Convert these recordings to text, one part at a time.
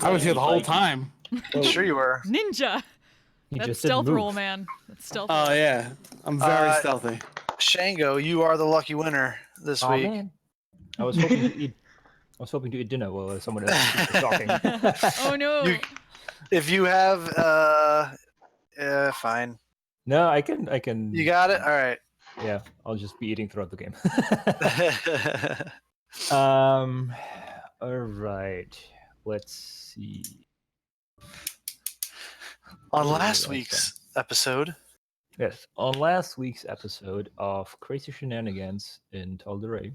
I was here the whole time. Sure you were. Ninja. That's stealth roll, man. That's stealth roll. Oh yeah, I'm very stealthy. Shango, you are the lucky winner this week. Man. I was hoping to eat. I was hoping to eat dinner while someone else was talking. Oh no! If you have, fine. No, I can. You got it. All right. Yeah, I'll just be eating throughout the game. All right. Let's see. On last week's episode. Yes, on last week's episode of Crazy Shenanigans in Tal'Dorei.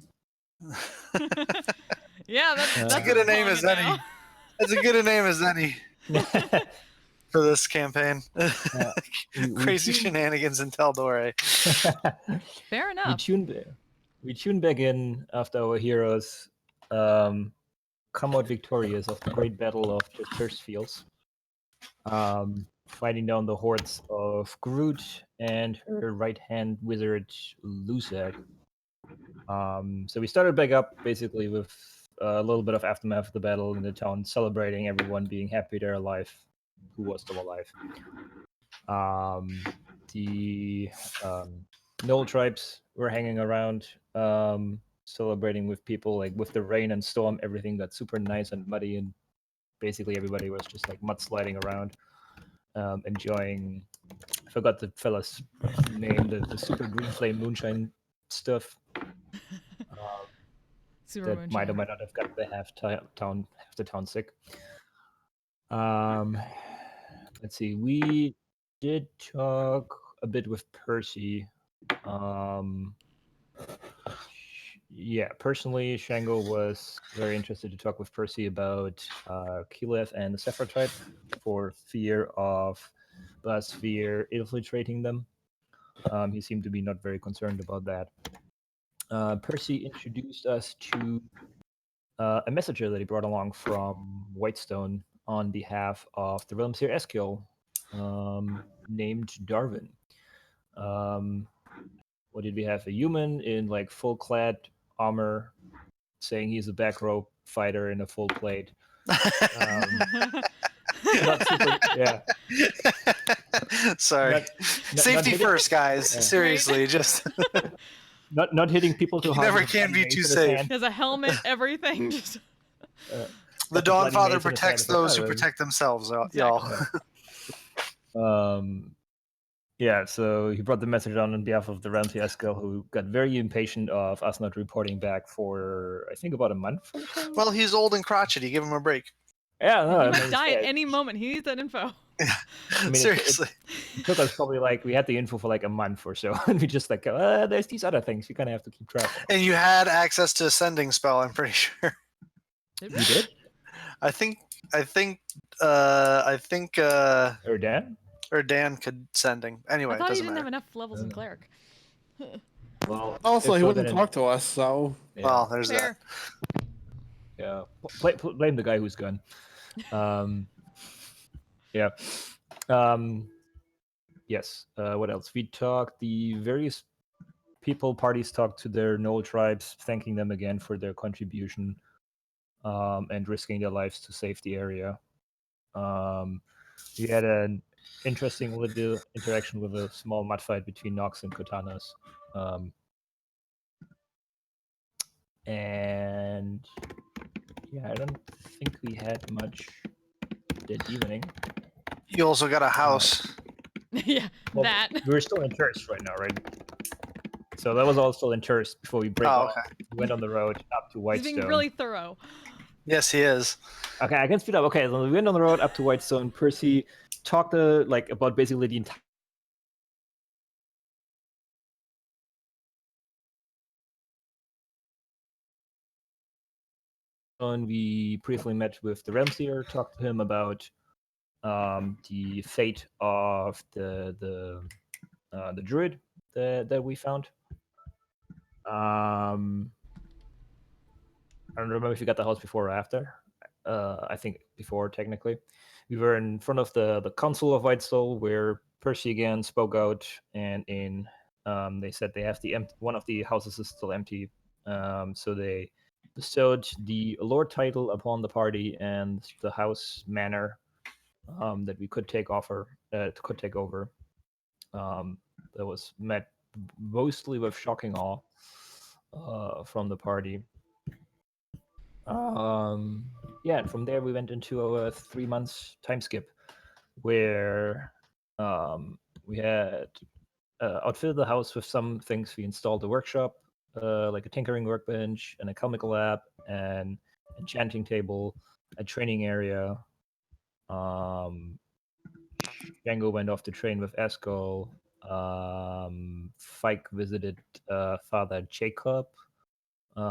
Yeah, that's as good a name as any. That's as good a name as any for this campaign. Crazy Shenanigans in Tal'Dorei. Fair enough. We tuned back in after our heroes come out victorious of the great battle of the Thirst Fields, fighting down the hordes of Groot and her right-hand wizard Luzak. So we started back up basically with a little bit of aftermath of the battle in the town, celebrating everyone being happy they're alive, who was still alive. The Knoll tribes were hanging around, celebrating with people. Like with the rain and storm, everything got super nice and muddy, and basically everybody was just like mudsliding around, enjoying. I forgot the fella's name, the super green flame moonshine stuff. That might or might not have got the half the town sick. Let's see. We did talk a bit with Percy. Yeah, personally, Shango was very interested to talk with Percy about Keyleth and the Sephir tribe for fear of Biosphere infiltrating them. He seemed to be not very concerned about that. Percy introduced us to a messenger that he brought along from Whitestone on behalf of the Realmseer Eskiel, named Darwin. What did we have? A human in like full-clad armor, saying he's a back row fighter in a full plate. Not super, yeah. Sorry. Safety first, guys. Yeah. Seriously, just not hitting people too hard. Never can be too safe. There's a helmet, everything. Just the Dawnfather protects those who protect themselves, y'all. Yeah, so he brought the message on behalf of the Realmseer Eskiel, who got very impatient of us not reporting back for, I think, about a month or so. Well, he's old and crotchety. Give him a break. Yeah, no, he might die at any moment. He needs that info. Yeah. I mean, seriously. It took us probably we had the info for like a month or so, and we just there's these other things you kind of have to keep track of. And you had access to a sending spell, I'm pretty sure. You did? I think. Or Dan could sending. Anyway, I thought it he doesn't didn't matter. have enough levels in cleric. Well, also, he wouldn't talk to us, so. Yeah. Well, there's Fair. that. Yeah, blame the guy who's gone. Yeah. Yes. What else? We talked. The various parties talked to their Knoll tribes, thanking them again for their contribution, and risking their lives to save the area. We had an interesting little interaction with a small mud fight between Nox and Kotanas. And yeah, I don't think we had much that evening. You also got a house. Yeah, well, that. We're still in tourist right now, right? So that was all still in tourist before we break off. Okay. We went on the road up to Whitestone. He's being really thorough. Yes, he is. Okay, I can speed up. Okay, so we went on the road up to Whitestone. Percy talked about basically the entire. We briefly met with the Realmseer, talked to him about the fate of the druid that we found. I don't remember if you got the house before or after. I think before, technically. We were in front of the Council of Whitestone, where Percy again spoke out, and they said they have one of the houses is still empty, so they bestowed the lord title upon the party and the house manor that we could take over. That was met mostly with shocking awe from the party. Yeah, and from there we went into a 3 months time skip where we had outfitted the house with some things. We installed a workshop, like a tinkering workbench, an alchemical lab, an enchanting table, a training area. Django went off to train with Esco. Fike visited Father Jacob,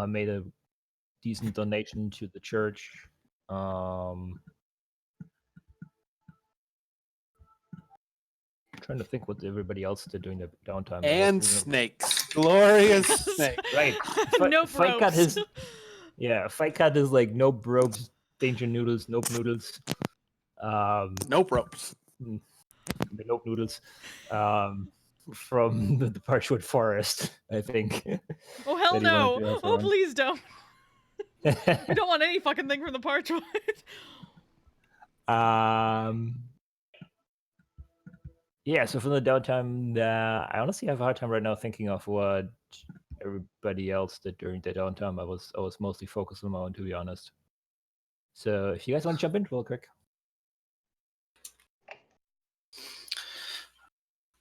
made a decent donation to the church. Trying to think what everybody else did during the downtime. And snakes. Glorious snakes. Right. Nope Fight got ropes. Fight got his like nope ropes, danger noodles, nope noodles. Nope ropes. The nope noodles. From the Parchwood Forest, I think. Oh hell that he wanted no! to have Oh fun. please don't. We don't want any fucking thing from the Parchwood. Yeah, so from the downtime, I honestly have a hard time right now thinking of what everybody else did during the downtime. I was mostly focused on my own, to be honest. So if you guys want to jump in real quick.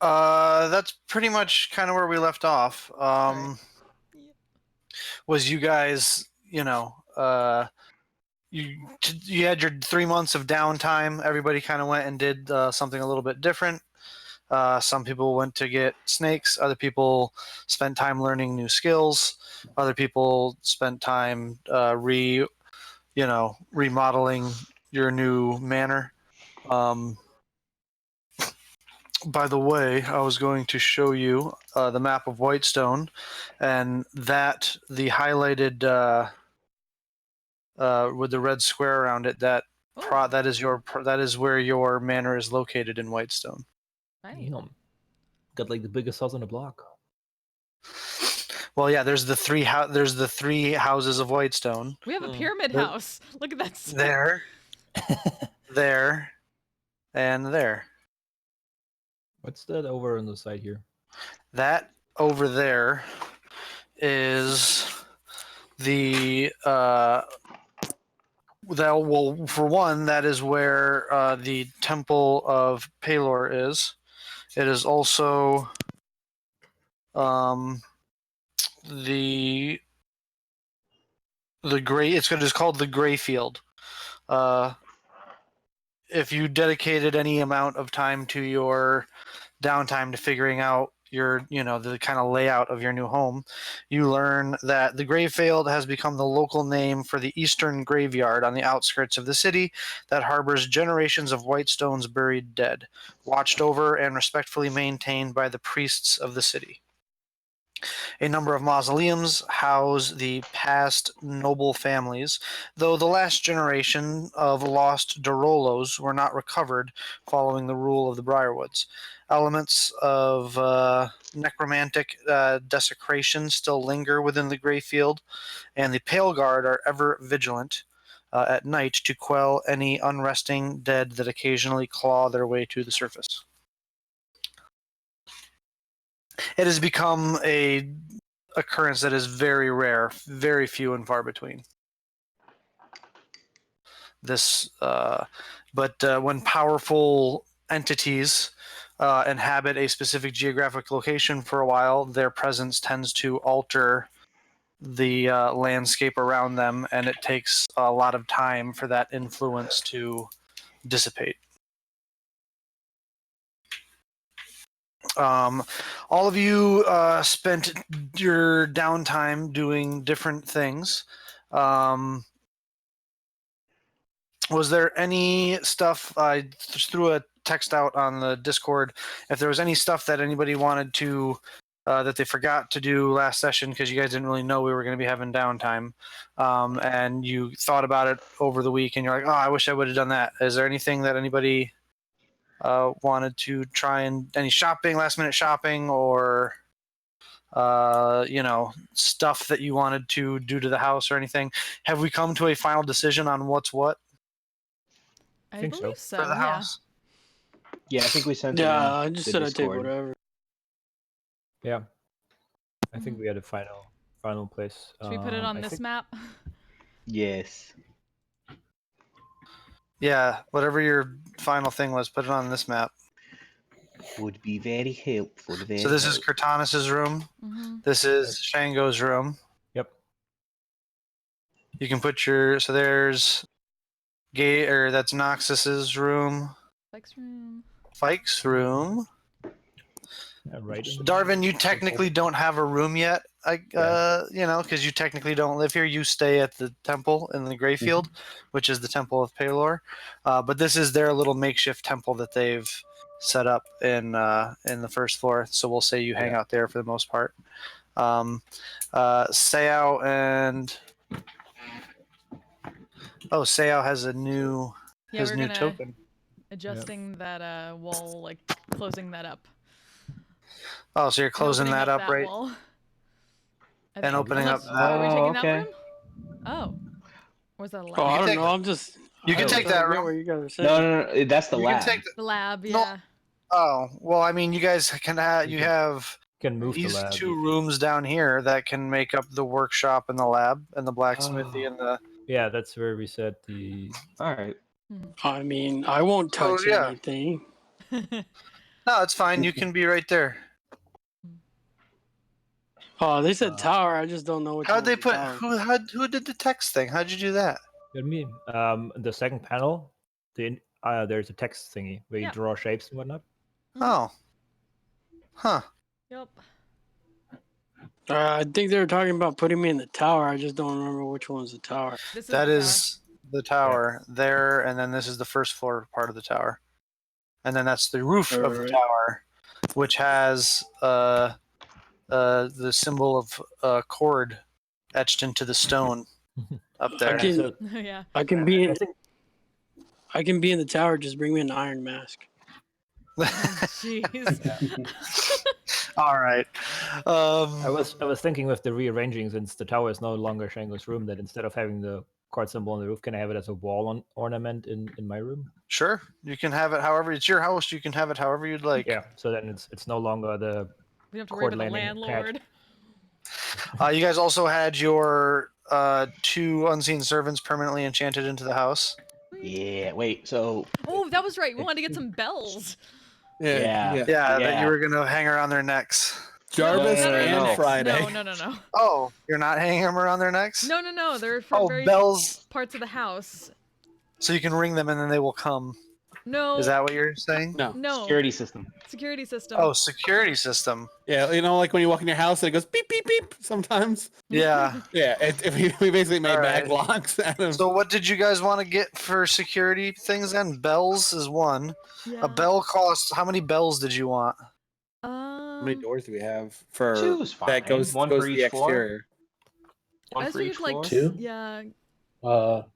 That's pretty much kind of where we left off. Right. Was you guys, you had your 3 months of downtime. Everybody kind of went and did something a little bit different. Some people went to get snakes. Other people spent time learning new skills. Other people spent time remodeling your new manor. By the way, I was going to show you the map of Whitestone, and that the highlighted with the red square around it, that is where your manor is located in Whitestone. Nice. Got like the biggest house on the block. Well, yeah, there's the three houses of Whitestone. We have a pyramid house. Look at that. There, there, and there. What's that over on the side here? That over there is the for one, that is where the Temple of Palor is. It is also the gray. It's called the Gray Field. If you dedicated any amount of time to your downtime to figuring out the kind of layout of your new home, you learn that the Gravefield has become the local name for the eastern graveyard on the outskirts of the city that harbors generations of Whitestone's buried dead, watched over and respectfully maintained by the priests of the city. A number of mausoleums house the past noble families, though the last generation of lost Dorolos were not recovered following the rule of the Briarwoods. Elements of necromantic desecration still linger within the Greyfield, and the Pale Guard are ever vigilant at night to quell any unresting dead that occasionally claw their way to the surface. It has become a occurrence that is very rare, very few and far between. But when powerful entities inhabit a specific geographic location for a while, their presence tends to alter the landscape around them, and it takes a lot of time for that influence to dissipate. All of you spent your downtime doing different things. Was there any stuff, I just threw a text out on the Discord, if there was any stuff that anybody wanted to, that they forgot to do last session because you guys didn't really know we were going to be having downtime, and you thought about it over the week and you're like, oh, I wish I would have done that. Is there anything that anybody wanted to try, and any shopping, last minute shopping, or stuff that you wanted to do to the house or anything. Have we come to a final decision on what's what I think so. believe so. for the Yeah. house? Yeah, I think we sent it Yeah, in I just the said I'd take Discord. whatever. Yeah, I think we had a final place. Should we put it on I this think- map? Yes. Yeah, whatever your final thing was, put it on this map. Would be very helpful. So this is Cortanus's room. Mm-hmm. This is Shango's room. Yep. You can put so there's that's Noxus's room. Spike's room. Fike's room. Right. Darvin, you technically don't have a room yet. Because you technically don't live here. You stay at the temple in the Greyfield, which is the temple of Palor. But this is their little makeshift temple that they've set up in the first floor. So we'll say you hang out there for the most part. Sayao and Sayao has a new Yeah, we're token. adjusting that wall, like closing that up. Oh, so you're And closing opening that up, right? wall. I And think. opening up Are we that- taking Oh, that okay. room? Oh. Or was that a Oh, lab? I don't take- know. I'm just. you can I take don't that get room. What you guys are saying. No, that's the You lab. can take The lab, No. yeah. Oh, well, I mean, you guys can have You you can- have Can move the these lab. two rooms down here that can make up the workshop and the lab and the blacksmithy and the. Yeah, that's where we said the. All right. I mean, I won't Oh, touch yeah. anything. No, it's fine. You can be right there. Oh, they said tower. I just don't know which How'd they one's put tower. who did the text thing? How'd you do that? What do you mean? The second panel, there's a text thingy where you Yeah. draw shapes and whatnot. Oh, huh. Yep. I think they were talking about putting me in the tower. I just don't remember which one's the tower. This That the is the tower there, and then this is the first floor part of the tower, and then that's the roof of the Alright. tower, which has the symbol of cord etched into the stone up there. can- So, tower. Yeah. I can be in. I think I can be in the tower. Just bring me an iron mask. Jeez. All right. I was thinking with the rearranging, since the tower is no longer Shango's room, that instead of having the cord symbol on the roof, can I have it as a wall ornament in my room? Sure, you can have it however. It's your house. You can have it however you'd like. Yeah. So then it's no longer the. We don't have to worry Cord about the landing landlord. You guys also had your two unseen servants permanently enchanted into the house. Yeah. Wait. So Oh, that was right. We wanted to get some bells. Yeah. Yeah, that Yeah. you were gonna hang around their necks. Jarvis No, no, no, and no. Friday. No. Oh, you're not hanging them around their necks? No. They're for Oh, various bells. parts of the house. So you can ring them and then they will come. No. Is that what you're saying? No. No. security system. Security system. Oh, security system. Yeah, you know, like when you walk in your house and it goes beep beep beep. Sometimes. Yeah. Yeah, we basically made Alright. mag locks out of. So what did you guys want to get for security things then? Bells is one. Yeah. A bell costs. How many bells did you want? How many doors do we have for Two is fine. that goes One goes for to the each floor? exterior? One I for think each it's like floor. Two? Yeah. Well,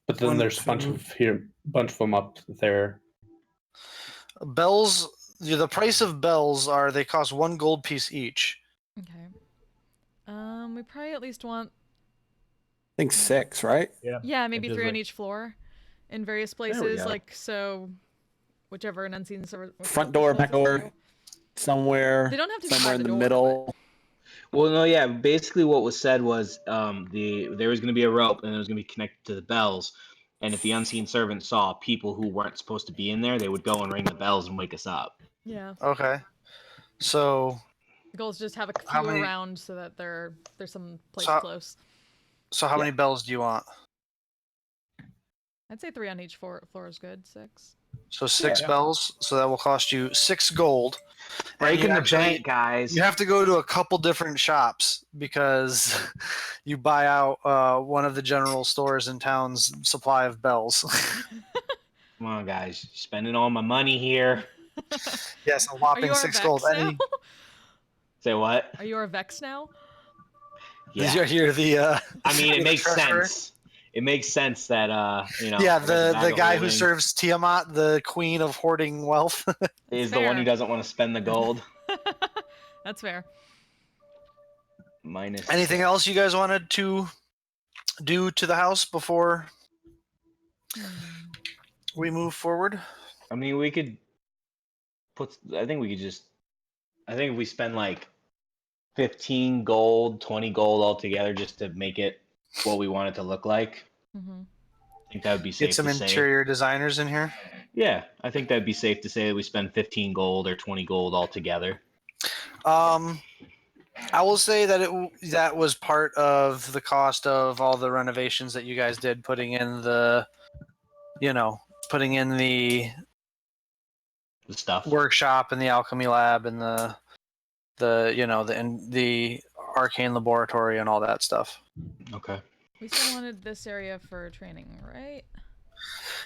but then one, there's a bunch two. of them up there. Bells. The price of bells are they cost 1 gold piece each. Okay. We probably at least want I think 6, right? yeah maybe just 3 on like- each floor, in various we places. go. Like so, whichever an unseen server. Front door, back door, somewhere. They don't have to be somewhere by in the door, middle. Well, no, yeah. Basically, what was said was there was going to be a rope and it was going to be connected to the bells. And if the unseen servant saw people who weren't supposed to be in there, they would go and ring the bells and wake us up. Yeah. Okay. So The goal is just have a How few many- around so that there's some place So- close. how many bells do you want? I'd say 3 on each floor is good. 6. So 6 Yeah. bells. So that will cost you 6 gold. And Break you in the actually- bank, guys. You have to go to a couple different shops because you buy out one of the general stores in town's supply of bells. Come on, guys. Spending all my money here. Yes, a Are whopping you our 6 Vex gold. now? Any, Say what? Are you our Vex now? Yeah. you're the I mean, you're it the makes treasurer? sense. It makes sense that Yeah, I got the bag of guy who holding serves Tiamat, the queen of hoarding wealth. is the one who fair. doesn't want to spend the gold. That's fair. Minus. Anything else you guys wanted to do to the house before we move forward? I mean, we could put. I think we could just. I think if we spend like 15 gold, 20 gold altogether, just to make it what we want it to look like. Mm-hmm. I think that would be safe Get some to say. interior designers in here. Yeah, I think that'd be safe to say that we spend 15 gold or 20 gold altogether. I will say that that was part of the cost of all the renovations that you guys did, putting in the The stuff. workshop and the alchemy lab and the arcane laboratory and all that stuff. Okay. We still wanted this area for training, right?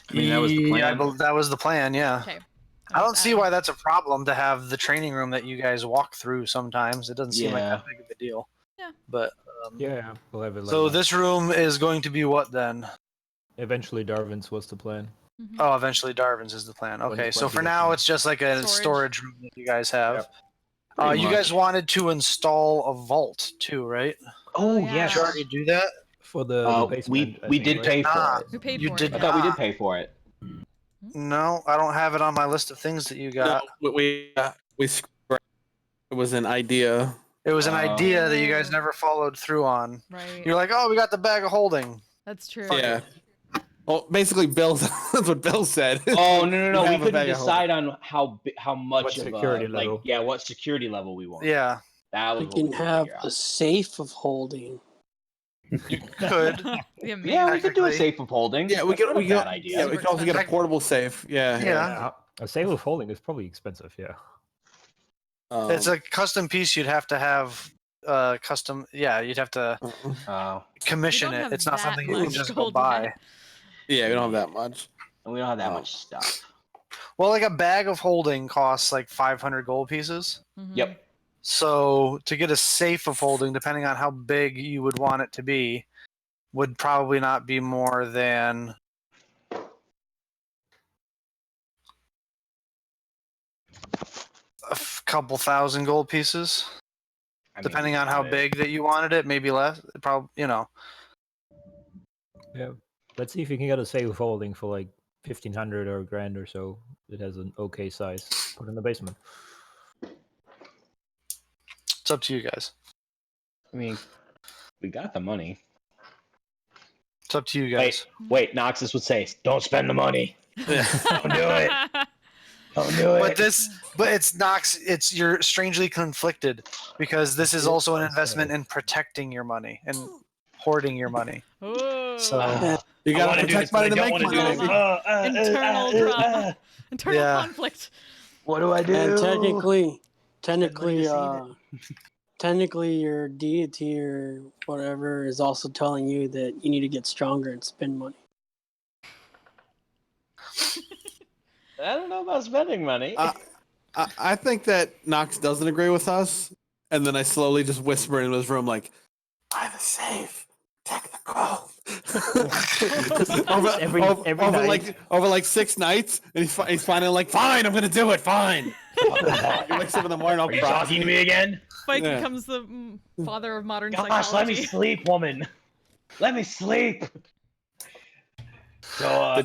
I mean, that was the plan. That was the plan. Yeah. Okay. I don't see why that's a problem to have the training room that you guys walk through sometimes. It doesn't seem like that big of a deal. Yeah. But Yeah, we'll have it. so like that. this room is going to be what then? Eventually, Darwin's was the plan. Mhm. Oh, eventually Darwin's is the plan. When Okay, the so plan for gets now done. it's just like a Storage. storage room that you guys have. Yep. Pretty You much. guys wanted to install a vault too, right? Oh, yeah. yes. Did you already do that? For the basement, we I we think, did right? pay for Ah, it. We paid You for did it. I thought we not. did pay for it. No, I don't have it on my list of things that you got. No, we scrapped. It was an idea. It was an Oh. idea that you guys never followed through on. Right. You're like, oh, we got the bag of holding. That's true. Yeah. Well, basically, Bill. That's what Bill said. Oh no! We We have a couldn't bag of decide on how much What of security level. what security level we want. Yeah, That was We what can we couldn't have figure a out. safe of holding. you could. The amazing. Yeah, we could do a Technically. safe of holding. Yeah, we That's could. not a We bad could. idea. Yeah, we could also get a portable safe. Yeah. Yeah. A safe of holding is probably expensive. Yeah. It's a custom piece. You'd have to have custom. Yeah, you'd have to Oh, commission We don't it. have It's not that something you can much just go gold buy. yet. yeah, we don't have that much. and we don't have that Oh. much stuff. Well, like a bag of holding costs like 500 gold pieces. Mhm. Yep. So to get a safe of holding, depending on how big you would want it to be, would probably not be more than couple thousand gold pieces. I mean, Depending on how big that you wanted it, maybe less. Probably, Yeah. Let's see if we can get a safe of holding for like 1,500 or a grand or so. It has an okay size. Put in the basement. it's up to you guys. I mean, we got the money. It's up to you guys. Wait. Noxus would say, "Don't spend the money. Don't do it. Don't do it." But it's Nox. It's you're strangely conflicted because this is also an investment in protecting your money and hoarding your money. Oh. So You I gotta wanna do protect this, but money I to don't make wanna do money. this. Internal drama. Internal Yeah. conflict. What do I do? And technically, to technically, your deity or whatever is also telling you that you need to get stronger and spend money. I don't know about spending money. I think that Nox doesn't agree with us, and then I slowly just whisper in his room like, "Buy the safe, take the gold." Every night. over like 6 nights, and he's finally like, "Fine, I'm gonna do it. Fine." He wakes up in the morning, all Are you talking to me again? Spike Yeah. becomes the father of modern Gosh, psychology. let me sleep, woman. Let me sleep. So,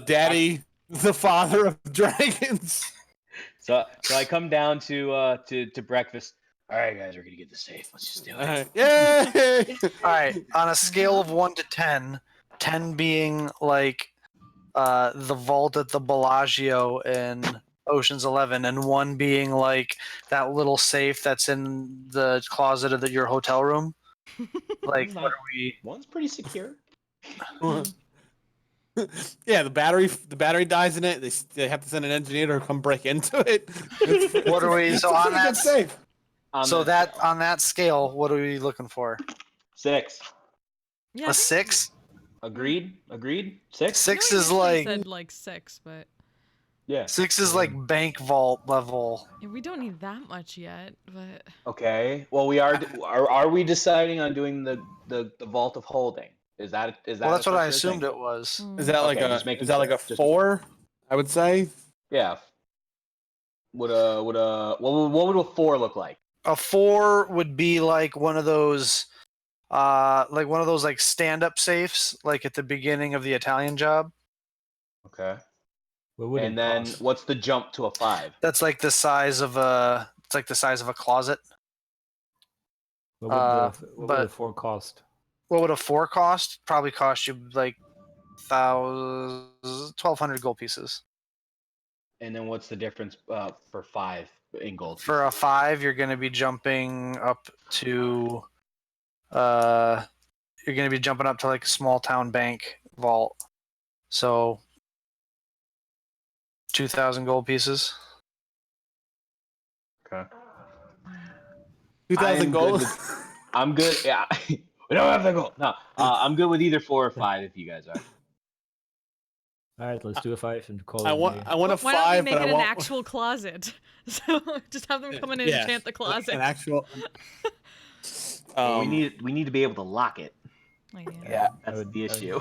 the father of dragons. so I come down to breakfast. All right, guys, we're gonna get the safe. Let's just do it. Yay! all right, on a scale of 1 to 10, 10 being like the vault at the Bellagio in Ocean's 11, and 1 being like that little safe that's in the closet of your hotel room. Like, what are we? One's pretty secure. Yeah, the battery dies in it. They have to send an engineer to come break into it. What are we? So on that, safe. On so that that on that scale, what are we looking for? 6. Yeah, A 6? Agreed. 6. 6 I is initially like said like 6, but 6 is like bank vault level. yeah, we don't need that much yet. But Okay. Well, we are we deciding on doing the vault of holding? Is that Well, that's a what I for sure assumed thing? it was. Is that like Okay, a just making is that like a sure. Just- 4? I would say. Yeah. What would a 4 look like? A 4 would be like one of those like stand-up safes, like at the beginning of the Italian Job. Okay. What would And it then cost? what's the jump to a 5? That's like the size of a. It's like the size of a closet. What would the but 4 cost? what would a 4 cost? Probably cost you like 1,200 gold pieces. And then what's the difference for 5 in gold? For a 5, you're going to be jumping up to. You're going to be jumping up to like a small town bank vault. So 2,000 gold pieces. Okay. 2,000 gold. I'm good. Yeah. We don't have to go. No. I'm good with either 4 or 5 if you guys are. All right, let's do a 5 and call I it want a Why don't we 5, make but I it an want actual closet? So just have them come in and Yes, enchant the closet. an actual. We need to be able to lock it. Oh, Yeah. That's the issue.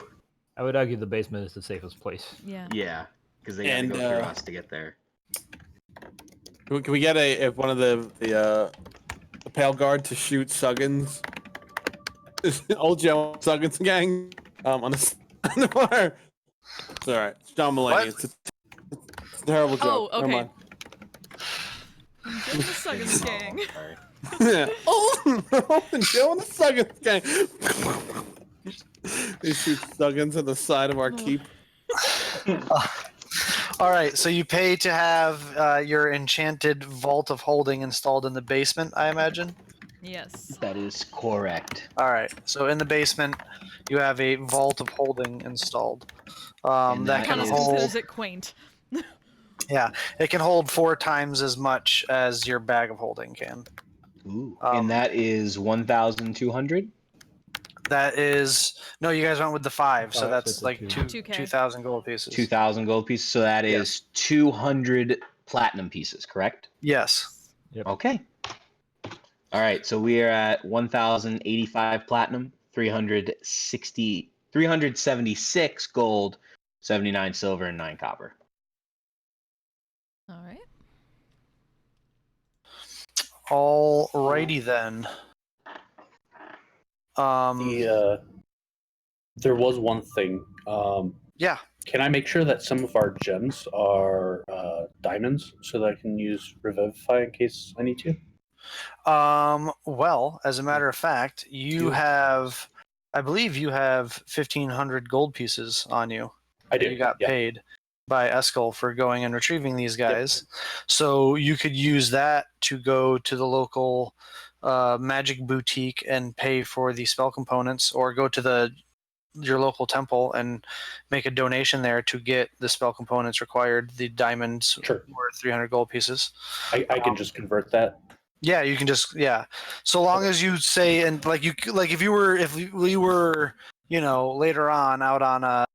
I would argue the basement is the safest place. Yeah. Yeah, because they got to go through us to get there. Can we get one of the pale guard to shoot Suggins? Old Joe Suggins gang on the fire. It's all right. It's John Mulaney. It's a terrible joke. Oh, Never okay. mind. Just the Suggins gang. Sorry. Yeah. Oh, Joe and the Suggins gang. They shoot Suggins on the side of our keep. All right, so you pay to have your enchanted vault of holding installed in the basement, I imagine? Yes. That is correct. All right, so in the basement, you have a vault of holding installed. And That that can Connors is- hold, considers it quaint. yeah, it can hold 4 times as much as your bag of holding can. Ooh. Um, And that is 1,200? That is no, you guys went with the 5, so 5, that's so like it's a 2K. 2,000 gold pieces. 2,000 gold pieces. So that is 200 platinum pieces, correct? Yes. Yep. Okay. All right, so we are at 1,085 platinum, 376 gold, 79 silver, and 9 copper. All right. Alrighty then. There was one thing. Yeah. Can I make sure that some of our gems are diamonds so that I can use Revivify in case I need to? Well, as a matter of fact, I believe you have 1,500 gold pieces on you. I do. You got yeah. paid by Eskel for going and retrieving these guys. So you could use that to go to the local magic boutique and pay for the spell components, or go to your local temple and make a donation there to get the spell components required, the diamonds Sure. worth 300 gold pieces. I can just convert that. Yeah, you can just so long as you say, and if we were later on out on a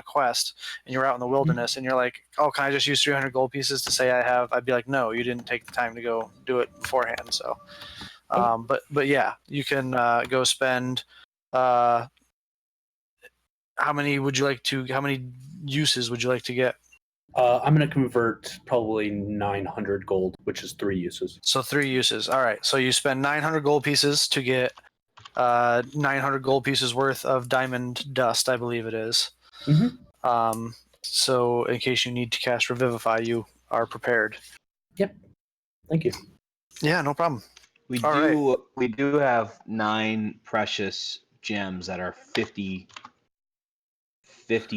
quest and you're out in the wilderness and you're like, oh, can I just use 300 gold pieces to say I'd be like, no, you didn't take the time to go do it beforehand. So but yeah, you can go spend how many uses would you like to get? I'm going to convert probably 900 gold, which is 3 uses. So 3 uses. All right. So you spend 900 gold pieces to get 900 gold pieces worth of diamond dust, I believe it is. Mm-hmm. So in case you need to cast Revivify, you are prepared. Yep. Thank you. Yeah, no problem. We do have 9 precious gems that are 50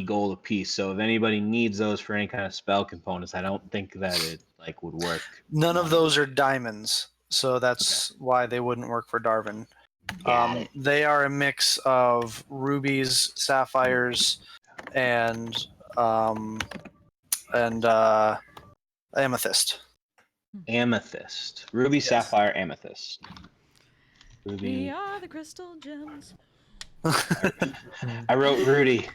gold a piece. So if anybody needs those for any kind of spell components, I don't think that it would work. None of those are diamonds, so that's why they wouldn't work for Darwin. Got it. They are a mix of rubies, sapphires, and amethyst. Amethyst. Ruby, sapphire, amethyst. We Ruby. are the crystal gems. I wrote Rudy.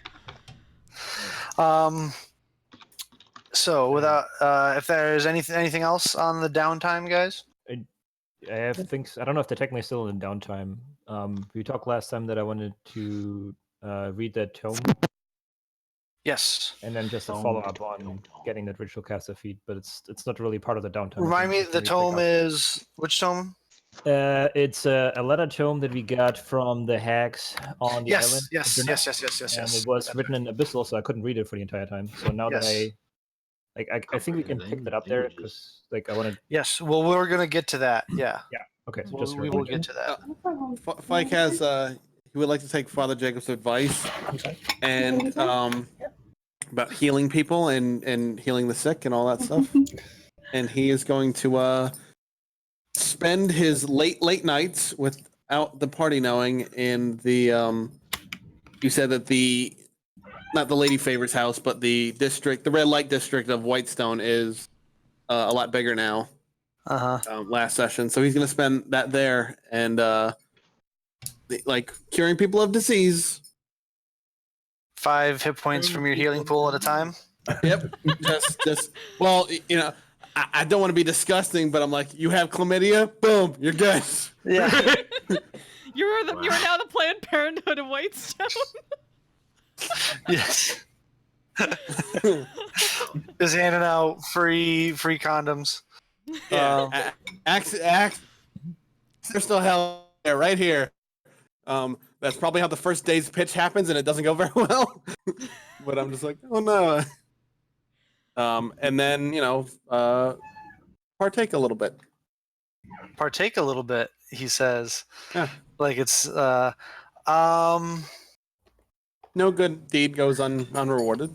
So without if there's anything else on the downtime, guys? I have things. I don't know if they're technically still in downtime. We talked last time that I wanted to read that tome. Yes. And then just a follow up on getting that ritual caster feat, but it's not really part of the downtime. Remind me, the tome is which tome? It's a letter tome that we got from the hags on the island. Yes. And it was written in Abyssal, so I couldn't read it for the entire time. So now that I think we can pick that up there because I want to. Yes, well, we're gonna get to that. Yeah. Yeah. Okay. So We will get to that. Fike has he would like to take Father Jacob's advice and about healing people and healing the sick and all that stuff. And he is going to spend his late nights without the party knowing in the you said that not the Lady Favor's house, but the red light district of Whitestone is a lot bigger now. Last session, so he's going to spend that there and curing people of disease. 5 hit points from your healing pool at a time. Yep. just well, I don't want to be disgusting, but I'm like, you have chlamydia, boom, you're good. Yeah. You are now the Planned Parenthood of Whitestone. Yes. Just handing out free condoms. Yeah. There's still hell there, right here. That's probably how the first day's pitch happens, and it doesn't go very well. But I'm just like, oh no. And then partake a little bit. Partake a little bit, he says. Yeah. Like it's no good deed goes unrewarded.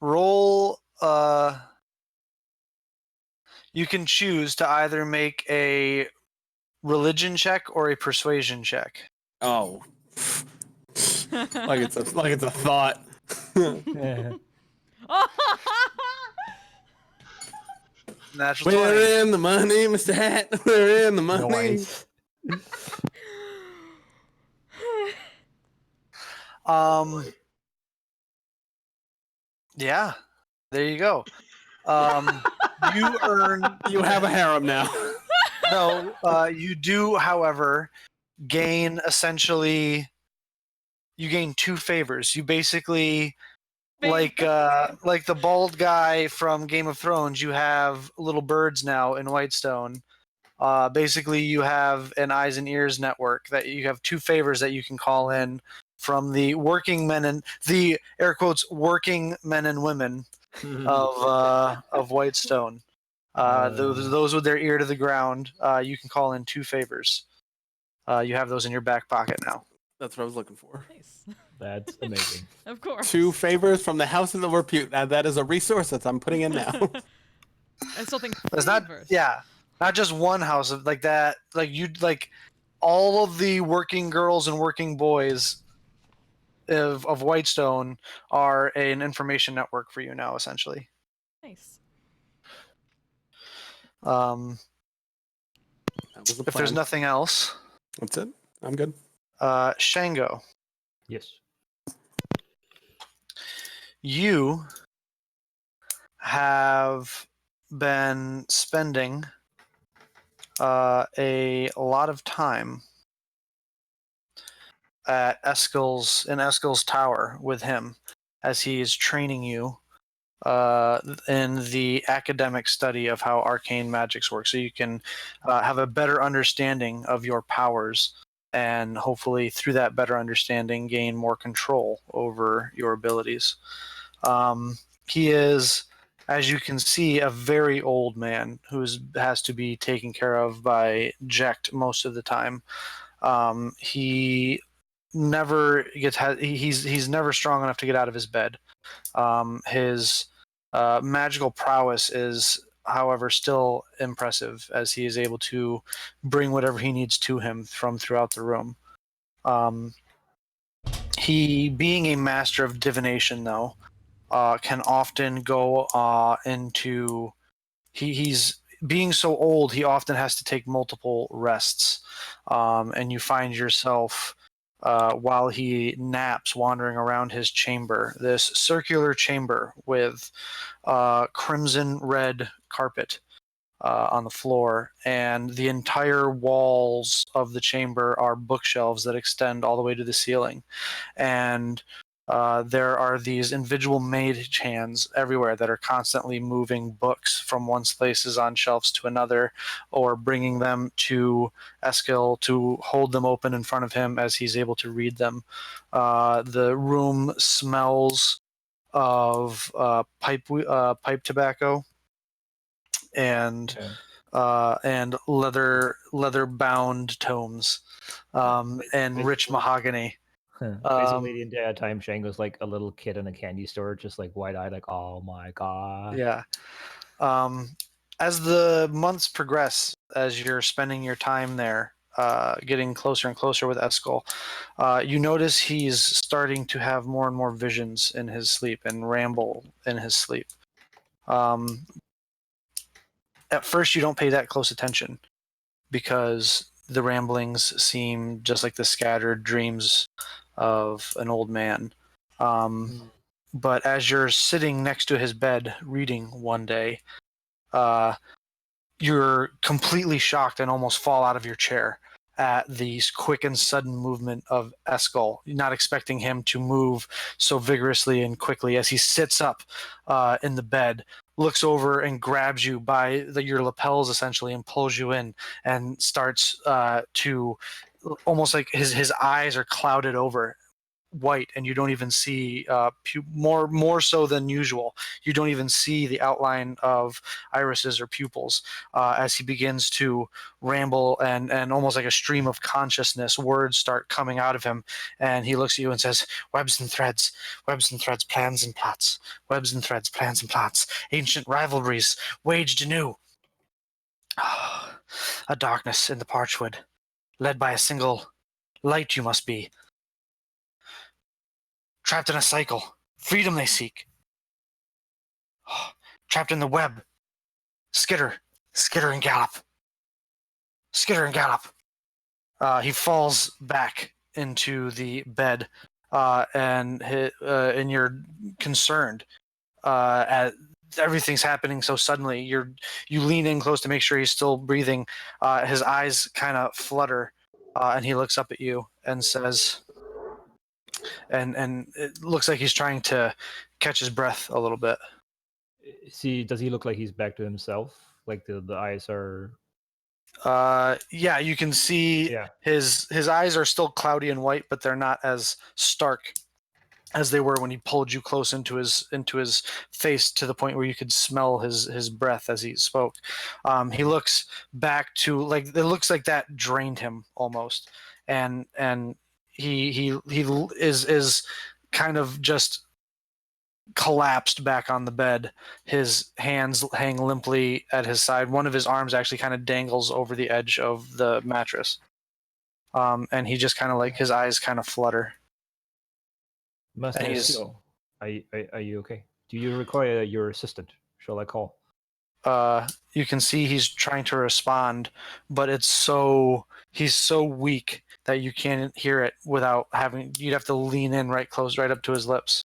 roll you can choose to either make a religion check or a persuasion check. Oh. like it's a thought. Natural 20. We're in the money, Mr. Hat. We're in the money. Nice. Yeah, there you go. You have a harem now. No, you do, however, gain you gain 2 favors. You basically like the bald guy from Game of Thrones, you have little birds now in Whitestone. Basically you have an eyes and ears network that you have 2 favors that you can call in from the working men and the air quotes working men and women of Whitestone. Those with their ear to the ground, you can call in 2 favors. You have those in your back pocket now. That's what I was looking for. Nice. That's amazing. Of course. 2 favors from the House of the Repute. Now that is a resource that I'm putting in now. I still think It's not, not just one house of like that. Like you'd like all of the working girls and working boys of Whitestone are an information network for you now, essentially. Nice. That was the If there's plan. nothing else, That's it. I'm good. Shango, Yes. you have been spending a lot of time at Eskil's tower with him as he is training you in the academic study of how arcane magics work, so you can have a better understanding of your powers and hopefully through that better understanding gain more control over your abilities. He is, as you can see, a very old man who has to be taken care of by Jekt most of the time. He never he's never strong enough to get out of his bed. His magical prowess is, however, still impressive, as he is able to bring whatever he needs to him from throughout the room. He, being a master of divination, though, can often go into... He's being so old, he often has to take multiple rests, and you find yourself... while he naps, wandering around his chamber, this circular chamber with crimson red carpet. on the floor, and the entire walls of the chamber are bookshelves that extend all the way to the ceiling. And there are these individual mage hands everywhere that are constantly moving books from one places on shelves to another, or bringing them to Eskil to hold them open in front of him as he's able to read them. The room smells of pipe tobacco and leather bound tomes, and rich mahogany. Basically, the entire time Shango's like a little kid in a candy store, just like wide-eyed, like, oh my god. Yeah. As the months progress, as you're spending your time there, getting closer and closer with Eskil, you notice he's starting to have more and more visions in his sleep and ramble in his sleep. At first, you don't pay that close attention because the ramblings seem just like the scattered dreams of an old man. But as you're sitting next to his bed reading one day, you're completely shocked and almost fall out of your chair at the quick and sudden movement of Eskil, not expecting him to move so vigorously and quickly as he sits up in the bed, looks over and grabs you by your lapels essentially and pulls you in and starts to almost like his eyes are clouded over white, and you don't even see more so than usual. You don't even see the outline of irises or pupils as he begins to ramble, and almost like a stream of consciousness, words start coming out of him, and he looks at you and says, webs and threads, plans and plots, webs and threads, plans and plots, ancient rivalries waged anew. A darkness in the parchwood, led by a single light you must be. Trapped in a cycle, freedom they seek. Trapped in the web, skitter and gallop. Skitter and gallop. He falls back into the bed, and you're concerned at everything's happening so suddenly. You lean in close to make sure he's still breathing. His eyes kind of flutter, and he looks up at you and says, and it looks like he's trying to catch his breath a little bit. Does he look like he's back to himself? Like the eyes are. Yeah, you can see his eyes are still cloudy and white, but they're not as stark as they were when he pulled you close into his face, to the point where you could smell his breath as he spoke. He looks back to, like, it looks like that drained him almost, and he is kind of just collapsed back on the bed. His hands hang limply at his side. One of his arms actually kind of dangles over the edge of the mattress. And he just kind of, like, his eyes kind of flutter. Master Eskil, are you okay? Do you require your assistant? Shall I call? You can see he's trying to respond, but he's so weak that you can't hear it without you'd have to lean in right up to his lips.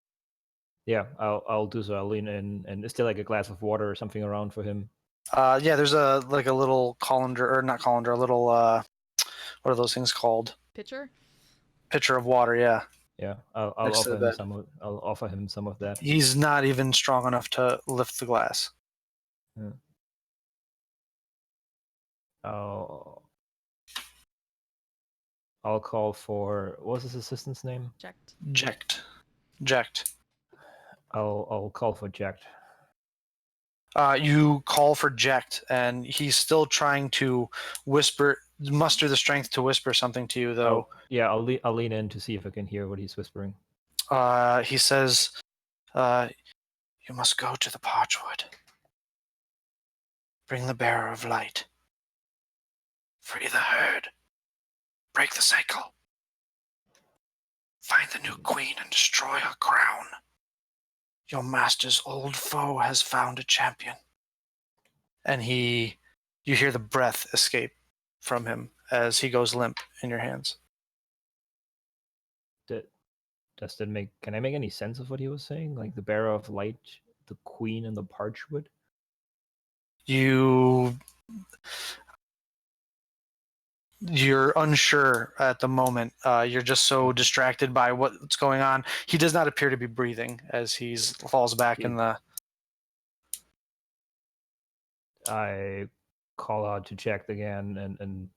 Yeah, I'll do so. I'll lean in, and is there like a glass of water or something around for him? Yeah, there's a little colander, or not colander, a little what are those things called? Pitcher of water, yeah. Yeah, I'll offer him some. I'll offer him some of that. He's not even strong enough to lift the glass. Yeah. I'll call for, what's his assistant's name? Ject. I'll call for Ject. You call for Ject, and he's still trying to muster the strength to whisper something to you, though. Yeah, I'll lean in to see if I can hear what he's whispering. He says, you must go to the Parchwood. Bring the bearer of light. Free the herd. Break the cycle. Find the new queen and destroy her crown. Your master's old foe has found a champion. And you hear the breath escape from him as he goes limp in your hands. Can I make any sense of what he was saying? Like the bearer of light, the queen, and the parchwood? You're unsure at the moment. You're just so distracted by what's going on. He does not appear to be breathing as he falls back in the... I call out to check again and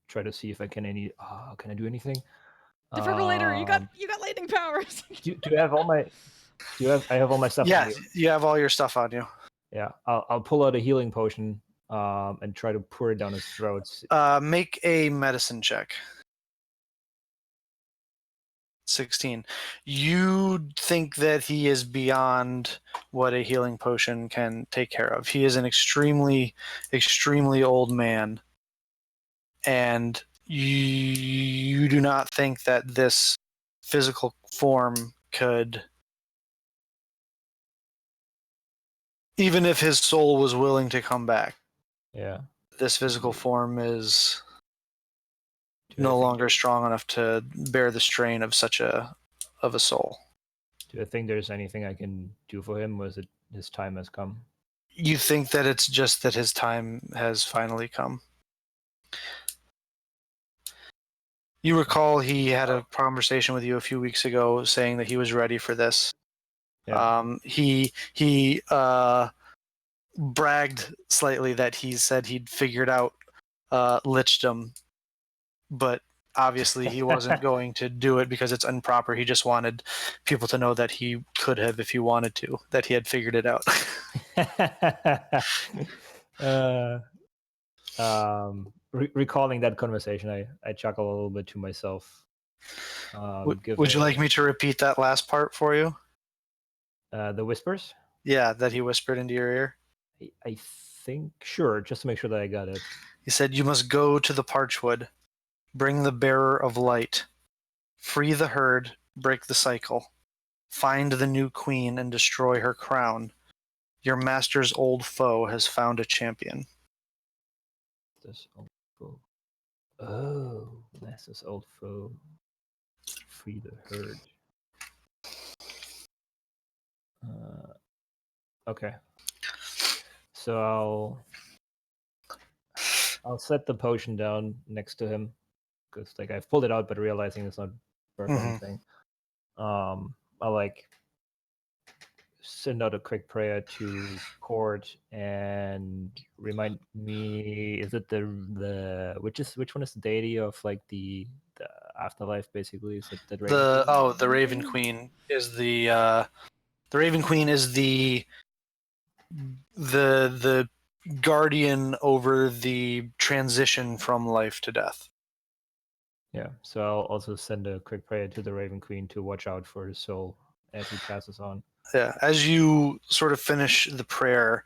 try to see if I can can I do anything? Defibrillator, you got lightning powers. do you have all my? I have all my stuff? Yeah, on you? you have all your stuff on you. Yeah, I'll pull out a healing potion and try to pour it down his throat. Make a medicine check. 16. You think that he is beyond what a healing potion can take care of. He is an extremely, extremely old man. And you do not think that this physical form could... Even if his soul was willing to come back, Yeah, this physical form is no longer strong enough to bear the strain of such a soul. Do I think there's anything I can do for him? Was it his time has come? You think that it's just that his time has finally come. You recall he had a conversation with you a few weeks ago saying that he was ready for this. Yeah. He bragged slightly that he said he'd figured out lichdom, but obviously he wasn't going to do it because it's improper. He just wanted people to know that he could have if he wanted to, that he had figured it out. Recalling that conversation, I chuckle a little bit to myself. Would you like me to repeat that last part for you? The whispers? Yeah, that he whispered into your ear. I think, sure, just to make sure that I got it. He said, "You must go to the Parchwood, bring the bearer of light, free the herd, break the cycle, find the new queen and destroy her crown. Your master's old foe has found a champion." This old foe. Oh, master's old foe. Free the herd. Okay. So I'll set the potion down next to him because like I've pulled it out, but realizing it's not worth anything. I'll like send out a quick prayer to Court and remind me, is it which one is the deity of like the afterlife basically? Is it the Raven Queen? The Raven Queen is the Raven Queen is the guardian over the transition from life to death. Yeah, so I'll also send a quick prayer to the Raven Queen to watch out for his soul as he passes on. Yeah, as you sort of finish the prayer,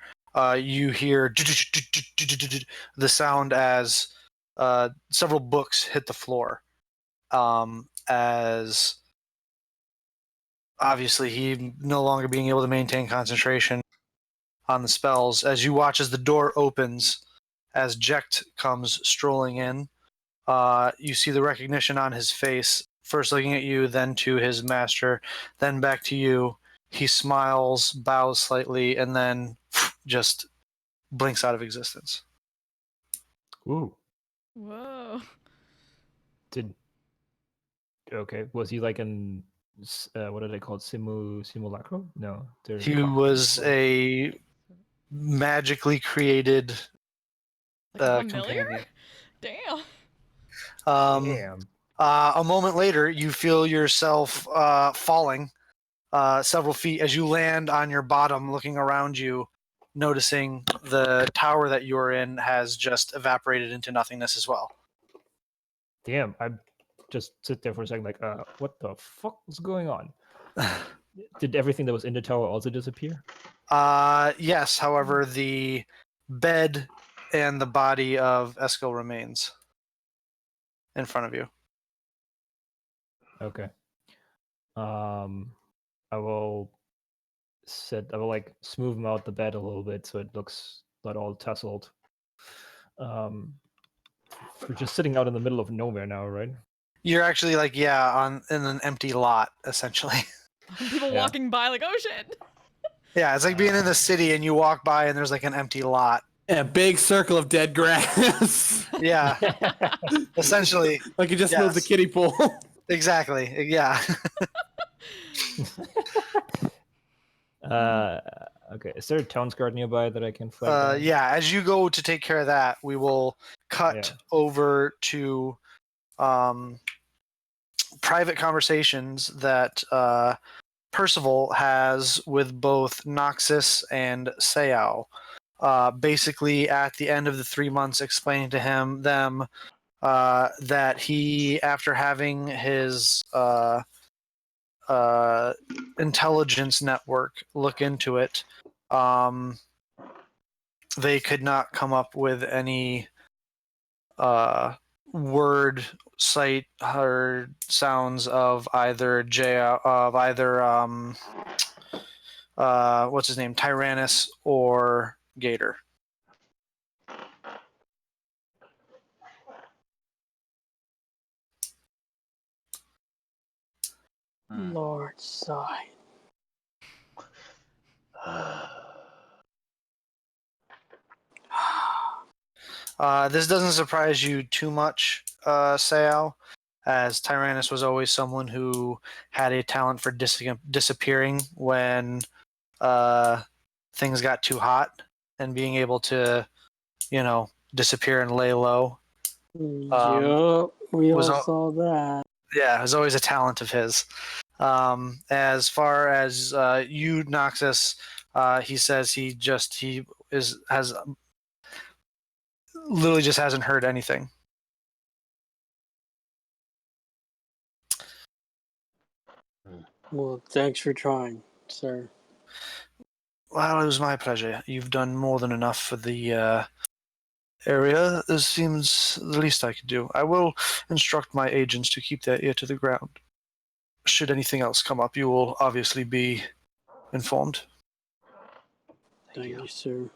you hear the sound as several books hit the floor. As obviously he no longer being able to maintain concentration on the spells. As you watch as the door opens, as Jecht comes strolling in, you see the recognition on his face, first looking at you, then to his master, then back to you. He smiles, bows slightly, and then just blinks out of existence. Ooh. Whoa. Okay, was he like an what are they called? Simulacrum? No. He was a magically created Like familiar? companion. Damn. Damn. A moment later, you feel yourself falling several feet as you land on your bottom, looking around you, noticing the tower that you are in has just evaporated into nothingness as well. Damn, I just sit there for a second like, what the fuck was going on? Did everything that was in the tower also disappear? Yes, however, the bed and the body of Eskel remains in front of you. Okay. I will like smooth him out the bed a little bit so it looks not all tasseled. We're just sitting out in the middle of nowhere now, right? You're actually like, yeah, in an empty lot, essentially. People walking by like, oh shit. Yeah, it's like being in the city and you walk by and there's like an empty lot. A big circle of dead grass. Yeah, essentially. Like you just moved the Yes. kiddie pool. Exactly. Yeah. Okay. Is there a Town's Guard nearby that I can flag down? Yeah, as you go to take care of that, we will cut over to private conversations that Percival has with both Noxus and Sayao. Basically, at the end of the 3 months, explaining to them that he, after having his intelligence network look into it, they could not come up with any word, sight, or sounds of either what's his name, Tyrannus or Gator. Lord sigh. This doesn't surprise you too much, Sayao, as Tyrannus was always someone who had a talent for disappearing when things got too hot and being able to, disappear and lay low. Yup, we all was saw that. Yeah, it was always a talent of his. As far as you, Noxus, he says he has literally just hasn't heard anything. Well, thanks for trying, sir. Well, it was my pleasure. You've done more than enough for the area. This seems the least I could do. I will instruct my agents to keep their ear to the ground. Should anything else come up, you will obviously be informed. Thank you, sir.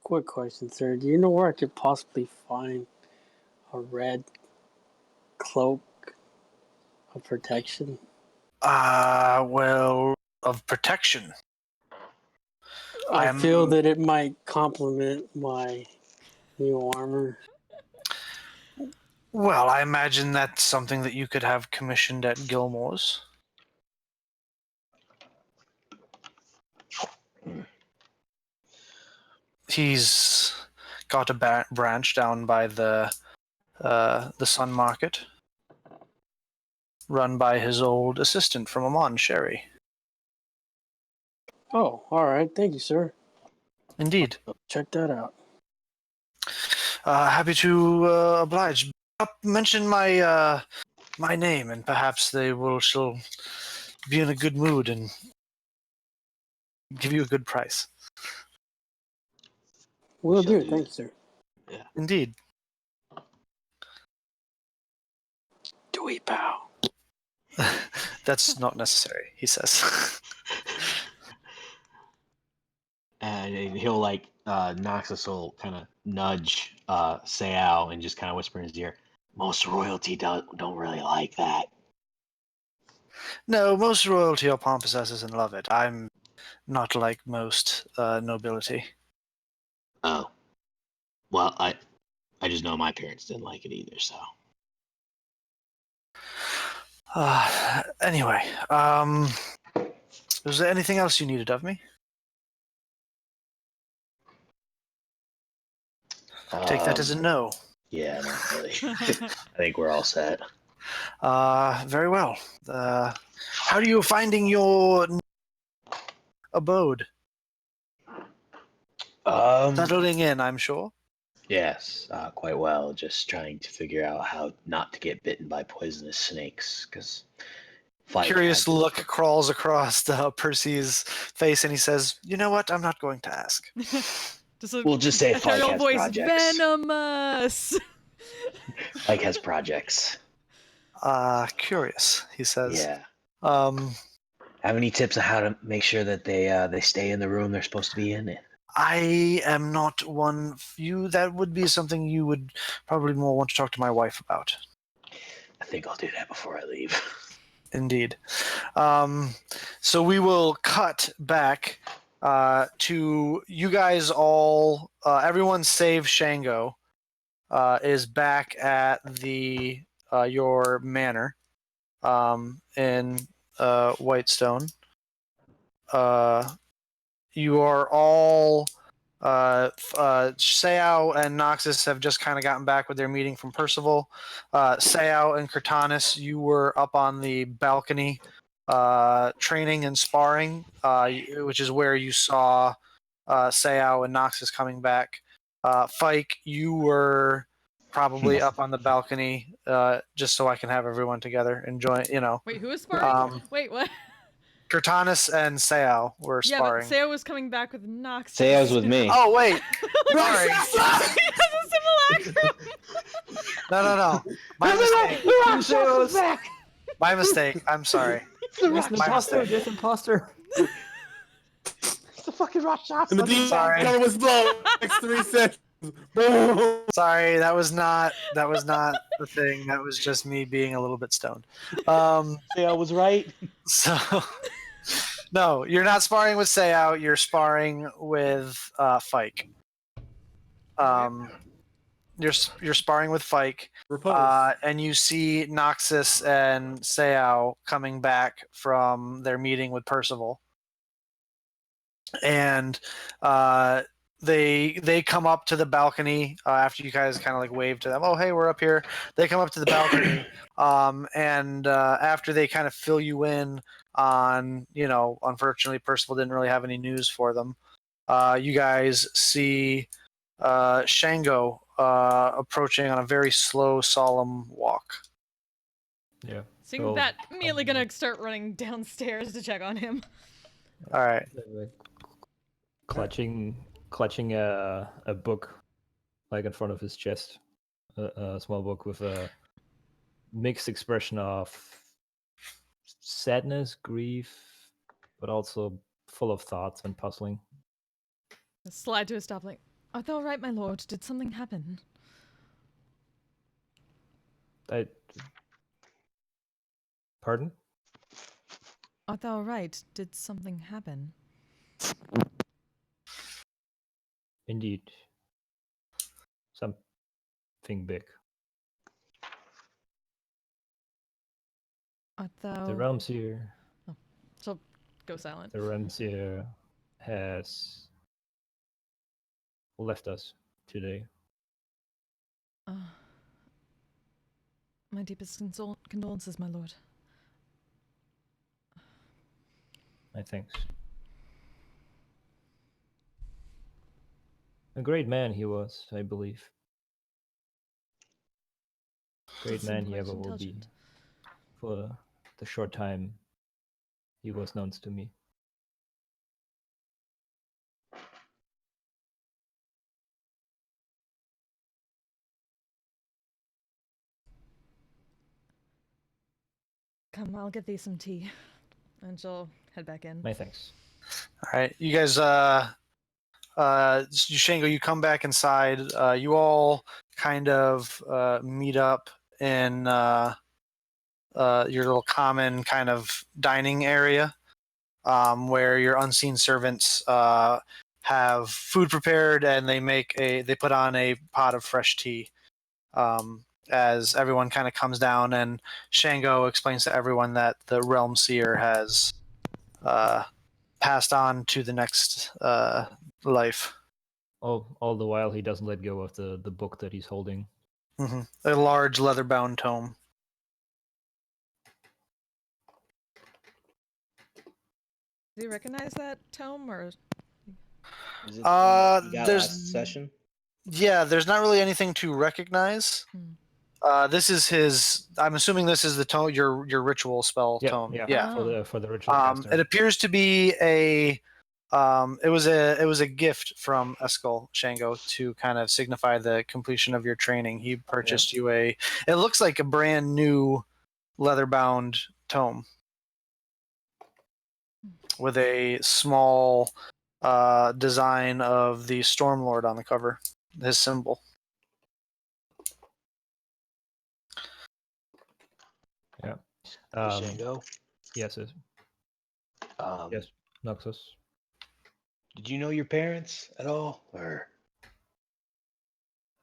Quick question, sir. Do you know where I could possibly find a red cloak of protection? Well, of protection. I feel that it might complement my new armor. Well, I imagine that's something that you could have commissioned at Gilmore's. He's got a branch down by the Sun Market, run by his old assistant from Amon, Sherry. Oh, all right. Thank you, sir. Indeed. Check that out. Happy to oblige. Mention my my name, and perhaps they shall be in a good mood and give you a good price. Will do. Thank you, sir. Yeah. Indeed. Do we bow? That's not necessary, he says. And he'll Noxus will kind of nudge Sayao and just kind of whisper in his ear, most royalty don't really like that. No, most royalty are pompous asses and love it. I'm not like most nobility. Oh. Well, I just know my parents didn't like it either, so. Anyway, was there anything else you needed of me? Take that as a no. Yeah, not really. I think we're all set. Very well. How are you finding your abode? Settling in, I'm sure. Yes, quite well. Just trying to figure out how not to get bitten by poisonous snakes, because... Curious look crawls across Percy's face, and he says, "You know what? I'm not going to ask." We'll just say Fike has voice, projects. venomous. Fike has projects. Curious, he says. Yeah. Have any tips on how to make sure that they stay in the room they're supposed to be in? I am not one. That would be something you would probably more want to talk to my wife about. I think I'll do that before I leave. Indeed. So we will cut back to you guys all. Everyone save Shango is back at the your manor in Whitestone. You are all. Seau and Noxus have just kind of gotten back with their meeting from Percival. Seau and Cortanus, you were up on the balcony training and sparring, which is where you saw Seau and Noxus coming back. Fike, you were probably up on the balcony just so I can have everyone together enjoy. Wait, who is sparring? Wait, what? Cortanus and Seau were Yeah, sparring. but Seo was coming back with Nox. Seo's with me. Oh wait, sorry. He has a simulacrum. No. My mistake. My mistake. I'm sorry. There's an My imposter. mistake. There's an imposter. It's the fucking rock shop. And the demon Sorry. color was blown. Next 3 seconds. Boom. Sorry, that was not the thing. That was just me being a little bit stoned. Seo was right. So no, you're not sparring with Seau. You're sparring with Fike. You're sparring with Fike, and you see Noxus and Seau coming back from their meeting with Percival, and they come up to the balcony after you guys kind of like wave to them. Oh, hey, we're up here. They come up to the balcony, and after they kind of fill you in on, unfortunately, Percival didn't really have any news for them. You guys see Shango approaching on a very slow, solemn walk. Yeah. Seeing that, immediately gonna start running downstairs to check on him. All right. Clutching a book like in front of his chest, a small book with a mixed expression of sadness, grief, but also full of thoughts and puzzling. Slide to a stop, like, art thou right, my lord? Did something happen? Pardon? Art thou right? Did something happen? Indeed. Something big. Art thou... The realms here. Oh, so go silent. The realms here has left us today. My deepest condolences, my lord. My thanks. A great man he was, I believe. Great man he ever will be. For the short time he was known to me. Come, I'll get thee some tea. And she'll head back in. My thanks. All right, you guys. Shango, you come back inside. You all kind of meet up in your little common kind of dining area, where your unseen servants have food prepared, and they put on a pot of fresh tea. As everyone kind of comes down, and Shango explains to everyone that the Realm Seer has passed on to the next life. All the while he doesn't let go of the book that he's holding. Mm-hmm. A large leather-bound tome. Do you recognize that tome, or? Is it there's session. Yeah, there's not really anything to recognize. This is his. I'm assuming this is the tome, your ritual spell tome. Yeah. For the ritual caster. It appears to be a. It was a gift from Eskel Shango to kind of signify the completion of your training. He purchased you a. It looks like a brand new leather-bound tome with a small design of the Stormlord on the cover, his symbol. Yeah. Shango. Yes, yes, Noxus. Did you know your parents at all, or?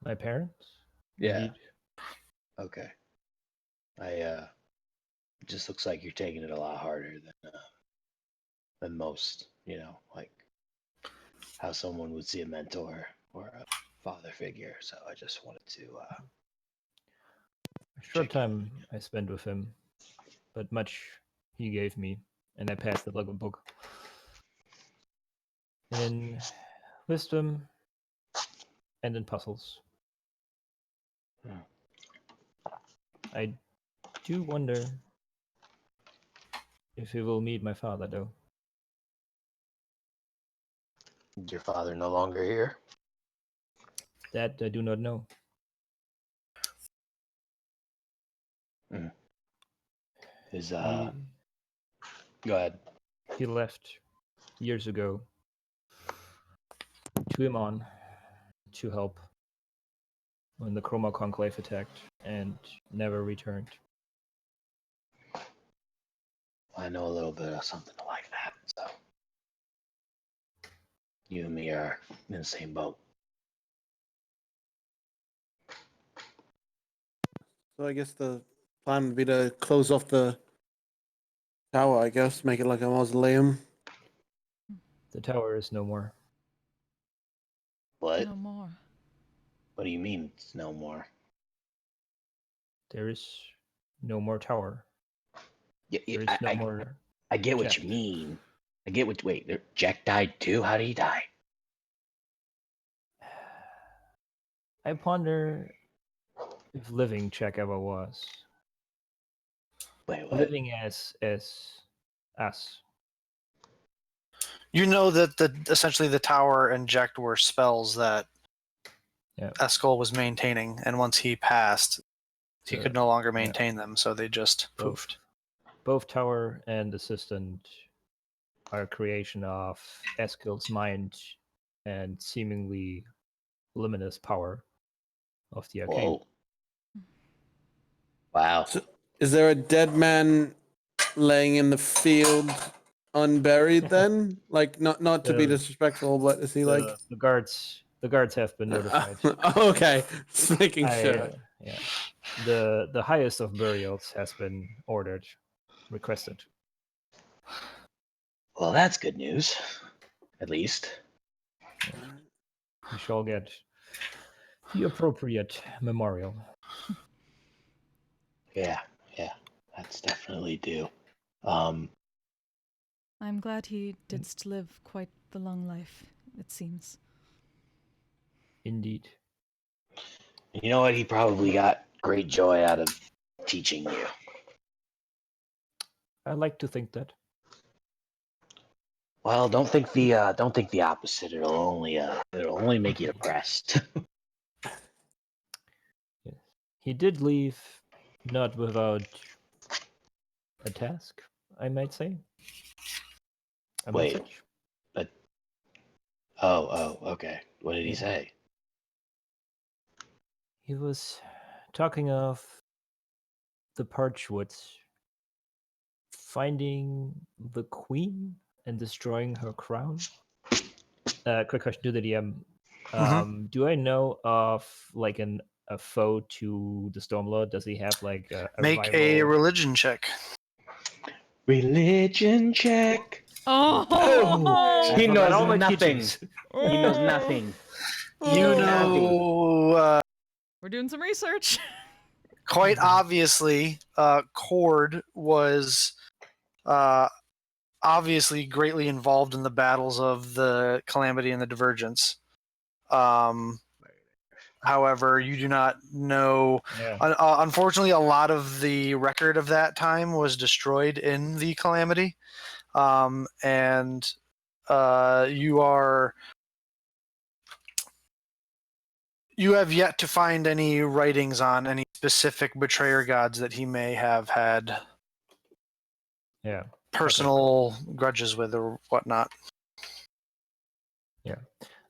My parents? Yeah. Indeed. Okay. It just looks like you're taking it a lot harder than most. You know, like how someone would see a mentor or a father figure. So I just wanted to. A short check in. time I spent with him, but much he gave me, and I passed it like a book. In wisdom and in puzzles. I do wonder if he will meet my father, though. Your father no longer here? That I do not know. Is He, Go ahead. he left years ago to Iman to help when the Chroma Conclave attacked and never returned. I know a little bit of something like that. So you and me are in the same boat. So I guess the plan would be to close off the tower, I guess, make it like a mausoleum. The tower is no more. What? No more. What do you mean it's no more? There is no more tower. Yeah, There is no more. I get what Jack. you mean. I get what. Wait, Jack died too. How did he die? I ponder if living Jack ever was. Wait, what? Living as us. You know that essentially the tower and Jekt were spells that Eskel was maintaining, and once he passed, he could no longer maintain them, so they just poofed. Both tower and assistant are a creation of Eskel's mind and seemingly limitless power of the arcane. Whoa. Wow. So, is there a dead man laying in the field unburied then? Like not to be disrespectful, but is he like the guards have been notified. okay, just making sure. Yeah. The highest of burials has been ordered, requested. Well, that's good news. At least. You shall get the appropriate memorial. Yeah, that's definitely due. I'm glad he didst live quite the long life, it seems. Indeed. You know what? He probably got great joy out of teaching you. I like to think that. Well, don't think the opposite. It'll only make you depressed. Yes. He did leave not without a task, I might say. A Wait. message. But oh, okay. What did he say? He was talking of the Parchwoods finding the queen and destroying her crown. Quick question to the DM. Do I know of like a foe to the Stormlord? Does he have like a Make rival? a religion check. Religion check. Oh! He knows all my nothing. teachings. He knows nothing. You know, We're doing some research. quite obviously, Cord was obviously greatly involved in the battles of the Calamity and the Divergence. However, you do not know. Yeah. Unfortunately, a lot of the record of that time was destroyed in the Calamity, and you have yet to find any writings on any specific betrayer gods that he may have had personal grudges with or whatnot. Yeah.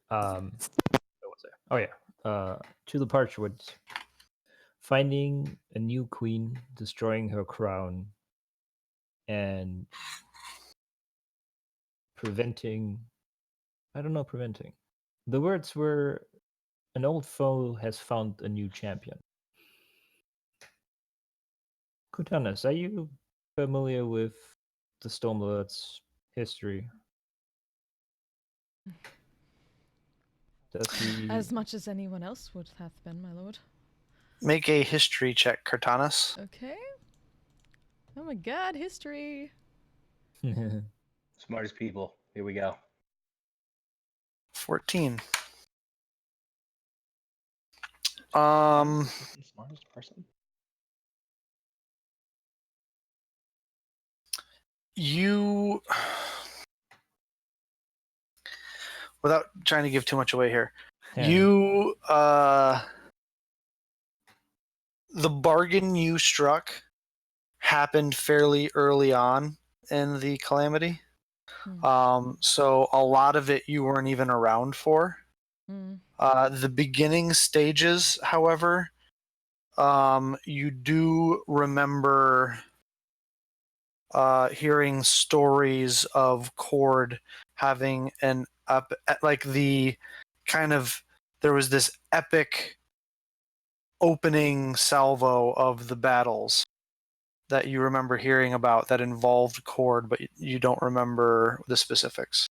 What was it? Oh yeah. To the Parchwoods. Finding a new queen, destroying her crown, and preventing. I don't know, preventing. The words were, an old foe has found a new champion. Kutanas, are you familiar with the Stormlord's history? Does he? As much as anyone else would have been, my lord. Make a history check, Cartanis. Okay. Oh my god, history. Smartest people. Here we go. 14. Smartest person. You, without trying to give too much away here, you, the bargain you struck happened fairly early on in the calamity. So a lot of it you weren't even around for. The beginning stages, however, you do remember hearing stories of Cord having an like the kind of, there was this epic opening salvo of the battles that you remember hearing about that involved Cord, but you don't remember the specifics.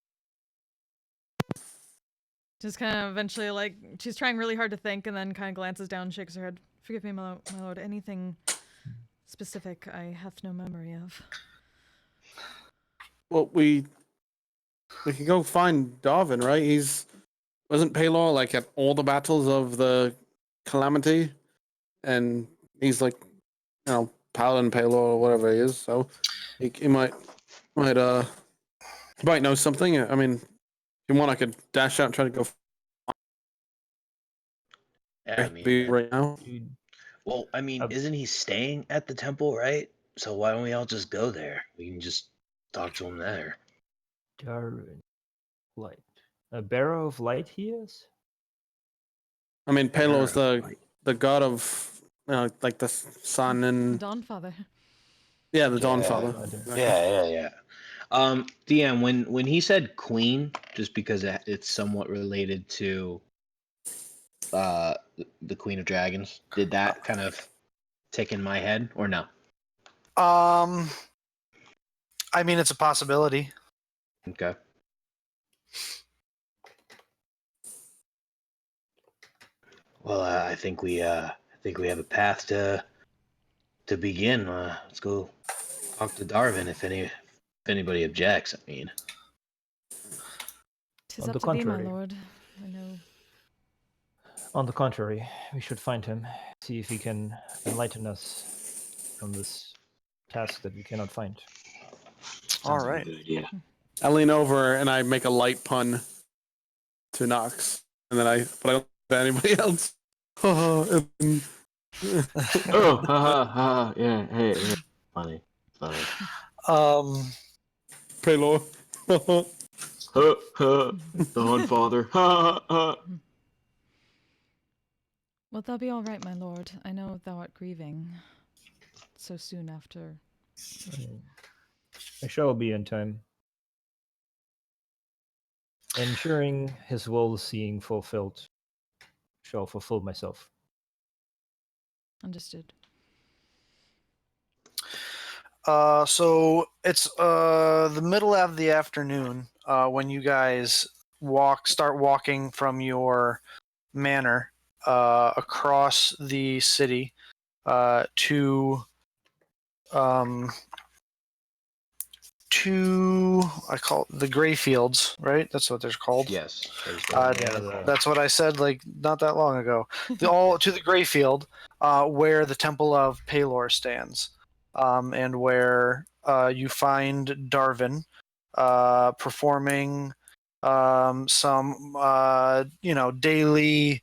Just kind of eventually, like, she's trying really hard to think and then kind of glances down and shakes her head. Forgive me, my lord. Anything specific I have no memory of. Well, we can go find Darwin, right? Wasn't Paylor like at all the battles of the calamity, and he's like, Paladin Paylor or whatever he is. So he might know something. I mean, if you want, I could dash out and try to go. Yeah, I mean, right now. Well, I mean, isn't he staying at the temple, right? So why don't we all just go there? We can just talk to him there. Darwin, light. A barrow of light he is? I mean, Paylor's the god of like the sun and Dawnfather. Yeah, the Dawnfather. Yeah. DM, when he said queen, just because it's somewhat related to the Queen of Dragons, did that kind of tick in my head or no? I mean, it's a possibility. Okay. Well, I think we have a path to begin. Let's go talk to Darwin if anybody objects. I mean, 'Tis On up the to thee, my contrary. lord. I know. On the contrary, we should find him, see if he can enlighten us from this task that we cannot find. All right. Good idea. I lean over and I make a light pun to Nox, and then I don't to anybody else. Oh, haha, yeah, hey, funny. Paylor. Dawnfather. Wilt thou be all right, my lord? I know thou art grieving so soon after. I shall be in time. Ensuring his will seeing fulfilled, shall fulfill myself. Understood. So it's the middle of the afternoon when you guys start walking from your manor across the city to I call it the Gray Fields, right? That's what they're called. Yes. That's what I said like not that long ago. To the Gray Field, where the Temple of Paylor stands, and where you find Darwin performing some daily.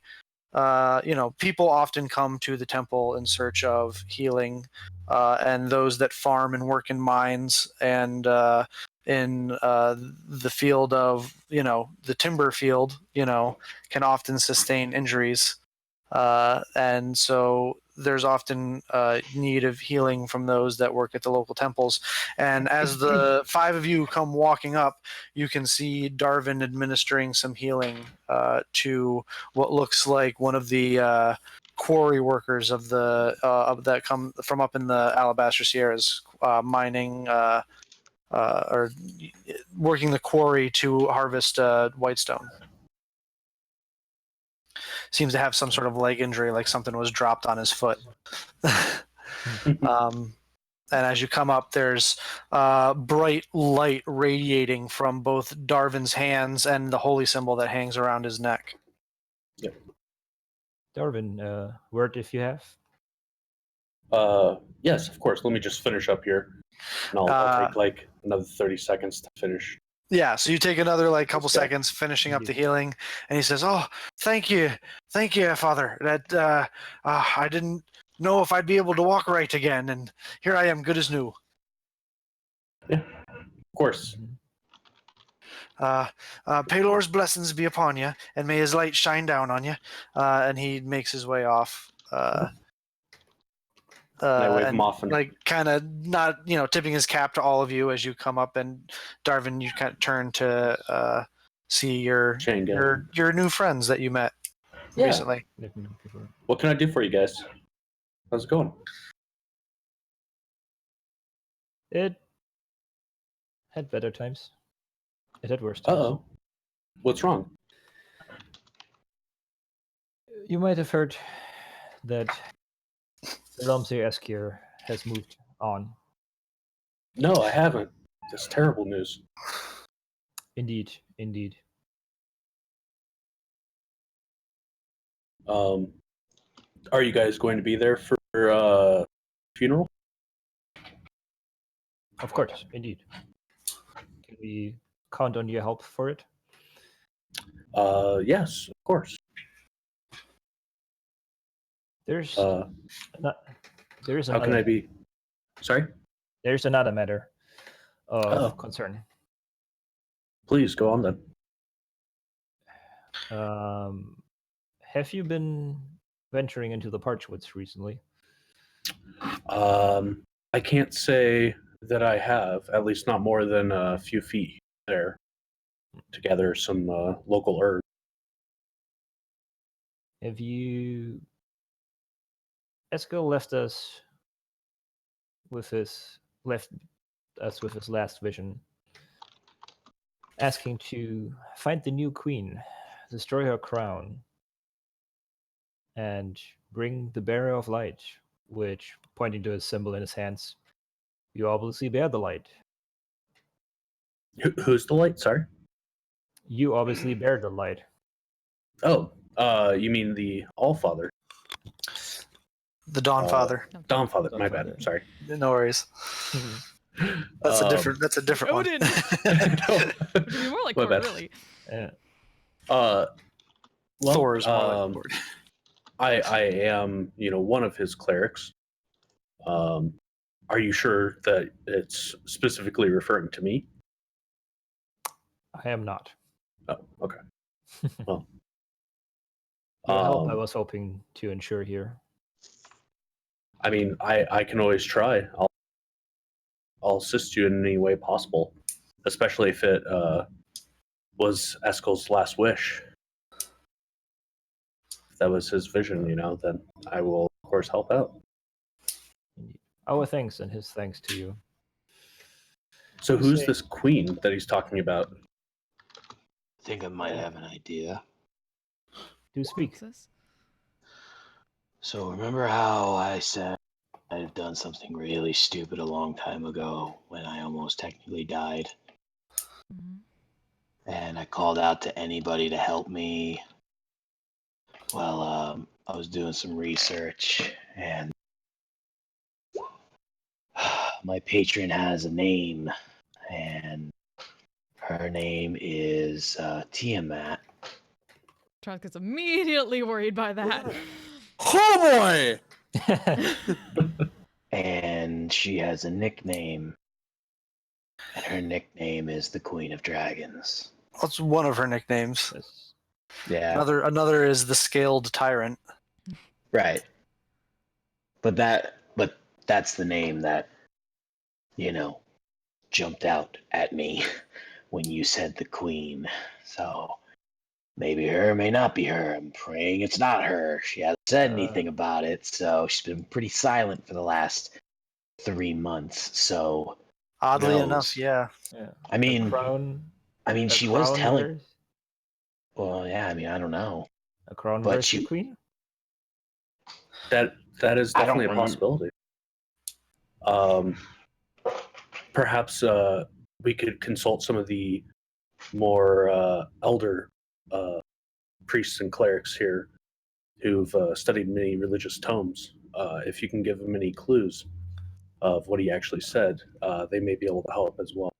People often come to the temple in search of healing, and those that farm and work in mines and in the field of the timber field can often sustain injuries, and so there's often need of healing from those that work at the local temples. And as the 5 of you come walking up, you can see Darvin administering some healing to what looks like one of the quarry workers of that come from up in the Alabaster Sierras, mining or working the quarry to harvest whitestone. Seems to have some sort of leg injury, like something was dropped on his foot. And as you come up, there's bright light radiating from both Darvin's hands and the holy symbol that hangs around his neck. Yep. Darvin, word if you have. Yes, of course. Let me just finish up here. And I'll take like another 30 seconds to finish. Yeah, so you take another like couple Okay. seconds finishing up the healing, and he says, "Oh, thank you, Father. That I didn't know if I'd be able to walk right again, and here I am, good as new." Yeah, of course. Pelor's blessings be upon you, and may his light shine down on you. And he makes his way off. And I wave him off and like kind of not, tipping his cap to all of you as you come up, and Darvin, you kind of turn to see your new friends that you met recently. What can I do for you guys? How's it going? It had better times. It had worse times. Uh-oh. What's wrong? You might have heard that Ramsey Eskir has moved on. No, I haven't. That's terrible news. Indeed. Are you guys going to be there for funeral? Of course, indeed. Can we count on your help for it? Yes, of course. There's How can I be? Sorry? There's another matter of concern. Please go on then. Have you been venturing into the Parchwoods recently? I can't say that I have, at least not more than a few feet there, to gather some local herbs. Have you... Eskel left us with his last vision, asking to find the new queen, destroy her crown, and bring the bearer of light, which, pointing to his symbol in his hands, you obviously bear the light. Who's the light? Sorry? You obviously bear the light. Oh, you mean the Allfather? The Dawnfather. Dawnfather, my bad. Sorry. No worries. That's a different one. Odin. Would be more like My Thor, bad. really. Yeah. Well, Thor is more like Thor. I am, one of his clerics. Are you sure that it's specifically referring to me? I am not. Oh, okay. Well, Your help I was hoping to ensure here. I mean, I can always try. I'll assist you in any way possible, especially if it was Eskel's last wish. If that was his vision, then I will, of course, help out. Indeed. Our thanks and his thanks to you. So who's this queen that he's talking about? I think I might have an idea. Do speak. So remember how I said I've done something really stupid a long time ago when I almost technically died? Mm-hmm. And I called out to anybody to help me. Well, I was doing some research, and my patron has a name, and her name is Tiamat. Trask gets immediately worried by that. Oh boy! And she has a nickname, and her nickname is the Queen of Dragons. That's one of her nicknames. Yes. Yeah. Another is the Scaled Tyrant. Right. But that's the name that, jumped out at me when you said the queen. So maybe her, may not be her. I'm praying it's not her. She hasn't said anything about it, so she's been pretty silent for the last 3 months. So Oddly knows? enough, yeah. Yeah. I mean, a crown. she was telling. Vers- Well, yeah. I mean, I don't know. a crown But versus the queen. That is I don't definitely a remember. possibility. Perhaps we could consult some of the more elder priests and clerics here who've studied many religious tomes. If you can give them any clues of what he actually said, they may be able to help as well.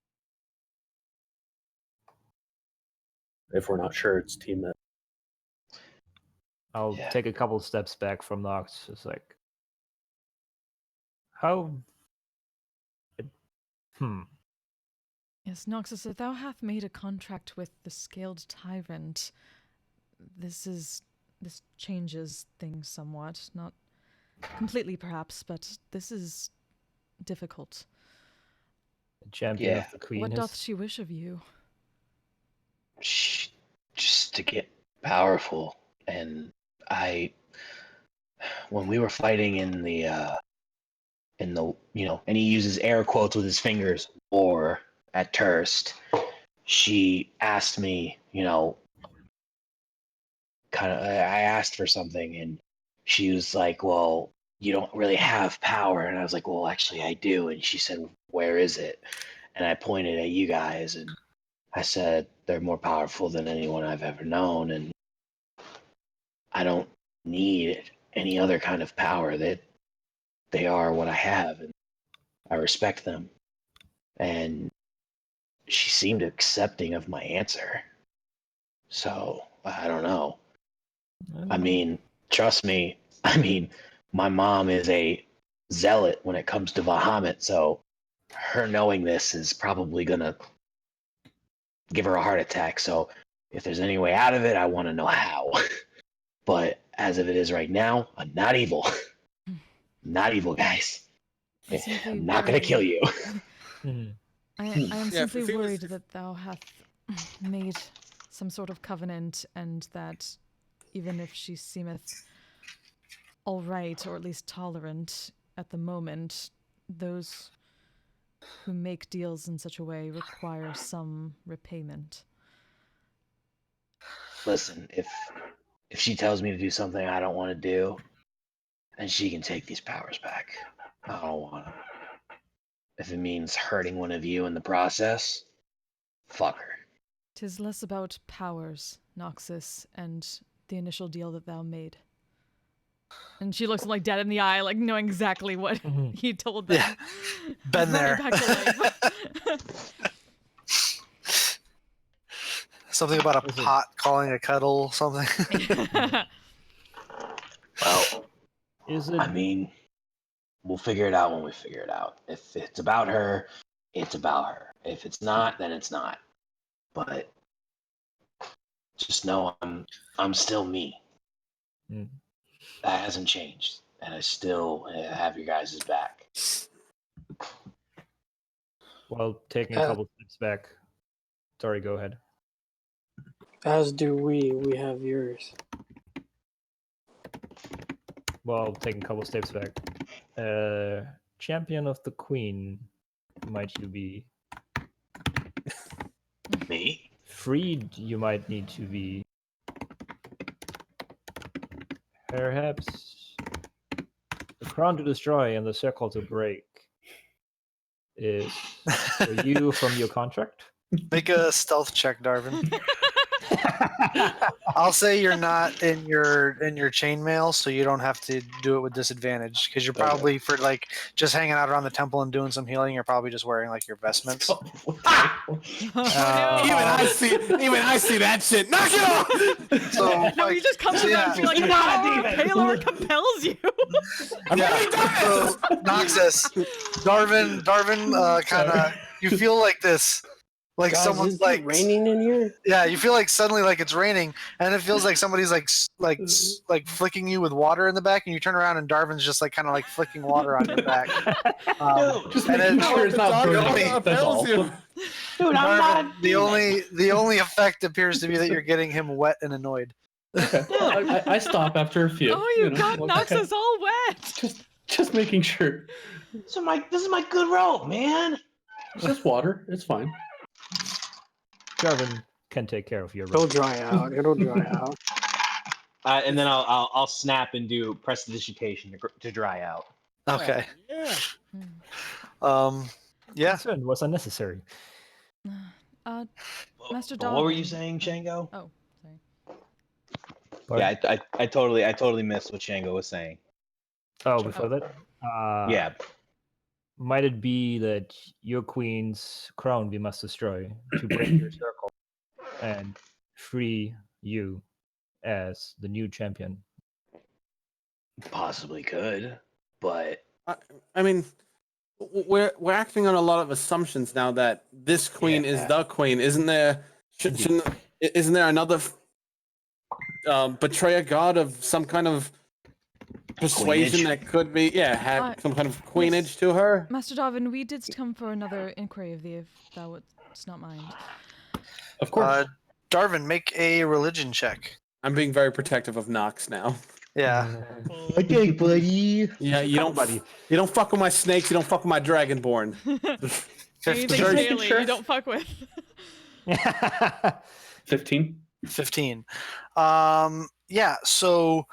If we're not sure it's team that. I'll Yeah. take a couple steps back from Nox. Just like, how? Yes, Noxus, if thou hath made a contract with the scaled tyrant, this changes things somewhat. Not completely, perhaps, but this is difficult. The champion Yeah. of the queen. What has- doth she wish of you? Just to get powerful. And when we were fighting in the and he uses air quotes with his fingers, war at Turst, she asked me, I asked for something, and she was like, well, you don't really have power. And I was like, well, actually I do. And she said, where is it? And I pointed at you guys, and I said, they're more powerful than anyone I've ever known, and I don't need any other kind of power. That they are what I have, and I respect them. And she seemed accepting of my answer. So I don't know. I mean, trust me. I mean, my mom is a zealot when it comes to Bahamut, so her knowing this is probably gonna give her a heart attack. So if there's any way out of it, I want to know how. But as of it is right now, I'm not evil. Not evil, guys. Simply I'm not gonna worry. kill you. I am Yeah, simply if it was- worried that thou hath made some sort of covenant, and that even if she seemeth all right, or at least tolerant at the moment, those who make deals in such a way require some repayment. Listen, if she tells me to do something I don't want to do, then she can take these powers back. I don't want them. If it means hurting one of you in the process, fuck her. 'Tis less about powers, Noxus, and the initial deal that thou made. And she looks him like dead in the eye, like knowing exactly what he told them. Yeah, been Brought there. it back to life. Something about a pot calling a kettle, something. Well, Is it? I mean, we'll figure it out when we figure it out. If it's about her, it's about her. If it's not, then it's not. But just know I'm still me. Mm. That hasn't changed, and I still have your guys' back. Well, taking a couple steps back. Sorry, go ahead. As do we. We have yours. Well, taking a couple steps back. Champion of the queen, might you be Me? freed? You might need to be. Perhaps the crown to destroy and the circle to break is for you from your contract. Make a stealth check, Darvin. I'll say you're not in your chainmail, so you don't have to do it with disadvantage, because you're probably for like just hanging out around the temple and doing some healing. You're probably just wearing like your vestments. Even I see that shit. Knock it off. So No, you just come to them and you're like, You're not a power of demon." Palor compels you. So Noxus, Darvin, kind of, you feel like this Like Guys, someone's is it like raining in here? Yeah, you feel like suddenly like it's raining, and it feels like somebody's like flicking you with water in the back, and you turn around and Darvin's just like kind of like flicking water on your back. Just and making then- sure it's not Dog burning. up, That's tells all. you. Dude, I'm Darvin, not. the only effect appears to be that you're getting him wet and annoyed. Okay. I stop after a few. Oh, you got like, knocks okay. us all wet. Just making sure. This is my good rope, man. It's just water. It's fine. Jarvan can take care of your It'll rope. dry out. It'll dry out. And then I'll snap and do prestidigitation to dry out. Okay. Yeah. Yeah. Concern was unnecessary. Master But what were you Darwin. saying, Shango? Oh, sorry. Yeah, I totally missed what Shango was saying. Oh, before that? Yeah. Might it be that your queen's crown we must destroy to break your circle and free you as the new champion? Possibly could, but I mean, we're acting on a lot of assumptions now that this queen is the queen. Isn't there? Isn't there another betrayer god of some kind of persuasion Queenage? that could be? Yeah, have some kind of queenage yes. to her. Master Darwin, we did come for another inquiry of thee, if thou wouldst not mind. Of course. Darvin, make a religion check. I'm being very protective of Nox now. Yeah. okay, buddy. Yeah, you don't fuck with my snakes. You don't fuck with my dragonborn. Anything Very scaly, sure. you don't fuck with. 15. 15. Yeah, so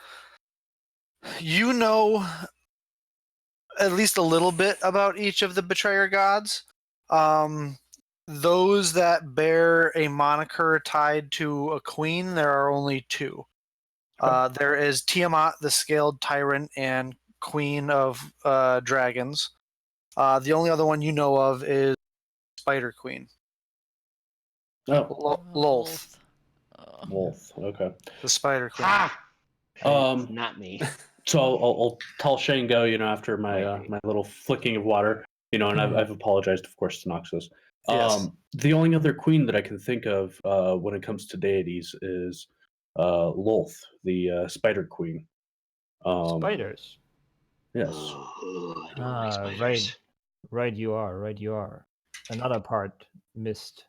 you know at least a little bit about each of the betrayer gods. Those that bear a moniker tied to a queen, there are only two. There is Tiamat, the scaled tyrant and queen of dragons. The only other one you know of is Spider Queen. Oh, Lolth, Wolf. Okay. the Spider Queen. Ha! Um, Not me. So I'll tell Shango, after my my little flicking of water, and I've apologized, of course, to Noxus. Yes. The only other queen that I can think of when it comes to deities is Lolth, the Spider Queen. Spiders. Yes. Oh, I don't like spiders. Right. Right you are. Another part missed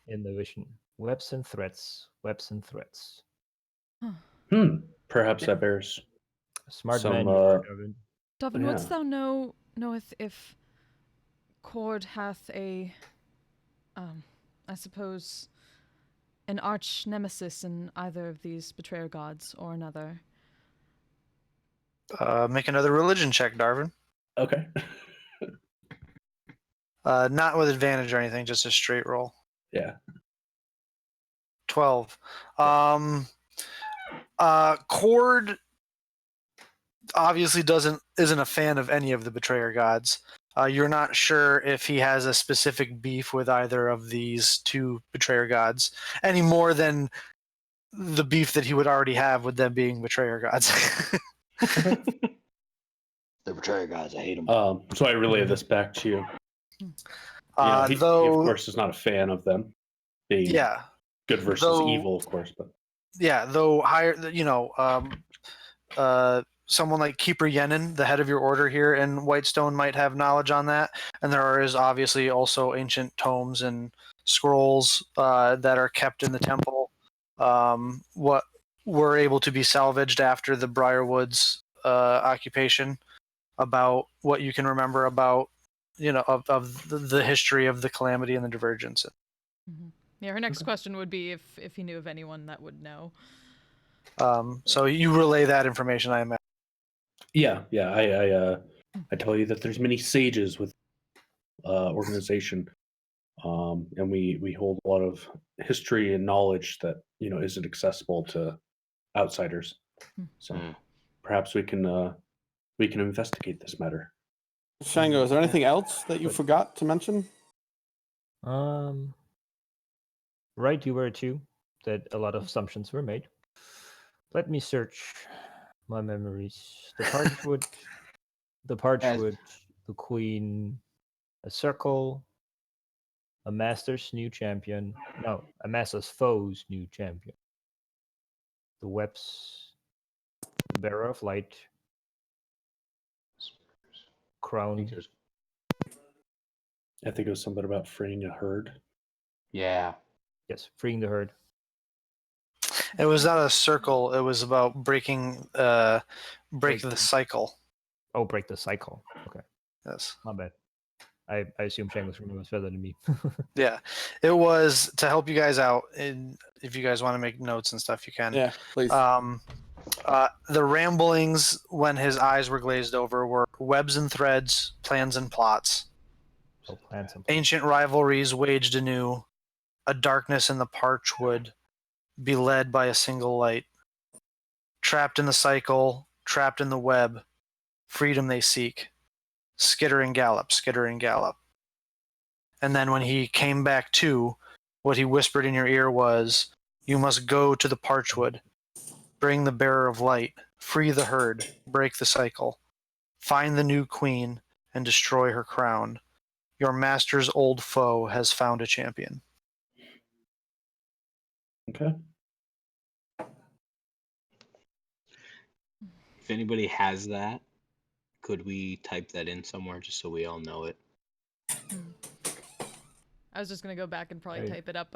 in the vision. Webs and threats. Perhaps that bears Smart some. man you are, Darwin. Darwin, wouldst Yeah. thou knoweth if Cord hath a, I suppose, an arch nemesis in either of these betrayer gods or another? Make another religion check, Darvin. Okay. Not with advantage or anything, just a straight roll. Yeah. 12. Cord obviously isn't a fan of any of the betrayer gods. You're not sure if he has a specific beef with either of these two betrayer gods any more than the beef that he would already have with them being betrayer gods. The betrayer gods, I hate them. So I relay this back to you. He, though, of course, is not a fan of them being yeah, good versus though- evil, of course, but yeah. Though higher, someone like Keeper Yenin, the head of your order here in Whitestone, might have knowledge on that. And there is obviously also ancient tomes and scrolls that are kept in the temple. What were able to be salvaged after the Briarwoods occupation, about what you can remember about, of the history of the Calamity and the Divergence. Mm-hmm. Yeah, her next question would be if he knew of anyone that would know. So you relay that information, I imagine. yeah. I tell you that there's many sages with organization, and we hold a lot of history and knowledge that isn't accessible to outsiders. So perhaps we can investigate this matter. Shango, is there anything else that you forgot to mention? Right, you were too. That a lot of assumptions were made. Let me search my memories. The Parchwood, the Queen, a circle, A master's new champion. No, a master's foe's new champion. The webs, the bearer of light, I crown. think there's I think it was something about freeing a herd. yeah. Yes, freeing the herd. It was not a circle. It was about breaking break Break. the cycle. Oh, break the cycle. Okay, Yes. my bad. I assume Shangus remembers better than me. Yeah. It was to help you guys out. And if you guys want to make notes and stuff, you can. Yeah, please. The ramblings when his eyes were glazed over were webs and threads, plans and plots. Oh, plans and Ancient rivalries waged anew. A darkness in the parch wood, be led by a single light. Trapped in the cycle, trapped in the web, freedom they seek. Skitter and gallop, skitter and gallop. And then when he came back to, what he whispered in your ear was, you must go to the parchwood, bring the bearer of light, free the herd, break the cycle, find the new queen, and destroy her crown. Your master's old foe has found a champion. Okay. If anybody has that, could we type that in somewhere just so we all know it? I was just gonna go back and probably Hey. type it up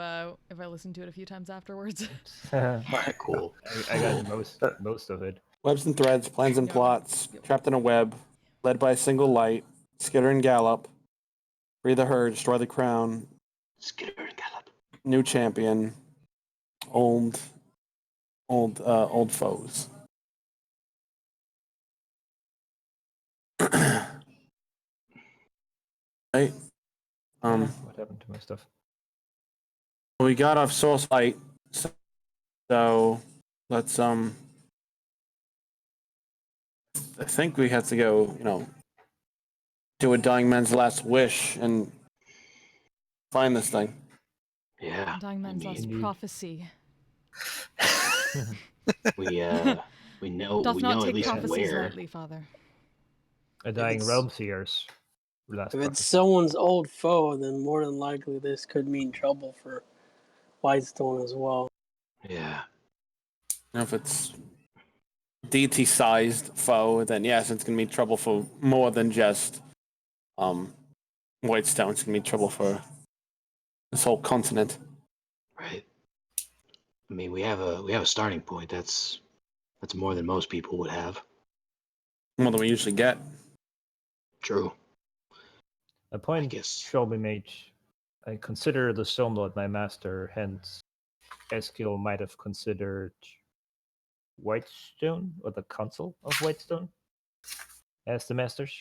if I listen to it a few times afterwards. Cool. I got most of it. Webs and threads, plans and Yeah. plots, Yep. trapped in a web, led by a single light, skitter and gallop, free the herd, destroy the crown, Skitter and gallop. new champion, old foes. Right. What happened to my stuff? We got off source light, so let's I think we have to go, do a dying man's last wish and find this thing. Yeah. Dying Man's Last Indeed. Prophecy. We know Doth we not know at take least prophecies where. lightly, Father. A dying it's- realm seer's last If it's prophecy. someone's old foe, then more than likely this could mean trouble for Whitestone as well. Yeah. If it's DT-sized foe, then yes, it's gonna be trouble for more than just Whitestone. It's gonna be trouble for this whole continent. Right. I mean, we have a starting point. That's more than most people would have. More than we usually get. True. A point guess. shall be made. I consider the Stone Lord my master, hence Eskill might have considered Whitestone or the Council of Whitestone as the masters.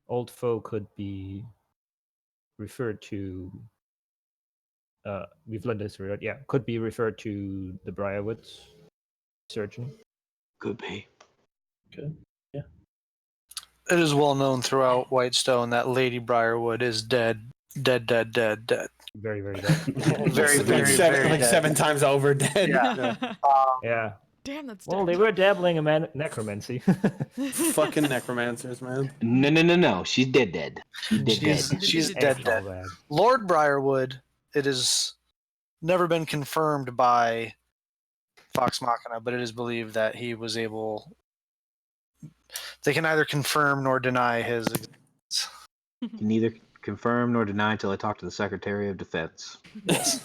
Old foe could be referred to. We've learned this, right? Yeah, could be referred to the Briarwoods surgeon. Could be. Okay. It is well known throughout Whitestone that Lady Briarwood is dead. Dead. Very, very dead. Very, Like very, very dead. 7 times over dead. Yeah. Yeah. Damn, that's Well, they dark. were dabbling in necromancy. Fucking necromancers, man. No. She's dead. She's dead. All that. Lord Briarwood, it has never been confirmed by Vox Machina, but it is believed that he was able. They can neither confirm nor deny his existence. Can neither confirm nor deny until I talk to the Secretary of Defense. Yes.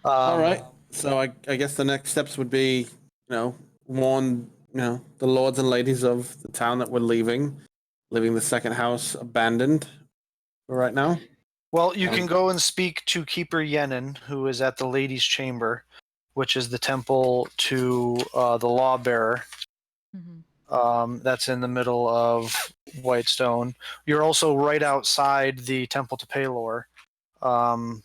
All right. So I guess the next steps would be, warn, the lords and ladies of the town that we're leaving the second house abandoned for right now. Well, you can go and speak to Keeper Yenin, who is at the Ladies' Chamber, which is the temple to the Lawbearer. That's in the middle of Whitestone. You're also right outside the Temple to Palor. And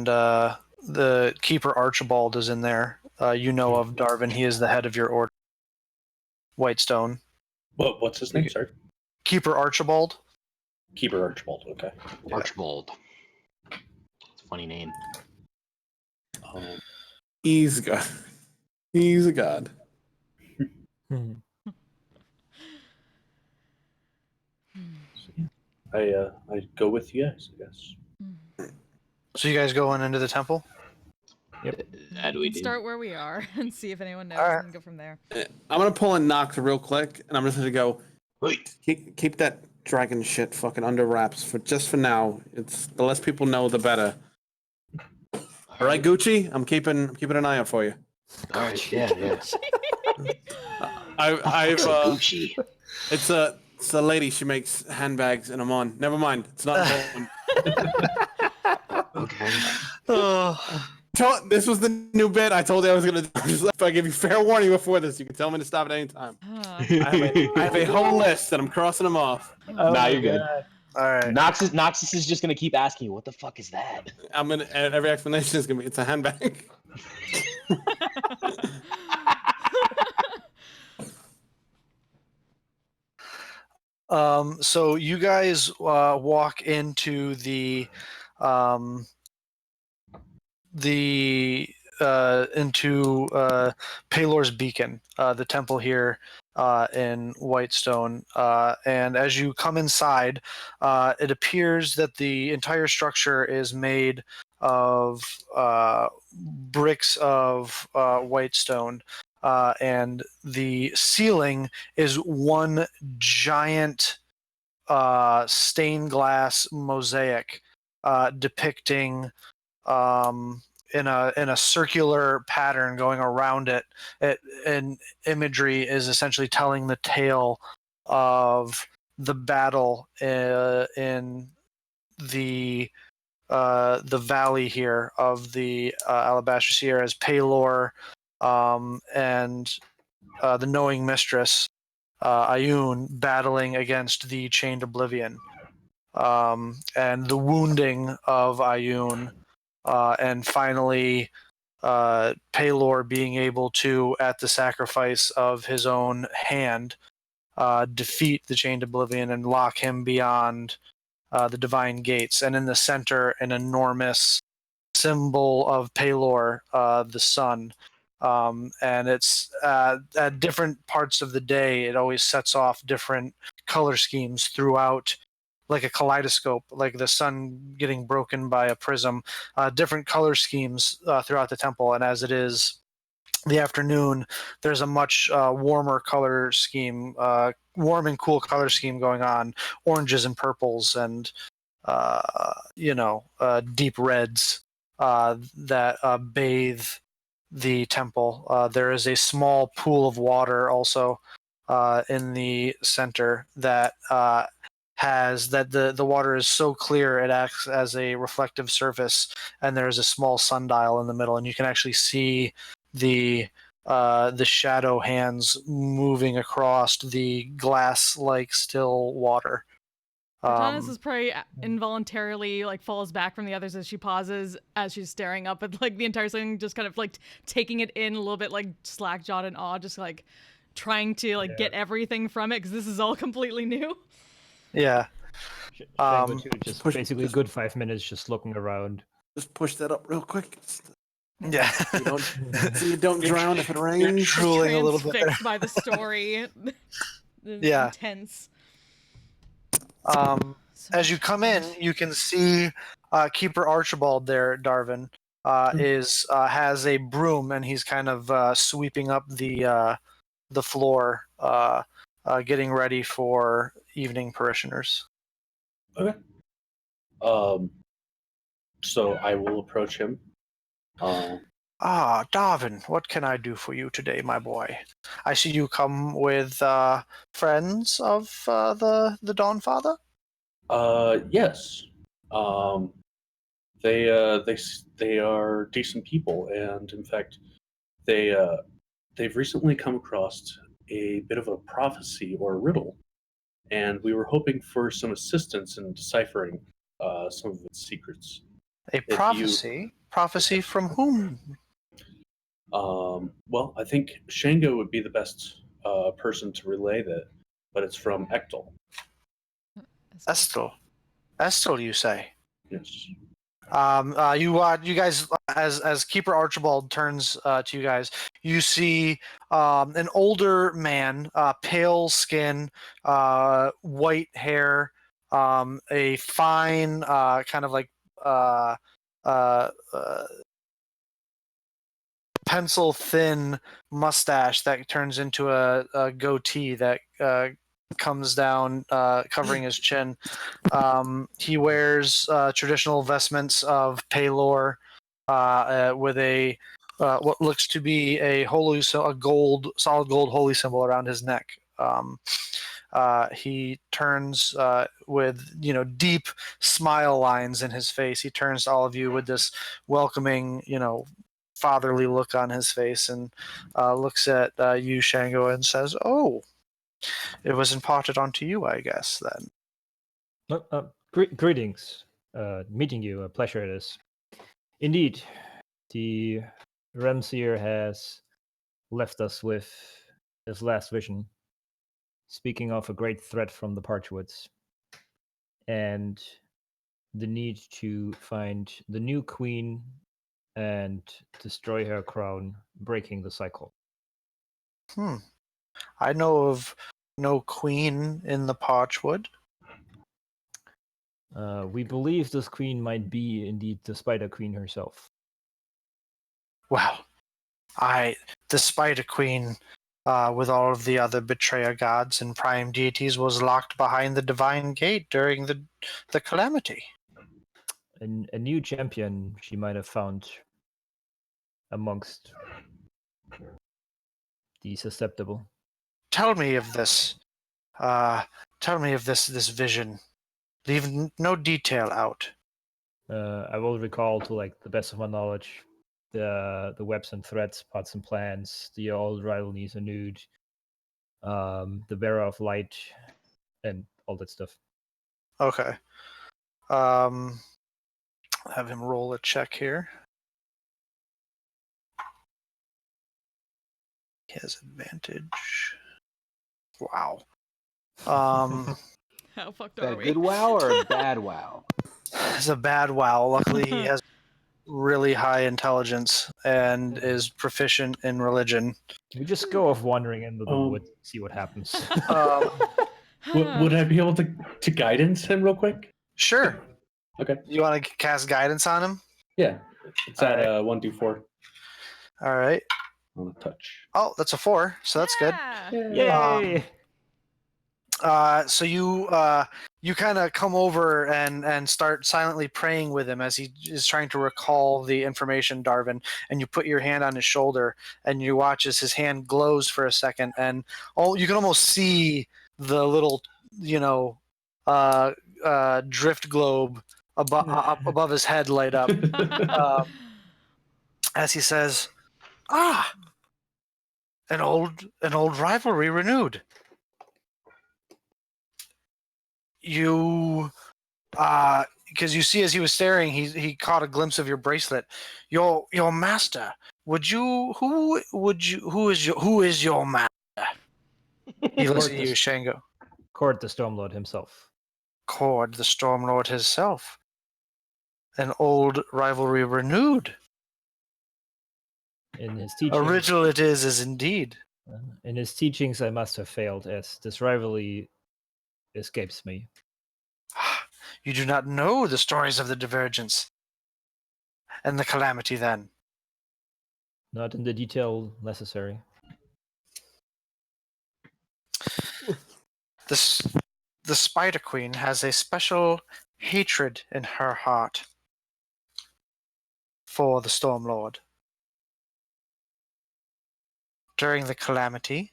the Keeper Archibald is in there. You know of Darvin. He is the head of your order. Whitestone. What's his name? Sorry. Keeper Archibald. Keeper Archibald. Okay. Yeah. Archibald. It's a funny name. He's got. He's a god. I go with you guys, I guess. So you guys going into the temple? That we do. Start where we are and see if anyone knows, Alright. and go from there. I'm gonna pull in Nox real quick, and I'm just gonna go. Wait. Keep that dragon shit fucking under wraps for now. It's the less people know, the better. All right, Gucci. I'm keeping an eye out for you. All right. Yeah. I've Gucci. it's a lady. She makes handbags, and I'm on. Never mind. It's not important. Okay. Oh. This was the new bit. I told you I was gonna. If I give you fair warning before this, you can tell me to stop at any time. I have a whole list, and I'm crossing them off. Nah, you're good. All right. Noxus is just gonna keep asking you, what the fuck is that? I'm gonna. Every explanation is gonna be it's a handbag. So you guys walk into into Palor's Beacon, the temple here in Whitestone. And as you come inside, it appears that the entire structure is made of bricks of Whitestone. And the ceiling is one giant stained glass mosaic depicting in a circular pattern going around it. And imagery is essentially telling the tale of the battle in the valley here of the Alabaster Sierra as Palor and the Knowing Mistress Ayun battling against the Chained Oblivion, and the wounding of Ayun, and finally Palor being able to, at the sacrifice of his own hand, defeat the Chained Oblivion and lock him beyond the Divine Gates. And in the center, an enormous symbol of Palor, the sun. And it's at different parts of the day, it always sets off different color schemes throughout, like a kaleidoscope, like the sun getting broken by a prism, different color schemes throughout the temple. And as it is the afternoon, there's a much warmer color scheme, warm and cool color scheme going on, oranges and purples and, deep reds that bathe the temple. There is a small pool of water also in the center that has that the water is so clear it acts as a reflective surface, and there is a small sundial in the middle, and you can actually see the shadow hands moving across the glass-like still water. Cortanis is probably involuntarily falls back from the others as she pauses, as she's staring up at the entire thing, just kind of taking it in a little bit, slack-jawed in awe, just trying to get everything from it, because this is all completely new. Yeah. Just basically a good 5 minutes just looking around. Just push that up real quick. Yeah. So you don't drown if it rains. Drooling a little bit. Transfixed by the story. Yeah. Intense. As you come in, you can see Keeper Archibald there, Darvin, has a broom, and he's kind of sweeping up the floor, getting ready for evening parishioners. Okay. So I will approach him. Darvin, what can I do for you today, my boy? I see you come with friends of the Dawnfather? Yes. They are decent people, and in fact, they've recently come across a bit of a prophecy or a riddle, and we were hoping for some assistance in deciphering some of its secrets. A prophecy? Prophecy from whom? Well, I think Shango would be the best person to relay that, but it's from Ektal. Estel, you say? Yes. You guys, as Keeper Archibald turns to you guys, you see an older man, pale skin, white hair, a fine kind of like uh, uh, pencil thin mustache that turns into a goatee that comes down, covering his chin. He wears traditional vestments of Paylor with a what looks to be a solid gold holy symbol around his neck. He turns with deep smile lines in his face. He turns to all of you with this welcoming, fatherly look on his face, and looks at you, Shango, and says, "Oh, it was imparted onto you, I guess, then." Greetings. Meeting you. A pleasure it is. Indeed, the Remseer has left us with his last vision, speaking of a great threat from the Parchwoods, and the need to find the new queen and destroy her crown, breaking the cycle. I know of no queen in the Parchwood. We believe this queen might be indeed the Spider Queen herself. Well, the Spider Queen, with all of the other betrayer gods and prime deities, was locked behind the divine gate during the calamity. A new champion she might have found amongst the susceptible. Tell me of this. Tell me of this vision. Leave no detail out. I will recall, to like the best of my knowledge, the webs and threads, pots and plans, the old rivalries renewed, the bearer of light, and all that stuff. Okay. Have him roll a check here. He has advantage. Wow. How fucked Is that are a we? good wow or a bad wow? It's a bad wow. Luckily, he has really high intelligence and is proficient in religion. We just go off wandering into the woods, see what happens. Would I be able to guidance him real quick? Sure. Okay. You want to cast guidance on him? Yeah. It's All at right. 1d4 All right. on the touch. Oh, that's a 4, so that's good. Yay! So you kind of come over and start silently praying with him as he is trying to recall the information, Darvin, and you put your hand on his shoulder and you watch as his hand glows for a second, and you can almost see the little drift globe up above his head light up as he says, "Ah, an old rivalry renewed. You because you see as he was staring, he caught a glimpse of your bracelet. Your master. Who is your master?" He looks at you, Shango. Cord the Stormlord himself. Cord the Stormlord himself. An old rivalry renewed. In his teachings, Original it is indeed. in his teachings, I must have failed, as this rivalry escapes me. You do not know the stories of the divergence and the calamity then. Not in the detail necessary. The Spider Queen has a special hatred in her heart for the Stormlord. During the calamity,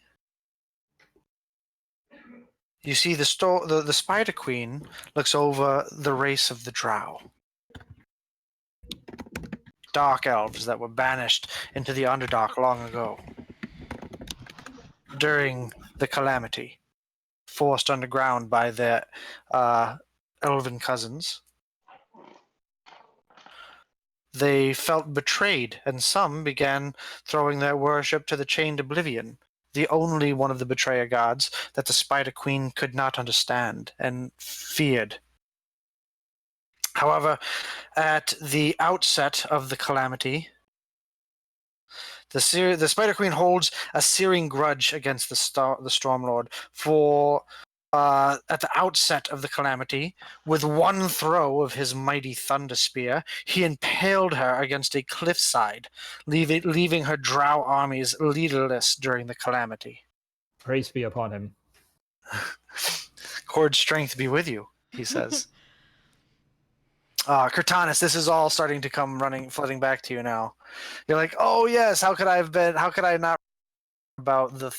you see the Spider Queen looks over the race of the Drow. Dark elves that were banished into the Underdark long ago. During the calamity, forced underground by their elven cousins. They felt betrayed, and some began throwing their worship to the chained oblivion, the only one of the betrayer gods that the Spider Queen could not understand and feared. However, at the outset of the calamity, the Spider Queen holds a searing grudge against the Stormlord for, at the outset of the calamity, with one throw of his mighty thunder spear, he impaled her against a cliffside, leaving her drow armies leaderless during the calamity. Praise be upon him. Cord strength be with you, he says. Cortanis, this is all starting to come flooding back to you now. You're like, oh yes, how could I not about the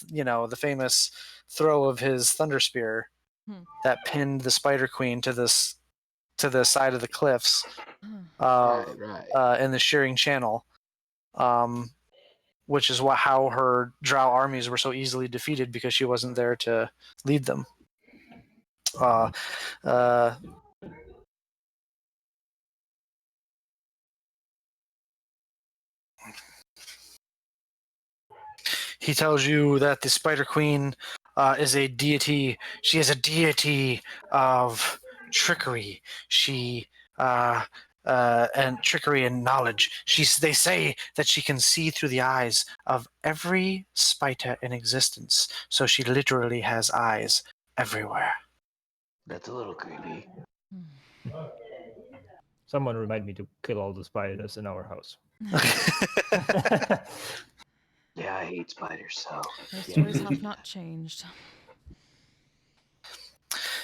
famous throw of his thunder spear that pinned the Spider Queen to the side of the cliffs, Right. in the Shearing Channel, which is how her drow armies were so easily defeated, because she wasn't there to lead them. He tells you that the Spider Queen is a deity. She is a deity of trickery. And trickery and knowledge. They say that she can see through the eyes of every spider in existence. So she literally has eyes everywhere. That's a little creepy. Someone remind me to kill all the spiders in our house. Yeah, I hate spiders, so. Their stories have not changed.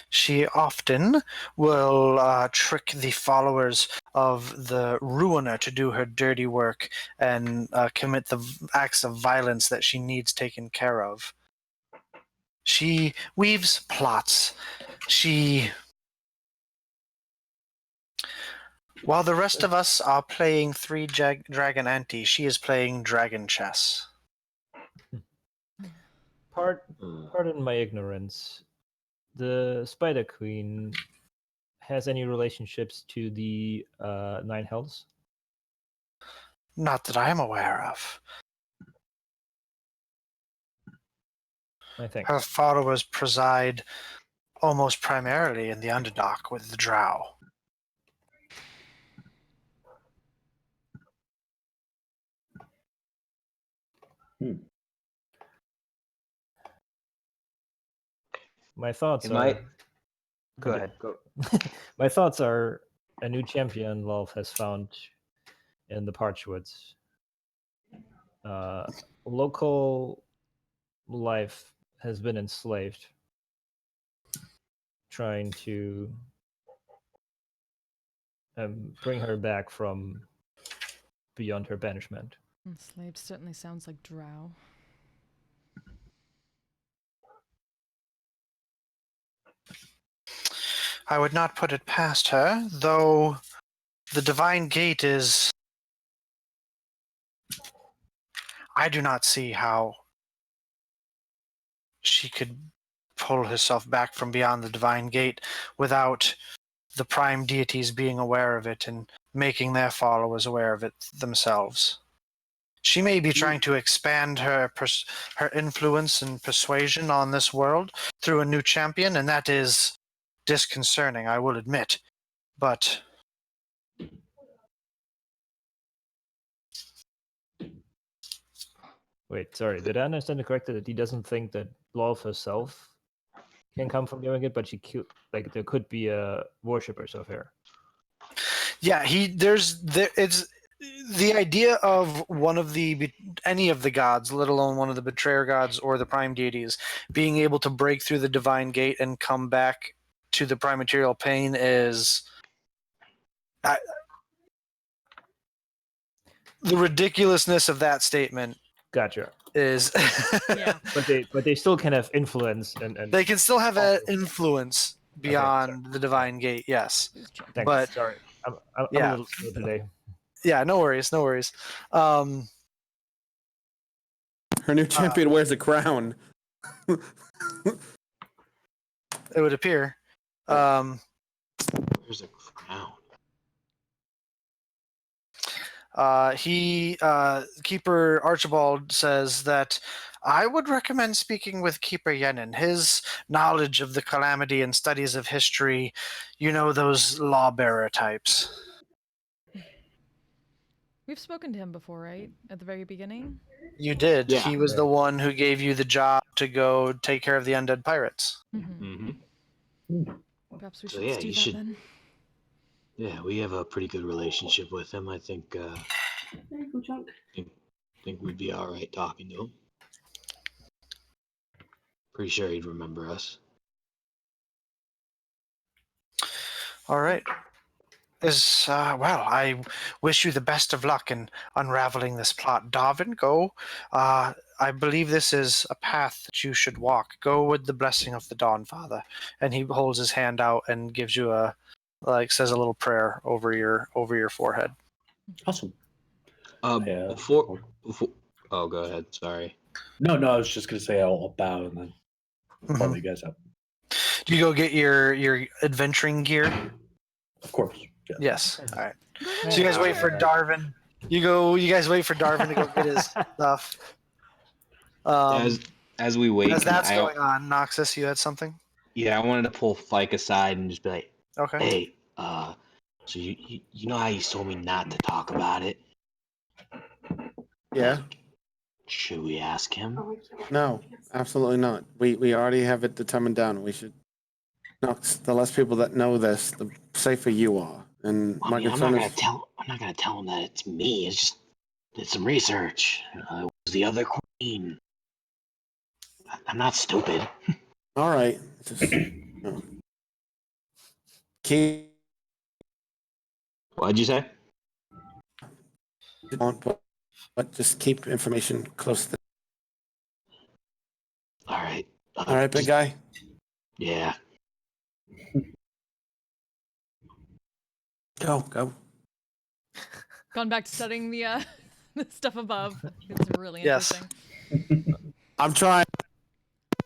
She often will trick the followers of the Ruiner to do her dirty work and commit the acts of violence that she needs taken care of. She weaves plots. While the rest of us are playing three dragon ante, she is playing dragon chess. Pardon my ignorance. The Spider Queen has any relationships to the Nine Hells? Not that I am aware of. I think. Her followers preside almost primarily in the Underdark with the Drow. My thoughts It are. might. Go ahead. My thoughts are a new champion Lolf has found in the Parchwoods. Local life has been enslaved, trying to bring her back from beyond her banishment. Enslaved certainly sounds like drow. I would not put it past her, though the Divine Gate is... I do not see how she could pull herself back from beyond the Divine Gate without the prime deities being aware of it and making their followers aware of it themselves. She may be trying to expand her influence and persuasion on this world through a new champion, and that is disconcerting, I will admit. But Wait, sorry. Did I understand it correctly that he doesn't think that Lolf herself can come from doing it, but there could be worshippers of her? yeah, it's the idea of any of the gods, let alone one of the betrayer gods or the prime deities, being able to break through the Divine Gate and come back to the prime material plane is the ridiculousness of that statement. Gotcha. Is Yeah. But they still can have influence and they can still have an influence beyond the Divine Gate, yes. Thanks. But sorry, I'm yeah. a little slow today. Yeah, no worries. Her new champion wears a crown. It would appear. There's a crown. Keeper Archibald says that I would recommend speaking with Keeper Yenin. His knowledge of the calamity and studies of history, those lawbearer types. We've spoken to him before, right? At the very beginning? You did. Yeah. He was the one who gave you the job to go take care of the undead pirates. Mm-hmm. Mm-hmm. Perhaps we So, should yeah, do you that should- then. Yeah, we have a pretty good relationship with him. I think There you go, Chuck. think we'd be all right talking to him. Pretty sure he'd remember us. All right. Well, I wish you the best of luck in unraveling this plot. Darwin, go. I believe this is a path that you should walk. Go with the blessing of the Dawn Father. And he holds his hand out and gives you says a little prayer over your forehead. Awesome. Yeah. Before, oh, go ahead. Sorry. No, I was just gonna say I'll bow and then follow you guys up. Do you go get your adventuring gear? Of course. Yeah. Yes. All right. So you guys wait for Darwin. You guys wait for Darwin to go get his stuff. As we wait, As that's going on, Noxus, you had something? Yeah, I wanted to pull Fike aside and just be like, Okay. "Hey, so you know how you told me not to talk about it? Yeah. Should we ask him?" No, absolutely not. We already have it determined down. We should. No, the less people that know this, the safer you are. And I my mean, I'm concern not is. gonna tell him that it's me. It's just did some research. It was the other queen. I'm not stupid. All right. Just, keep What'd you say? on, but just keep information close. All right. All right, big guy. Yeah. Go. Gone back to studying the the stuff above. It's really Yes. interesting.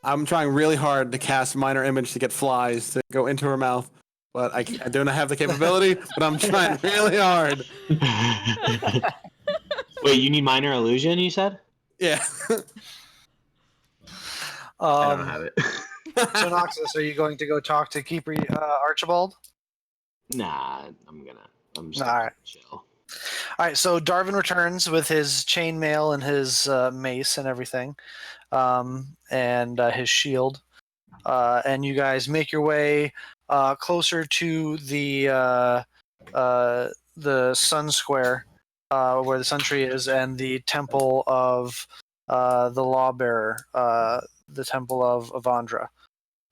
I'm trying really hard to cast minor image to get flies to go into her mouth, but I do not have the capability. But I'm trying really hard. Wait, you need minor illusion? You said? Yeah. I don't have it. So Noxus, are you going to go talk to Keeper Archibald? Nah, I'm just All right. chill. All right, so Darwin returns with his chainmail and his mace and everything, and his shield, and you guys make your way closer to the Sun Square, where the Sun Tree is, and the Temple of the Lawbearer, the Temple of Avandra.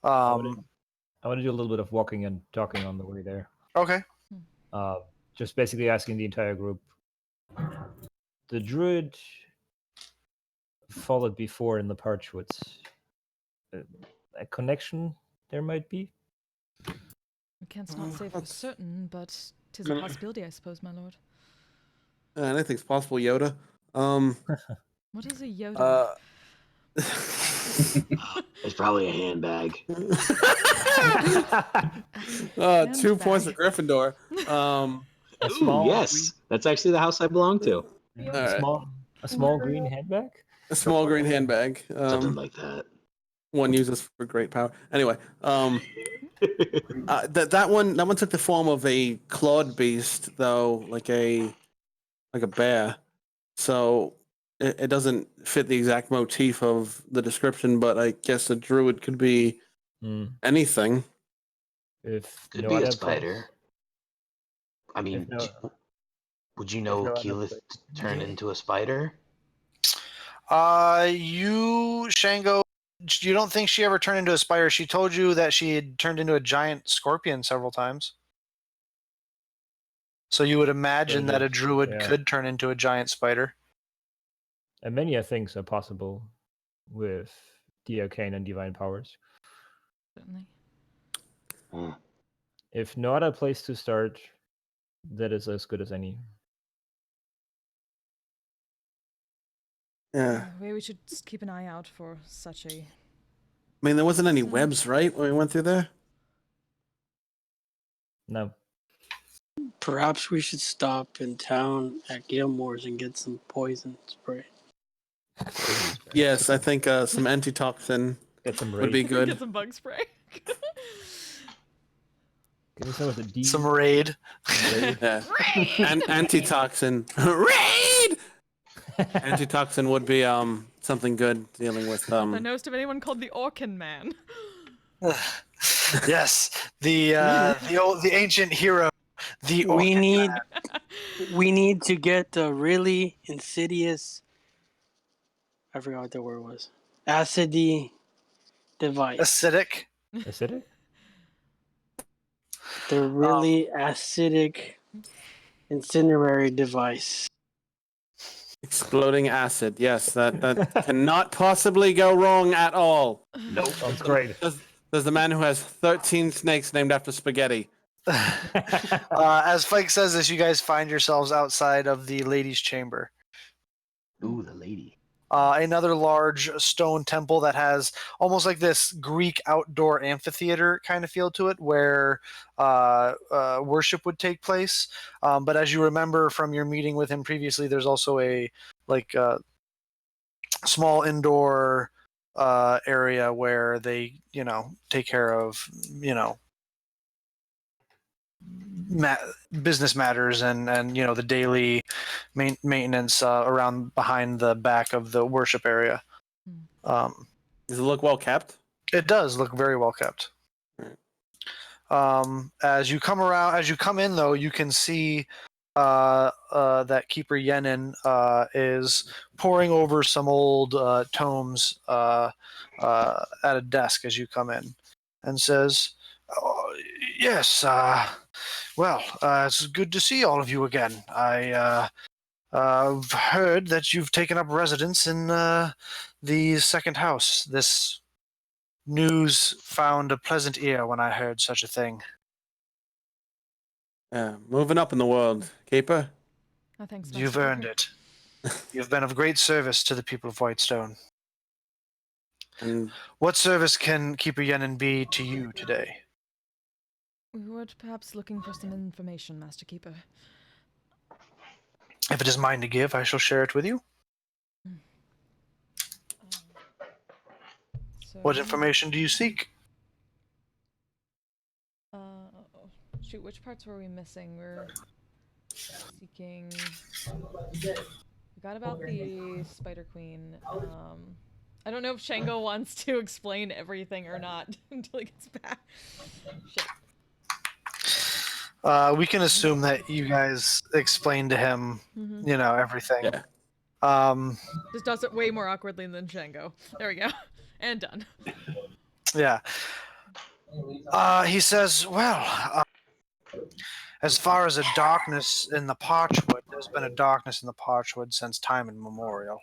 I want to do a little bit of walking and talking on the way there. Okay. Just basically asking the entire group. The druid followed before in the Parchwoods. A connection there might be? We can't not say for certain, but 'tis a possibility, I suppose, my lord. Anything's possible, Yoda. What is a Yoda? It's probably a handbag. 2 points for Gryffindor. A small, yes, that's actually the house I belong to. a small green handbag? A small green handbag. Something like that. One uses for great power. Anyway, that one took the form of a clawed beast, though, like a bear. So it doesn't fit the exact motif of the description, but I guess a druid could be anything. If Could no be a other spider. I mean, would you know no other Keyleth turned into a spider? Shango, you don't think she ever turned into a spider? She told you that she had turned into a giant scorpion several times. So you would imagine that a druid could turn into a giant spider. And many things are possible with the arcane and divine powers. Certainly. If no other place to start, that is as good as any. Yeah. Maybe we should keep an eye out for such a... I mean, there wasn't any webs, right, when we went through there? No. Perhaps we should stop in town at Gilmore's and get some poison spray. Yes, I think some antitoxin Get some would be good. Get some bug spray. Can we start with a D? Some raid. Yeah. Antitoxin. Raid! Antitoxin would be something good dealing with The nose of anyone called the Orkin Man. Yes, the ancient hero, the We Orchid need to get the really insidious. I forgot what the word was. Acidy device. acidic. Acidic? The really acidic incendiary device. exploding acid. Yes, that cannot possibly go wrong at all. Nope. Sounds great. There's the man who has 13 snakes named after spaghetti. As Fike says this, you guys find yourselves outside of the ladies' chamber. Ooh, the lady. Another large stone temple that has almost like this Greek outdoor amphitheater kind of feel to it, where worship would take place. But as you remember from your meeting with him previously, there's also a small indoor area where they, take care of, business matters and the daily maintenance around behind the back of the worship area. Does it look well kept? It does look very well kept. As you come in though, you can see that Keeper Yenin is poring over some old tomes at a desk as you come in, and says, "Oh, yes, well, it's good to see all of you again. I've heard that you've taken up residence in the second house. This news found a pleasant ear when I heard such a thing." Moving up in the world, Keeper. Oh, thanks, You've Master earned Keeper. it. You've been of great service to the people of Whitestone. And What service can Keeper Yenin be to you today? We were perhaps looking for some information, Master Keeper. If it is mine to give, I shall share it with you. So, What information do you seek? shoot, which parts were we missing? We're seeking. We got about the Spider Queen. I don't know if Shango wants to explain everything or not until he gets back. Shit. We can assume that you guys explained to him, everything. yeah. Just does it way more awkwardly than Shango. There we go. And done. Yeah. He says, well, as far as a darkness in the Parchwood, there's been a darkness in the Parchwood since time immemorial.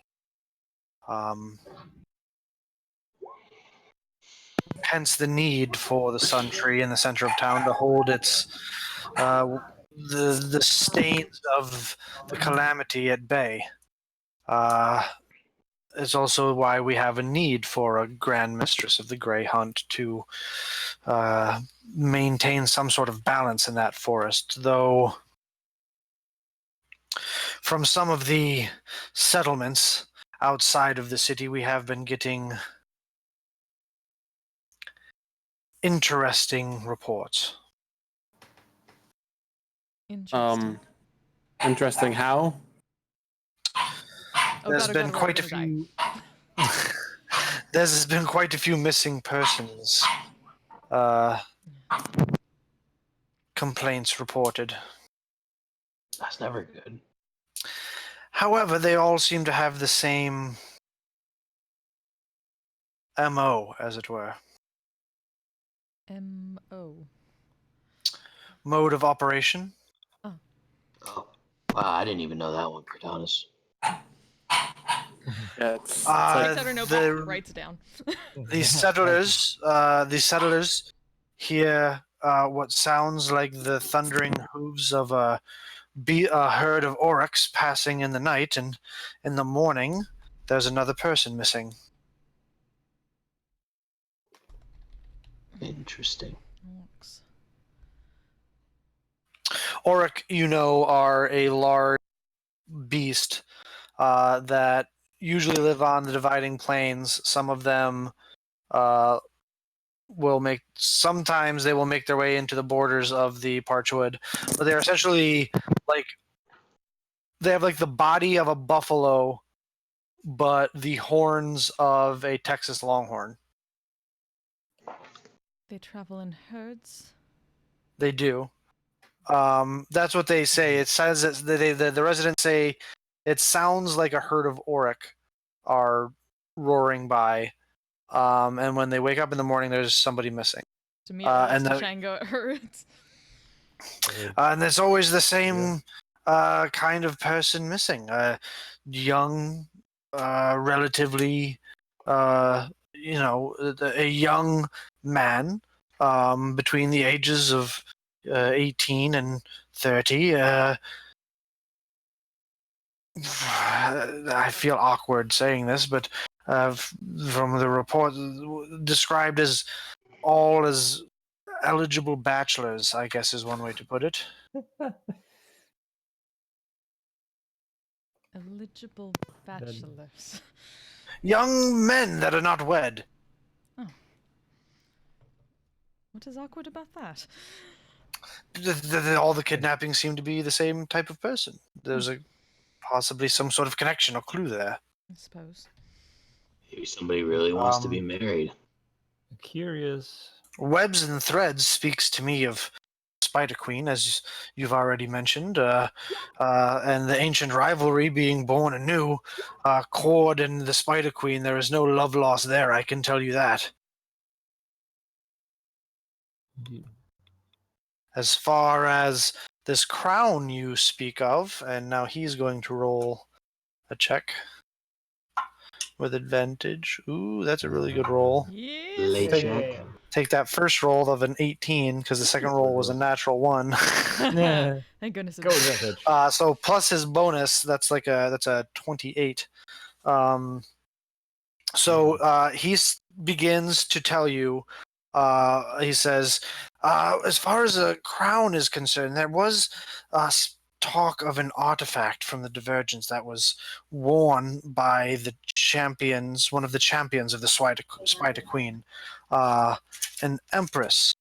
Hence the need for the Sun Tree in the center of town to hold its the stains of the calamity at bay. It's also why we have a need for a Grand Mistress of the Grey Hunt to maintain some sort of balance in that forest, though from some of the settlements outside of the city we have been getting interesting reports. Interesting. Interesting how? Oh, There's God, been we're quite a gonna die. few there's been quite a few missing persons complaints reported. That's never good. However, they all seem to have the same MO, as it were. M.O. Mode of operation. Oh, wow! I didn't even know that one, Cortanus. Yeah, it's Uh, like, Takes out her notebook, the- writes it down. The settlers hear what sounds like the thundering hooves of a herd of oryx passing in the night, and in the morning, there's another person missing. Interesting. Orcs. Oryx, are a large beast that usually live on the dividing plains. Some of them sometimes they will make their way into the borders of the Parchwood, but they're essentially like they have like the body of a buffalo, but the horns of a Texas Longhorn. They travel in herds. They do. That's what they say. It says that the residents say it sounds like a herd of Auric are roaring by, and when they wake up in the morning, there's somebody missing. To me, it relates and to the- Shango. It hurts. and there's always the same kind of person missing. Young, relatively, a young man between the ages of 18 and 30. I feel awkward saying this, but from the report, described as all as eligible bachelors, I guess is one way to put it. Eligible bachelors. Young men that are not wed. What is awkward about that? All the kidnappings seem to be the same type of person. There's possibly some sort of connection or clue there. I suppose. Maybe somebody really wants to be married. Curious. Webs and Threads speaks to me of Spider Queen, as you've already mentioned, and the ancient rivalry being born anew. Cord and the Spider Queen, there is no love lost there, I can tell you that. As far as this crown you speak of, and now he's going to roll a check with advantage. Ooh, that's a really good roll. Yes. Late check. Take that first roll of an 18, because the second roll was a natural 1. Thank goodness. Go advantage. So plus his bonus, that's a 28. He begins to tell you. He says, as far as a crown is concerned, there was talk of an artifact from the Divergence that was worn by the champions, one of the champions of the Spider Queen, an empress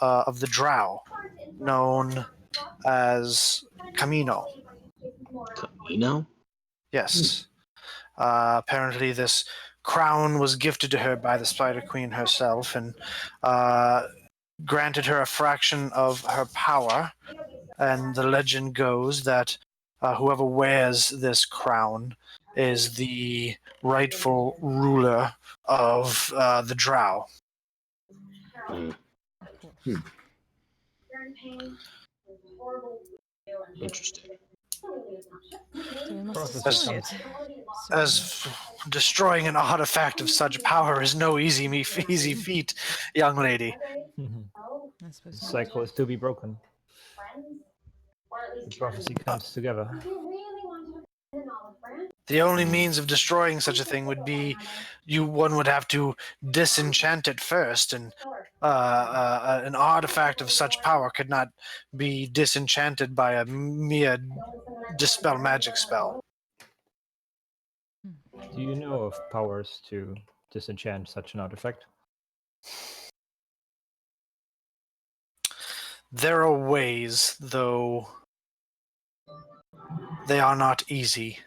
of the Drow, known as Camino. Camino? Yes. Apparently this crown was gifted to her by the Spider Queen herself and granted her a fraction of her power. And the legend goes that whoever wears this crown is the rightful ruler of the Drow. Hmm. Cool. Interesting. So we must Process destroy it. As destroying an artifact of such power is no easy feat, young lady. I suppose The not. cycle is to be broken. The prophecy comes together. The only means of destroying such a thing would be one would have to disenchant it first, and an artifact of such power could not be disenchanted by a mere dispel magic spell. Do you know of powers to disenchant such an artifact? There are ways, though they are not easy.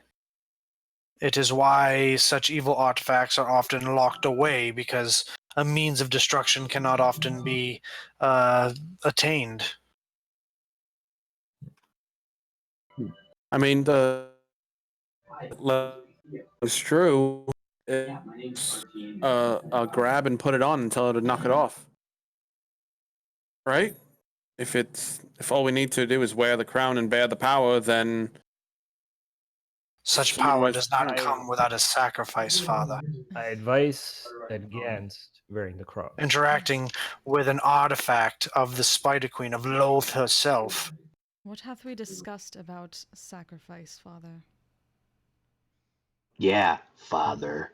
It is why such evil artifacts are often locked away, because a means of destruction cannot often be attained. I mean, it's true. It's grab and put it on and tell her to knock it off. Right? If all we need to do is wear the crown and bear the power, then Such someone power wears does the not crown. come without a sacrifice, Father. I advise against wearing the crown. Interacting with an artifact of the Spider Queen, of Loth herself. What hath we discussed about sacrifice, Father? Yeah, father.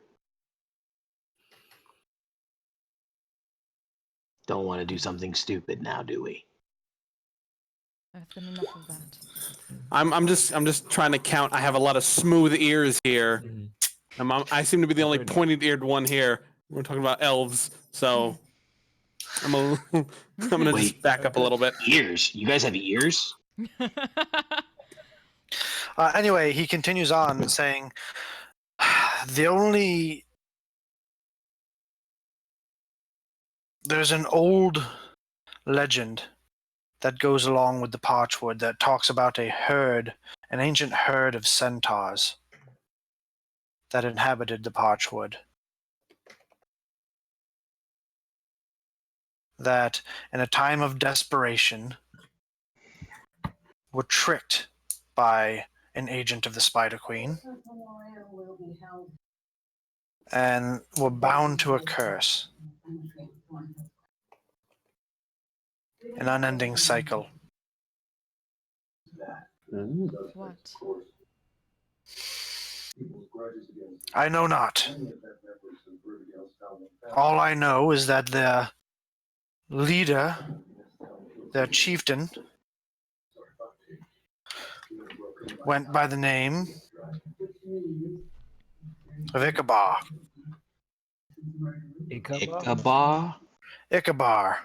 Don't want to do something stupid now, do we? There hath been enough of that. I'm just trying to count. I have a lot of smooth ears here. I seem to be the only pointed-eared one here. We're talking about elves, so I'm gonna Wait. just back up a little bit. Ears. You guys have ears? Anyway, he continues on saying, there's an old legend that goes along with the Parchwood that talks about an ancient herd of centaurs that inhabited the Parchwood. That in a time of desperation were tricked by an agent of the Spider Queen and were bound to a curse. An unending cycle. What? I know not. All I know is that their leader, their chieftain, went by the name of Ichabod. Ichabod? Ichabod.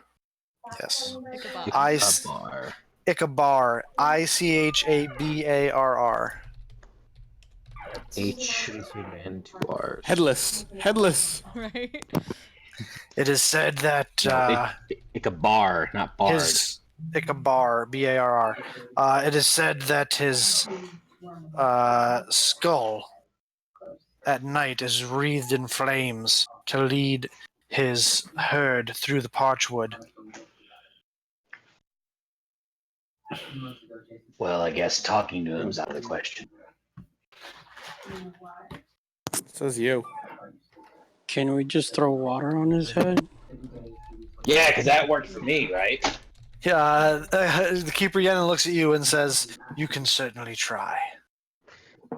Yes. Ichabod. Ichabod. Ichabod. Ichabarr. H and two R's. Headless. Right? It is said that Ichabod, not Bard. his Ichabod, Barr. It is said that his skull at night is wreathed in flames to lead his herd through the Parchwood. Well, I guess talking to him's out of the question. Says you. Can we just throw water on his head? Yeah, because that worked for me, right? Yeah, the Keeper Yenin looks at you and says, "You can certainly try." I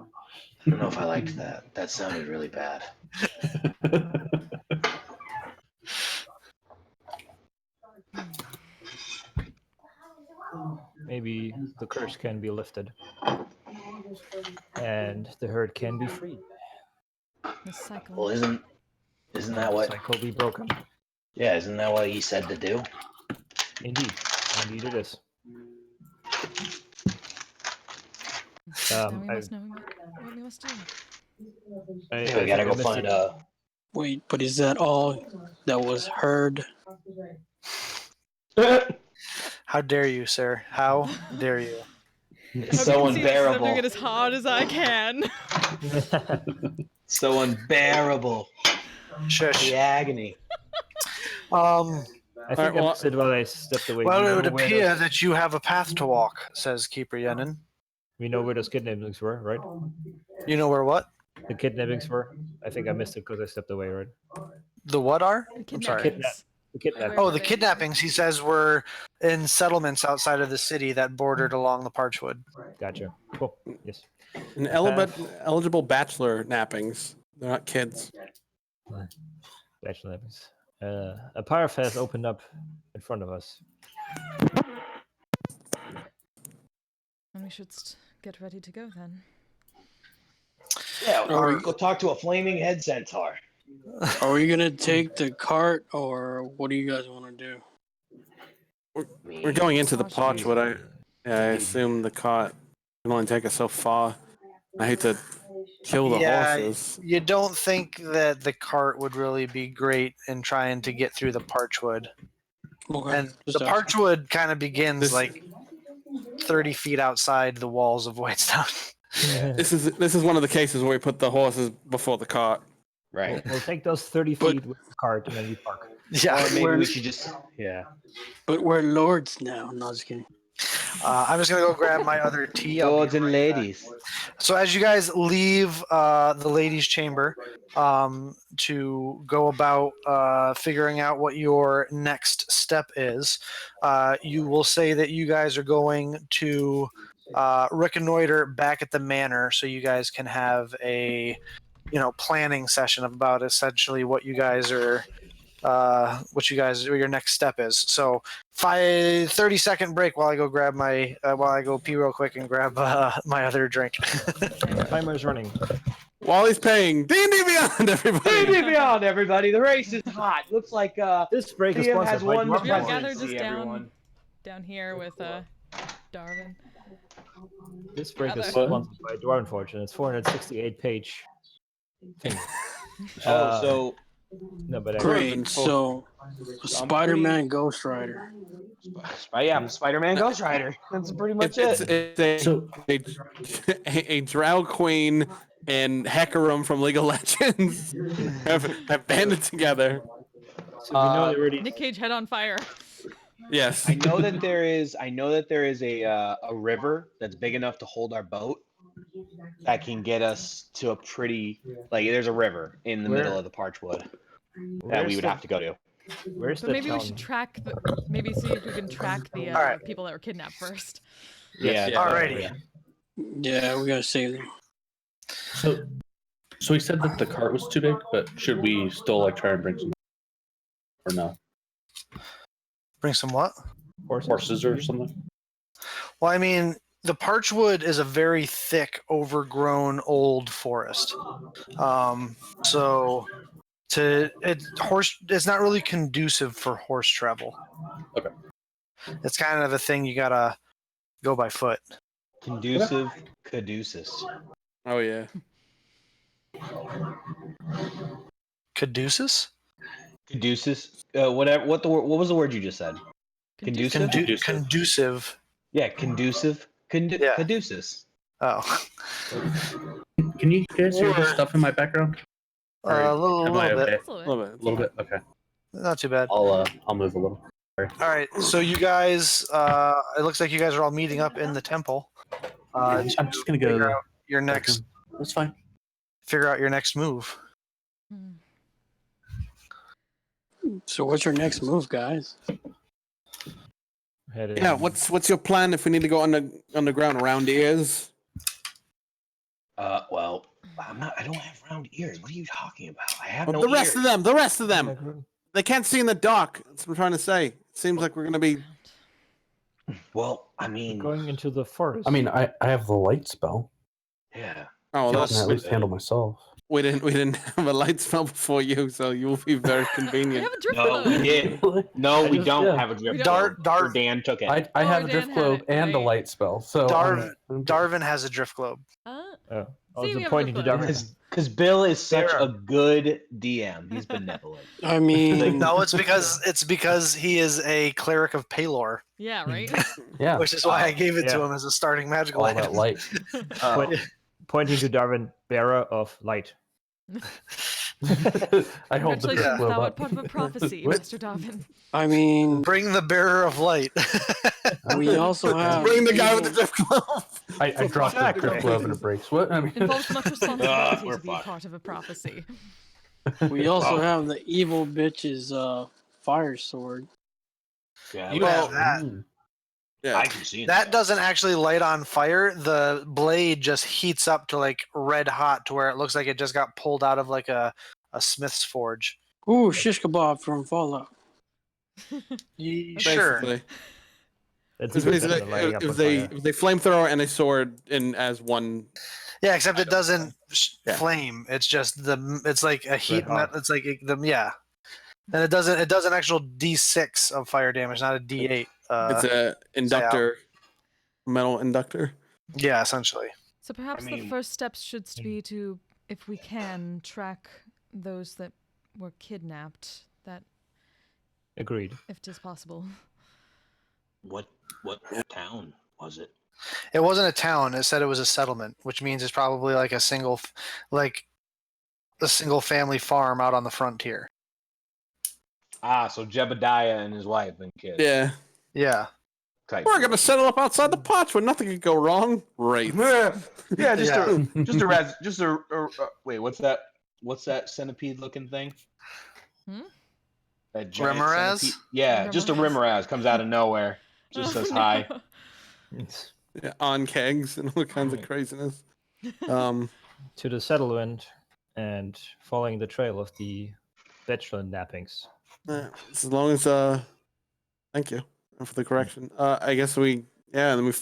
don't know if I liked that. That sounded really bad. Maybe the curse can be lifted, and the herd can be freed. The cycle. Well, isn't that what? Cycle be broken. Yeah, isn't that what he said to do? Indeed it is. Now we must know what we must do. Yeah, we gotta go find a. Wait, but is that all that was heard? How dare you, sir? How dare you? It's so unbearable. I'm doing it as hard as I can. So unbearable. Shush. The agony. I think Alright, I well- missed it while I stepped away. Well, We it know would where appear those- that you have a path to walk, says Keeper Yenin. we know where those kidnappings were, right? You know where what? The kidnappings were. I think I missed it because I stepped away, right? The what are? The I'm sorry. kidnappings. The kidnapping. Oh, the kidnappings, he says, were in settlements outside of the city that bordered along the Parchwood. Gotcha. Cool. Yes. And eligible bachelor nappings. They're not kids. Bachelor kidnappings. A path has opened up in front of us. And we should get ready to go then. Yeah, Are we- go talk to a flaming head centaur. Are we gonna take the cart, or what do you guys want to do? We're going into the Partially. Parchwood. I assume the cart can only take us so far. I hate to kill the horses. You don't think that the cart would really be great in trying to get through the Parchwood. Okay, And just the asking. Parchwood kind of begins This- like 30 feet outside the walls of Whitestown. This is one of the cases where we put the horses before the cart. Right. We'll take those 30 But- feet with the cart and then we park. Yeah. Or maybe We're- we should just. Yeah. But we're lords now. No, just kidding. I'm just going to go grab my other tea. I'll be Lords and right ladies. back. So as you guys leave the ladies' chamber to go about figuring out what your next step is, you will say that you guys are going to reconnoiter back at the manor, so you guys can have a planning session about essentially what you guys are. What your next step is. So 30-second break while I go grab while I go pee real quick and grab my other drink. Timer is running. Wally's paying. D&D Beyond, everybody. D&D Beyond, everybody. The race is hot. Looks like This break is Liam sponsored has by won the Dwarven We all Forge. gathered presidency, just everyone. down here with Darwin. This break is Gather. sponsored by Dwarven Forge, and it's 468-page thing. So No, but Great. So, I'm Spider-Man Ghost Rider. Spider-Man Ghost Rider. That's pretty much It's it. So a Drow Queen and Hecarim from League of Legends have banded together. So we know they already. Nick Cage head on fire. Yes. I know that there is a river that's big enough to hold our boat that can get us to a pretty there's a river in the middle of the Parchwood that we would have to go to. Where's But the maybe town? we should track maybe see if we can track the Alright. people that were kidnapped first. Yeah. Alrighty. Yeah, we gotta save them. So he said that the cart was too big, but should we still try and bring some or no Bring some what? horses or something? Well, I mean, the Parchwood is a very thick, overgrown, old forest. So it's not really conducive for horse travel. Okay. It's kind of a thing you gotta go by foot. Conducive caduceus. Oh yeah. Caduceus? Caduceus. What was the word you just said? Conducive? Conducive. Yeah, conducive. Yeah. Caduceus. Oh. Can you guys hear this stuff in my background? A little Am I bit. okay? That's a A little little bit. bit. A little bit. Okay. Not too bad. I'll move a little. All right. So you guys, it looks like you guys are all meeting up in the temple. I'm just gonna go. Figure out your next. That's fine. Figure out your next move. Hmm. So, what's your next move, guys? Yeah. What's your plan if we need to go underground around ears? Well, I don't have round ears. What are you talking about? I have Well, no the rest ears. of them. They can't see in the dark. That's what I'm trying to say. It seems like we're gonna be. Well, I mean, Going into the forest. I mean, I have the light spell. yeah. Oh, I well, can at least handle myself. we didn't have a light spell before you, so you will be very We convenient. have a drift No, we boat. did. No, we just- don't yeah. have a drift. Dart- globe, or Dart- Dan took it. I have Oh, a drift Dan had globe it, and a right. light spell. So Darvin has a drift globe. I See, was we have a pointing to drift boat. Darwin. Because Bill is such Sarah. a good DM. He's benevolent. I mean, No, it's because he is a cleric of Palor, Yeah, right. yeah, which is why I gave it to Yeah. him as a starting magical all item. that light. Pointing to Darwin, bearer of light. I hold the Congratulations, drift globe thou art up. part of a prophecy, What? Mr. Darwin. I mean, Bring the bearer of light. we also have Bring the guy with the drift glove. I dropped the drift Exactly. globe and it breaks. What? I mean, Involves much responsibility we're to be fucked. part of a prophecy. we also have the evil bitch's fire sword. Yeah, You have that. Yeah. I can see That doesn't actually light on fire. The blade just heats up to like red hot to where it looks like it just got pulled out of like a smith's forge. Ooh, shish kebab from Fallout. Sure. Basically. That's It's even better basically than lighting up it on was a fire. it was a flamethrower and a sword in as one. Yeah, except it doesn't Yeah. flame. It's just it's like a heat. hot. It's like yeah. And it does an actual D6 of fire damage, not a D8. It's a inductor, metal inductor. Yeah, essentially. So perhaps the mean- first steps should be to, if we can, track those that were kidnapped. That, Agreed. if it is possible. What town was it? It wasn't a town. It said it was a settlement, which means it's probably like a single family farm out on the frontier. Ah, so Jebediah and his wife and kids. Yeah. Yeah. Type. We're gonna settle up outside the potch where nothing could go wrong. Right. Yeah, just Yeah. a wait. What's that? What's that centipede looking thing? Hmm? That giant Remoraz? centipede? Yeah, just a Remoraz comes out of nowhere. Just says hi. Yeah, on kegs and all kinds of craziness. To the settlement and following the trail of the bachelor nappings. As long as thank you for the correction. I guess then we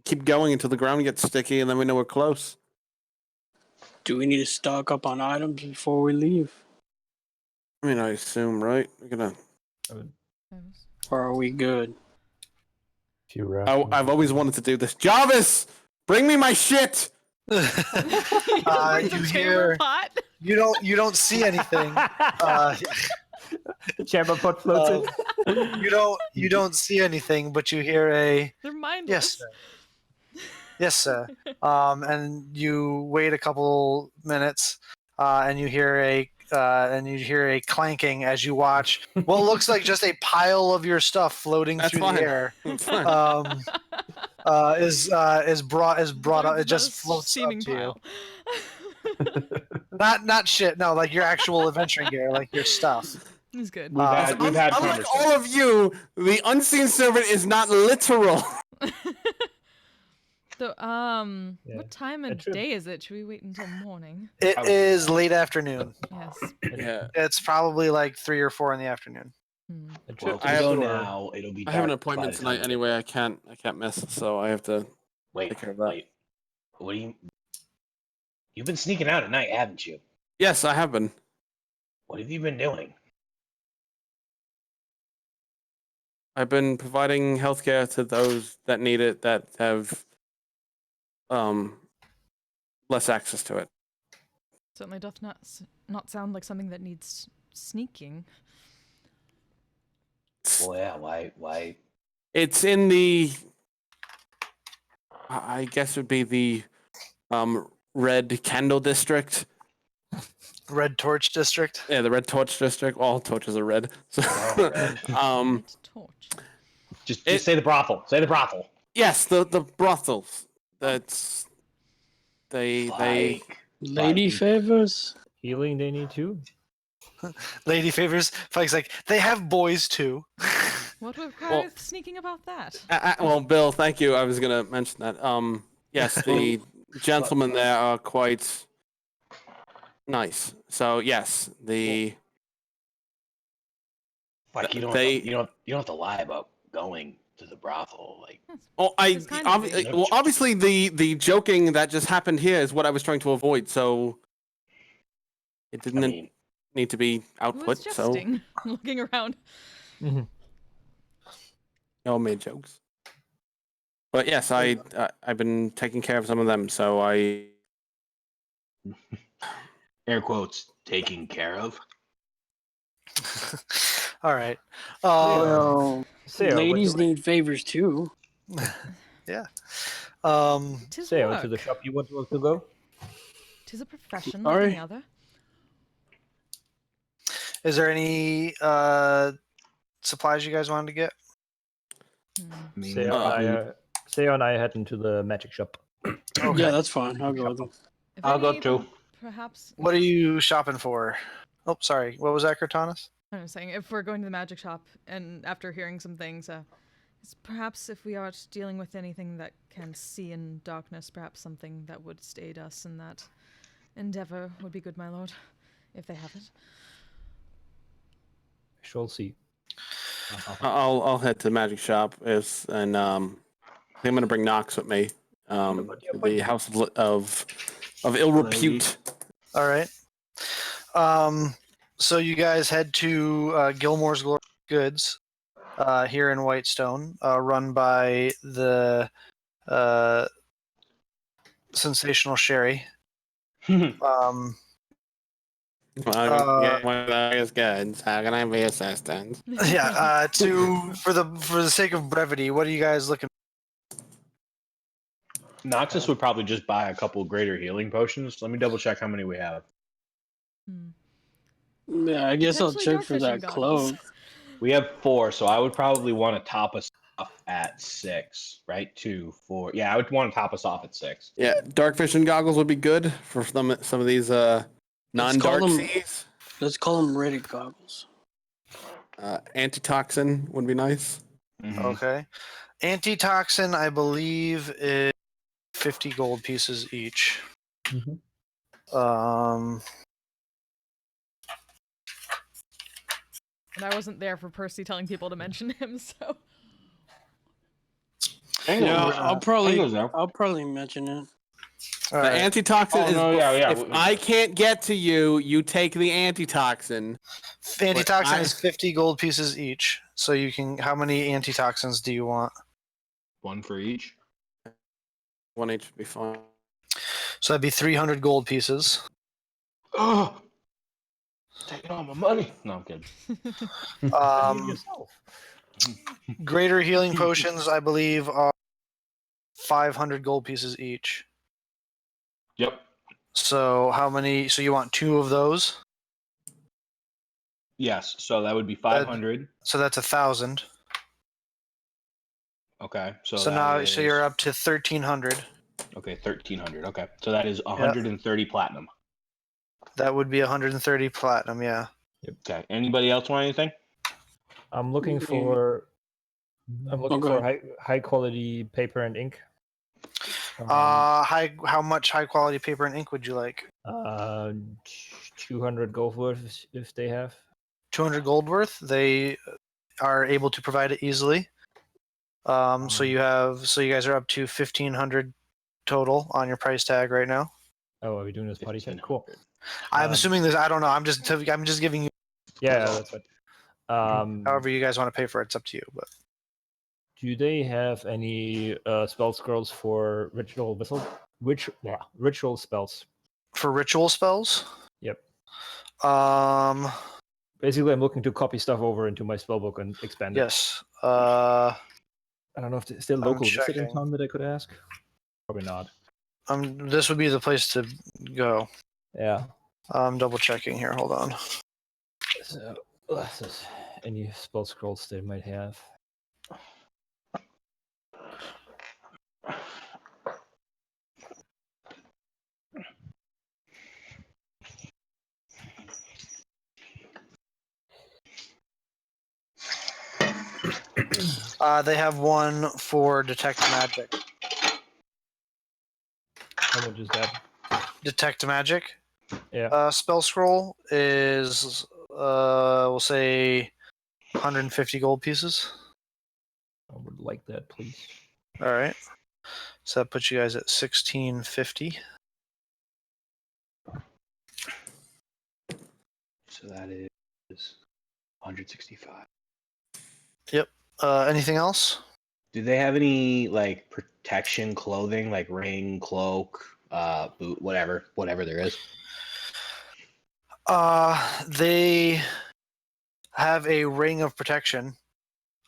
keep going until the ground gets sticky and then we know we're close. Do we need to stock up on items before we leave? I mean, I assume, right? We're gonna. Or are we good? I've always wanted to do this. Jarvis, bring me my shit. Brings a You chamber hear? pot. You don't see anything. The chamber pot floats in. You don't see anything, but you hear a They're mindless. yes, sir. Yes, sir. And you wait a couple minutes, and you hear a clanking as you watch what looks like just a pile of your stuff floating That's through fine. the air. It's fine. Is brought up. It Not just a floats up steaming to you. pile. Not shit. No, like your actual adventuring gear, like your stuff. It's good. We've had Unlike conversations. all of you, the unseen servant is not literal. So, Yeah. what time It of should- day is it? Should we wait until morning? It is late afternoon. Yes. Yeah, It's probably like 3 or 4 in the afternoon. Hmm. It Well, should if we I have go to- now, it'll be. I have an dark by appointment the time tonight we get anyway. there. I can't miss, so I have to Wait, take care of that. wait. What do you? You've been sneaking out at night, haven't you? Yes, I have been. What have you been doing? I've been providing healthcare to those that need it that have less access to it. Certainly doth not sound like something that needs sneaking. Well, yeah. Why? It's in the I guess it would be the red candle district. Red Torch District. Yeah, the red torch district. All torches are red. So All red. Red torch. Just say the brothel. Say the brothel. yes, the brothels. That's they Like, Lady like, favors? Healing they need too. Lady favors. Fike's like, they have boys too. What would Well- require sneaking about that? well, Bill, thank you. I was gonna mention that. Yes, the gentlemen there are quite nice. So yes, like you don't. they- You don't have to lie about going to the brothel. Like, Oh, It's kind of big. well, obviously the joking that just happened here is what I was trying to avoid. So it I didn't mean, need to be Who output. was So jesting? Looking around. all made jokes. But yes, I've been taking care of some of them. So I air quotes, taking care of. All right. Well, Sarah, ladies need favors too. Yeah. Tis Sarah, work. to the shop you want to go? Tis a profession like Sorry? any other. Is there any supplies you guys wanted to get? Hmm. I mean, Sarah and I head into the magic shop. Okay. Yeah, that's fine. I'll go with them. If I'll go any, too. then Perhaps. What are you shopping for? Oh, sorry. What was that, Cortanus? I was saying, if we're going to the magic shop, and after hearing some things, it's perhaps if we are dealing with anything that can see in darkness, perhaps something that would aid us in that endeavor would be good, my lord, if they have it. Shall see. I'll head to the magic shop and I think I'm gonna bring Knox with me. To the house of ill repute. All right. So you guys head to Gilmore's Goods here in Whitestone, run by the sensational Sherry. Get one of those goods. How can I be assistant? Yeah. For the sake of brevity, what are you guys looking? Noxus would probably just buy a couple greater healing potions. Let me double check how many we have. Hmm. Yeah, I guess I'll Potentially check for that dark fishing goggles. cloak. We have 4, so I would probably want to top us off at 6, right? 2, 4. Yeah, I would want to top us off at 6. Yeah, dark vision goggles would be good for some of these non-dark them- seas. Let's call them Reddit goggles. Antitoxin would be nice. Mhm. Okay. Antitoxin, I believe, is 50 gold pieces each. Mhm. And I wasn't there for Percy telling people to mention him, so. Yeah, I'll Tango's there. probably mention it. All The right. antitoxin Oh, is no, yeah. if I can't get to you, you take the antitoxin. Antitoxin I- is 50 gold pieces each. So you can. How many antitoxins do you want? One for each. One each would be fine. So that'd be 300 gold pieces. Oh, taking all my money. No, I'm kidding. Yourself. Greater healing potions, I believe, are 500 gold pieces each. Yep. So how many? So you want 2 of those? Yes. So that would be 500. So that's 1,000. Okay. So So that now, is so you're up to 1,300. okay. 1,300. Okay. So that is Yeah. 130 platinum. That would be 130 platinum. Yeah. Okay. Anybody else want anything? I'm looking for go high quality paper and ink. How much high quality paper and ink would you like? 200 gold worth if they have. 200 gold worth. They are able to provide it easily. So you guys are up to 1,500 total on your price tag right now. Oh, are we doing this party check? Cool. I'm Um, assuming this. I don't know. I'm just giving you. Yeah, that's right. However you guys want to pay for it, it's up to you. But Do they have any spell scrolls for ritual spells? for ritual spells, Yep. basically, I'm looking to copy stuff over into my spellbook and expand it. yes. I don't know if it's still I'm local listed in checking. town that I could ask. Probably not. This would be the place to go. Yeah. I'm double checking here. Hold on. So, any spell scrolls they might have. They have one for detect magic. How much is that? Detect magic. Yeah. Spell scroll is we'll say 150 gold pieces. I would like that, please. All right. So that puts you guys at 1650. So that is 165. Yep. Anything else? Do they have any like protection clothing, like ring, cloak, boot, whatever there is? They have a ring of protection.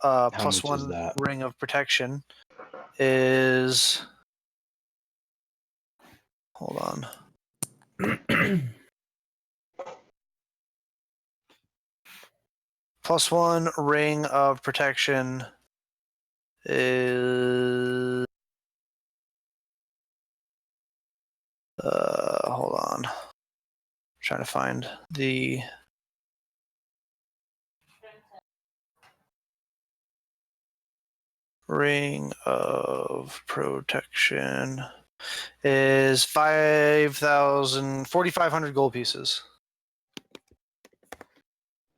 How Plus much is 1 that? ring of protection is. Hold on. Plus 1 ring of protection is. Hold on. I'm trying to find the. Ring of protection is 4,500 gold pieces.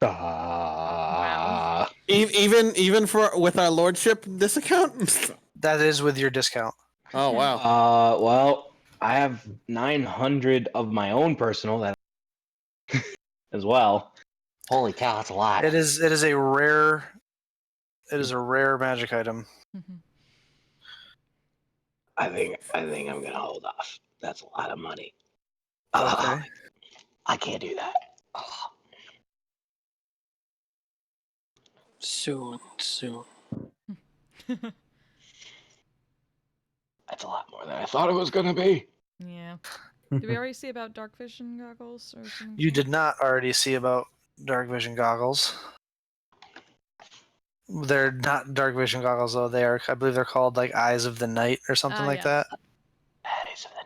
Wow. Even for with our lordship discount. That is with your discount. Oh wow. Well, I have 900 of my own personal that as well. Holy cow, that's a lot. It is a rare. It is a rare magic item. I think I'm gonna hold off. That's a lot of money. Okay. I can't do that. Soon. That's a lot more than I thought it was gonna be. Yeah. Did we already see about dark vision goggles or something? You did not already see about dark vision goggles. They're not dark vision goggles though. They are. I believe they're called like Eyes of the Night or something like yes. that. Eyes of the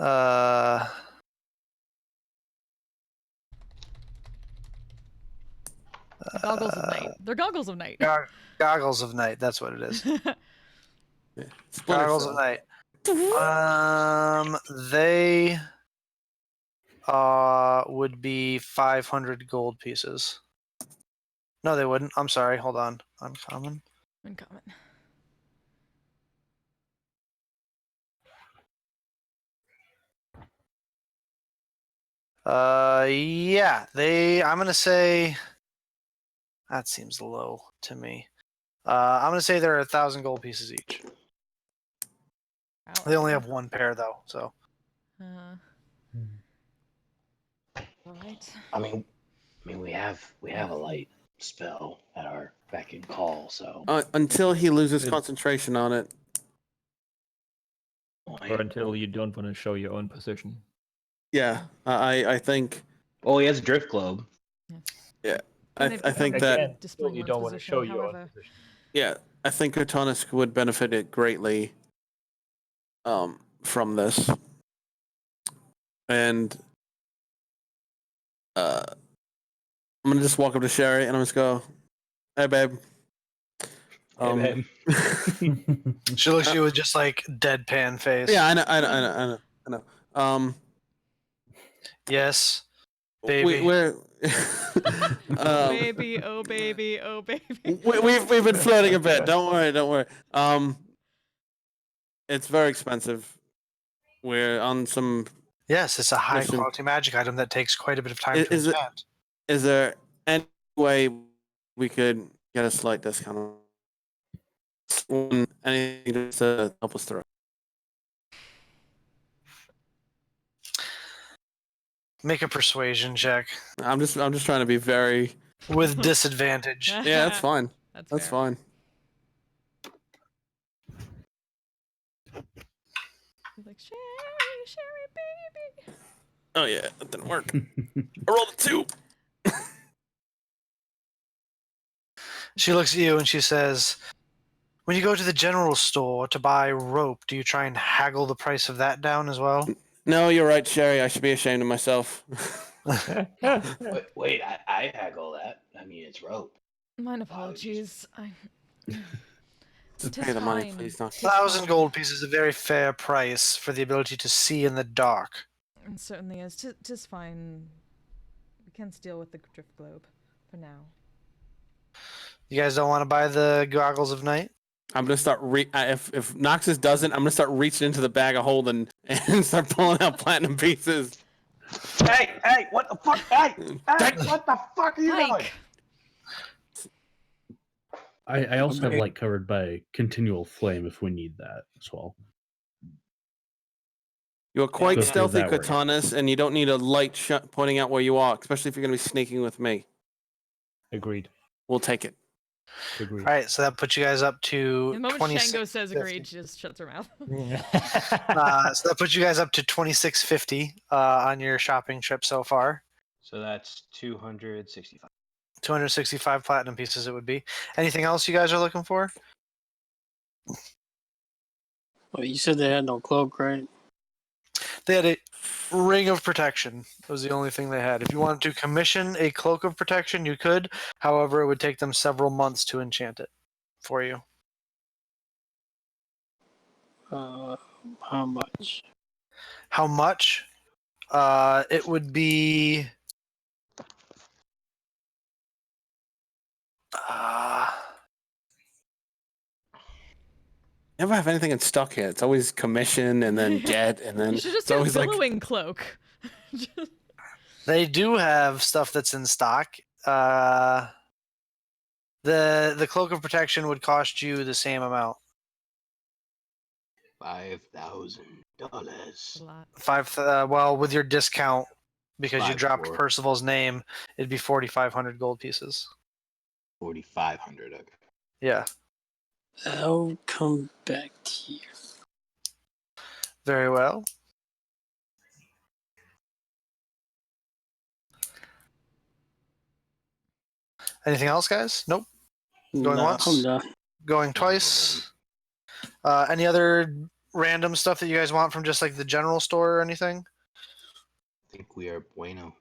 night. Goggles of night. They're goggles of night. Goggles of Night. That's what it is. Splinter Goggles of Cell. Night. They would be 500 gold pieces. No, they wouldn't. I'm sorry. Hold on. Uncommon. Uncommon. Yeah, I'm gonna say that seems low to me. I'm gonna say they're 1,000 gold pieces each. They only have one pair though, so. All right. I mean, we have a light spell at our beck and call. So Until he loses concentration on it. Or until you don't want to show your own position. Yeah, I think. Oh, he has a drift globe. Yeah, And I they've think become that. displaying you one's don't want to position, show your own however. position. Yeah, I think Utonisk would benefit it greatly. From this, and I'm gonna just walk up to Sherry and I'm just go, "Hey, babe." Hey, babe. She looks at you with just like deadpan face. Yeah, I know. Yes, baby. We're Oh baby, oh baby, oh baby. we've been flirting a bit. Don't worry. It's very expensive. We're on some. Yes, it's a high Mission. quality magic item that takes quite a bit of time to enchant. Is there any way we could get a slight discount on anything to help us through? Make a persuasion check I'm just trying to be very with disadvantage. Yeah, that's fine. That's fair. fine. You're like, Sherry, baby. Oh yeah, that didn't work. I rolled a 2. She looks at you and she says, "When you go to the general store to buy rope, do you try and haggle the price of that down as well?" No, you're right, Sherry. I should be ashamed of myself. Wait, I haggle that. I mean, it's rope. Mine apologies. Just pay the money, please. Not 1,000 gold pieces is a very fair price for the ability to see in the dark. It certainly is. Tis fine. We can deal with the drift globe for now. You guys don't want to buy the goggles of night? I'm gonna start. If Noxus doesn't, I'm gonna start reaching into the bag of holding and start pulling out platinum pieces. Hey! What the fuck? Hey! What the fuck are you doing? I also have light covered by continual flame if we need that as well. You're quite Let's do it stealthy, that way. Katanas, and you don't need a light pointing out where you are, especially if you're gonna be sneaking with me. Agreed. We'll take it. Agreed. All right, so that puts you guys up to The moment 26. Shango says agreed, she just shuts her mouth. So that puts you guys up to 2650 on your shopping trip so far. So that's 265. 265 platinum pieces it would be. Anything else you guys are looking for? Well, you said they had no cloak, right? They had a ring of protection. That was the only thing they had. If you wanted to commission a cloak of protection, you could. However, it would take them several months to enchant it for you. How much? How much? It would be. Never have anything in stock here. It's always commission and then get and then You should just it's get a always like billowing cloak. They do have stuff that's in stock. The cloak of protection would cost you the same amount. $5,000. Well, with your discount, because you dropped 5,400. Percival's name, it'd be 4,500 gold pieces. 4,500. Okay. Yeah. I'll come back to you. Very well. Anything else, guys? Nope. Going once? I'm done. Going twice? Any other random stuff that you guys want from just like the general store or anything? I think we are bueno.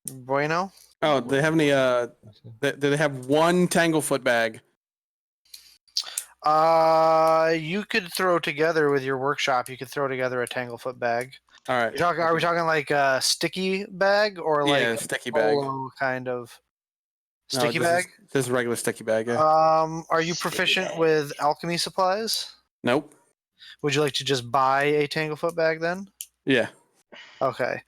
Bueno? Oh, do they have any do they have one Tanglefoot bag? You could throw together with your workshop. You could throw together a Tanglefoot bag. All right. Are we talking like a sticky bag or like a sticky bag? Kind of No, sticky bag? This is a regular sticky bag. Yeah. Are you proficient with alchemy supplies? Nope. Would you like to just buy a Tanglefoot bag then? Yeah. Okay.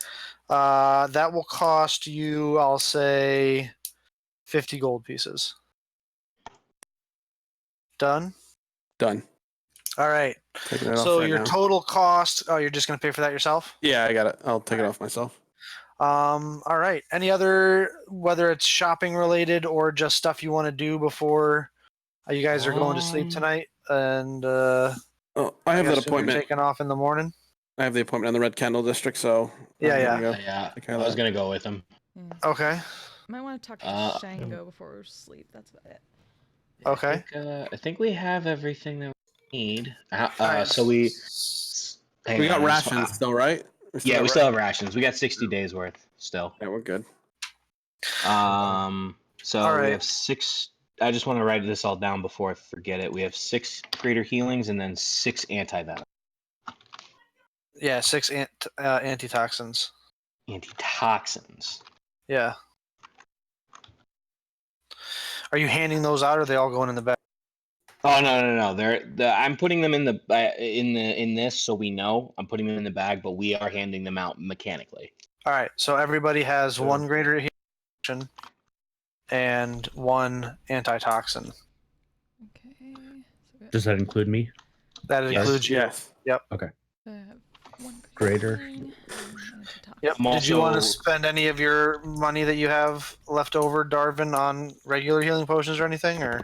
That will cost you, I'll say, 50 gold pieces. Done? Done. All right. Taking it off So right your now. total cost, oh, you're just going to pay for that yourself? Yeah, I got it. I'll take it off myself. All right. Any other, whether it's shopping related or just stuff you want to do before you guys are going to sleep tonight? And Oh, I have that guess you're appointment. taking off in the morning? I have the appointment in the Red Candle District, so Yeah, I'm yeah. gonna go Yeah, take care I of was that. gonna go with him. Yeah. Okay. Might want to talk to Uh, Shango before sleep. That's about it. Okay. I think we have everything that we need. All right. So we. Hang We got on, I just- rations still, right? yeah, we got still have rations. We got 60 days worth still. Yeah, we're good. So All we right. have 6. I just want to write this all down before I forget it. We have 6 greater healings and then 6 anti-venom. Yeah, 6 antitoxins. Antitoxins. Yeah. Are you handing those out, or are they all going in the bag? Oh no! I'm putting them in this, so we know. I'm putting them in the bag, but we are handing them out mechanically. All right. So everybody has Sure. 1 greater healing and 1 antitoxin. Okay. So Does that include me? That includes you. Yes. Yep. I have 1 Greater. healing and antitoxin. Yep. I'm Did you want to also- spend any of your money that you have left over, Darvin, on regular healing potions or anything, or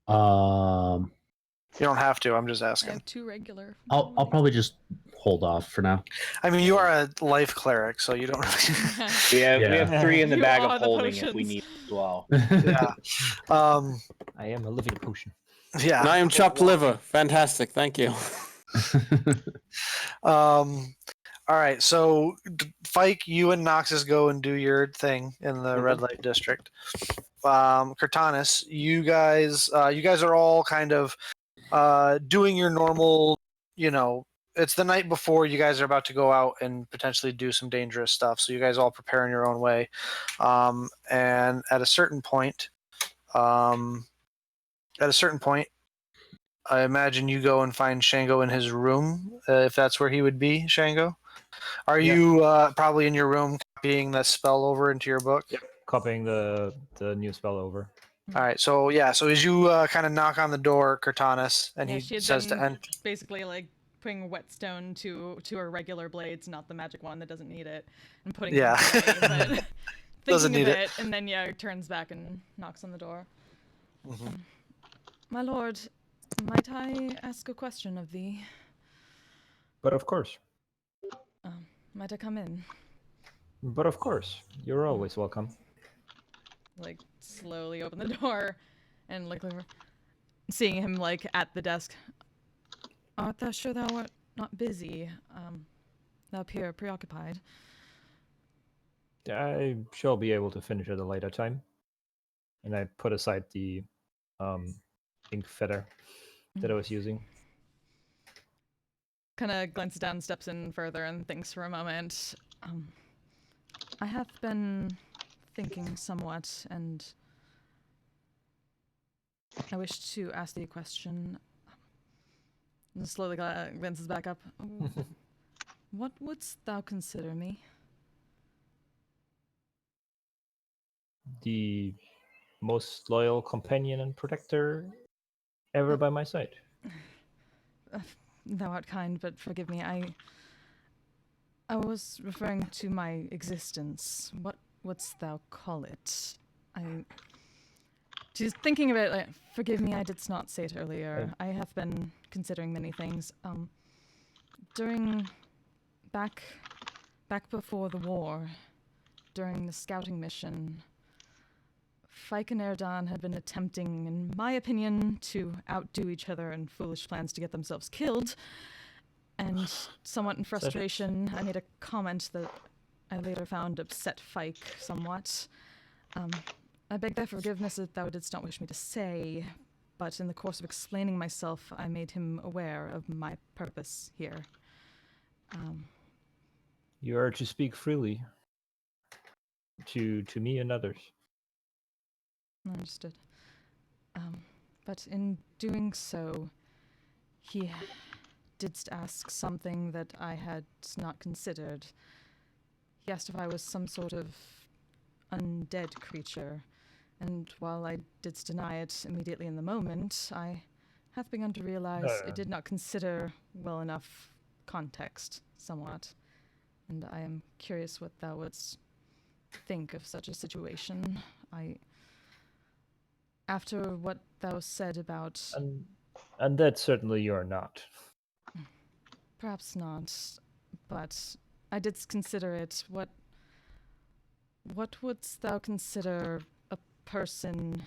Um, you don't have to? I'm just I asking. have 2 regular. I'll probably just hold off for now. I mean, you are a life cleric, so you don't. We have Yeah. 3 in the You bag are of the holding if we potions. need as well. Yeah. I am a living potion. Yeah. And I am chopped liver. Fantastic. Thank you. All right, so Fike, you and Noxus go and do your thing in the red light district. Cortanis, you guys are all kind of doing your normal. It's the night before. You guys are about to go out and potentially do some dangerous stuff. So you guys all prepare in your own way. And at a certain point, I imagine you go and find Shango in his room, if that's where he would be, Shango. Are you probably in your room copying that spell over into your book? Yep. Copying the new spell over. All right, so as you kind of knock on the door, Cortanis, and Yeah, she he had says been to end. basically like putting whetstone to her regular blades, not the magic one that doesn't need it, and putting Yeah. it away, but Doesn't thinking need of it. it, and then turns back and knocks on the door. Mhm. My lord, might I ask a question of thee? But of course. Might I come in? But of course. You're always welcome. Like slowly open the door, and like seeing him like at the desk. Art thou sure thou art not busy? Thou appear preoccupied. I shall be able to finish at a later time. And I put aside the ink feather that I was using. Kind of glances down, steps in further, and thinks for a moment. I have been thinking somewhat, and I wish to ask thee a question. And slowly glances back up. What wouldst thou consider me? The most loyal companion and protector ever by my side. Thou art kind, but forgive me. I was referring to my existence. What wouldst thou call it? She's thinking of it. Like, forgive me, I did not say it earlier. I have been considering many things. During back before the war, during the scouting mission, Fike and Erdan had been attempting, in my opinion, to outdo each other in foolish plans to get themselves killed. And somewhat in frustration, I made a comment that I later found upset Fike somewhat. I beg thy forgiveness if thou didst not wish me to say, but in the course of explaining myself, I made him aware of my purpose here. You are to speak freely to me and others. Understood. But in doing so, he didst ask something that I had not considered. He asked if I was some sort of undead creature, and while I didst deny it immediately in the moment, I hath begun to realize it did not consider well enough context, somewhat, and I am curious what thou wouldst think of such a situation. After what thou said about... And that certainly you're not. Perhaps not, but I did consider it. What wouldst thou consider a person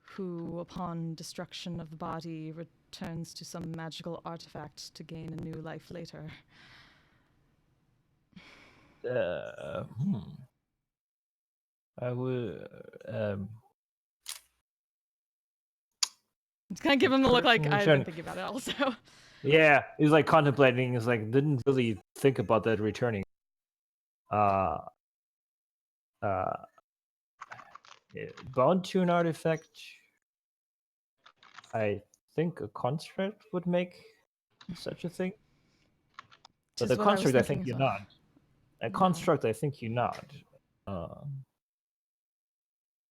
who, upon destruction of the body, returns to some magical artifact to gain a new life later? I would. It's kind of give him the look like I've been Return. thinking about it also. Yeah, he's like contemplating. He's like didn't really think about that returning. Bound to an artifact. I think a construct would make such a thing. But the construct, I think you're not. A construct, I think you're not.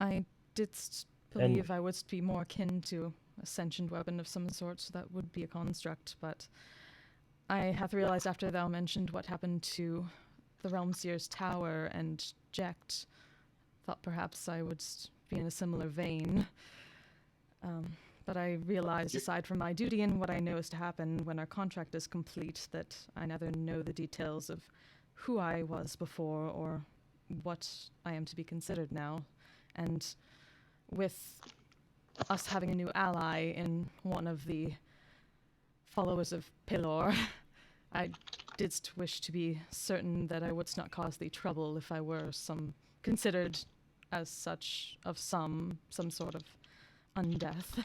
I didst believe I would be more akin to a sentient weapon of some sort, so that would be a construct, but I hath realized after thou mentioned what happened to the Realmseer's tower and Jekt, thought perhaps I would be in a similar vein. But I realized, aside from my duty and what I know is to happen when our contract is complete, that I neither know the details of who I was before or what I am to be considered now. And with us having a new ally in one of the followers of Pilor, I didst wish to be certain that I wouldst not cause thee trouble if I were considered as such of some sort of undeath.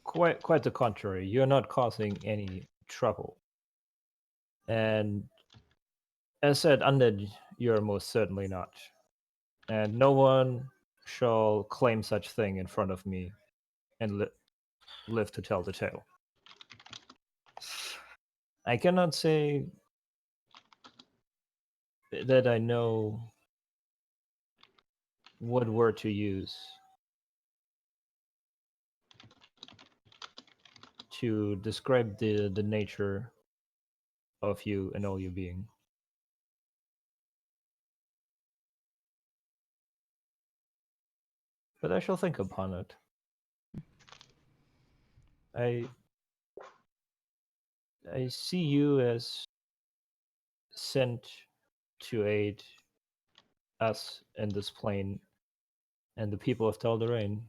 Quite the contrary. You're not causing any trouble. And as said, undead, you're most certainly not. And no one shall claim such thing in front of me and live to tell the tale. I cannot say that I know what word to use to describe the nature of you and all you being. But I shall think upon it. I see you as sent to aid us in this plane and the people of Tal'Darain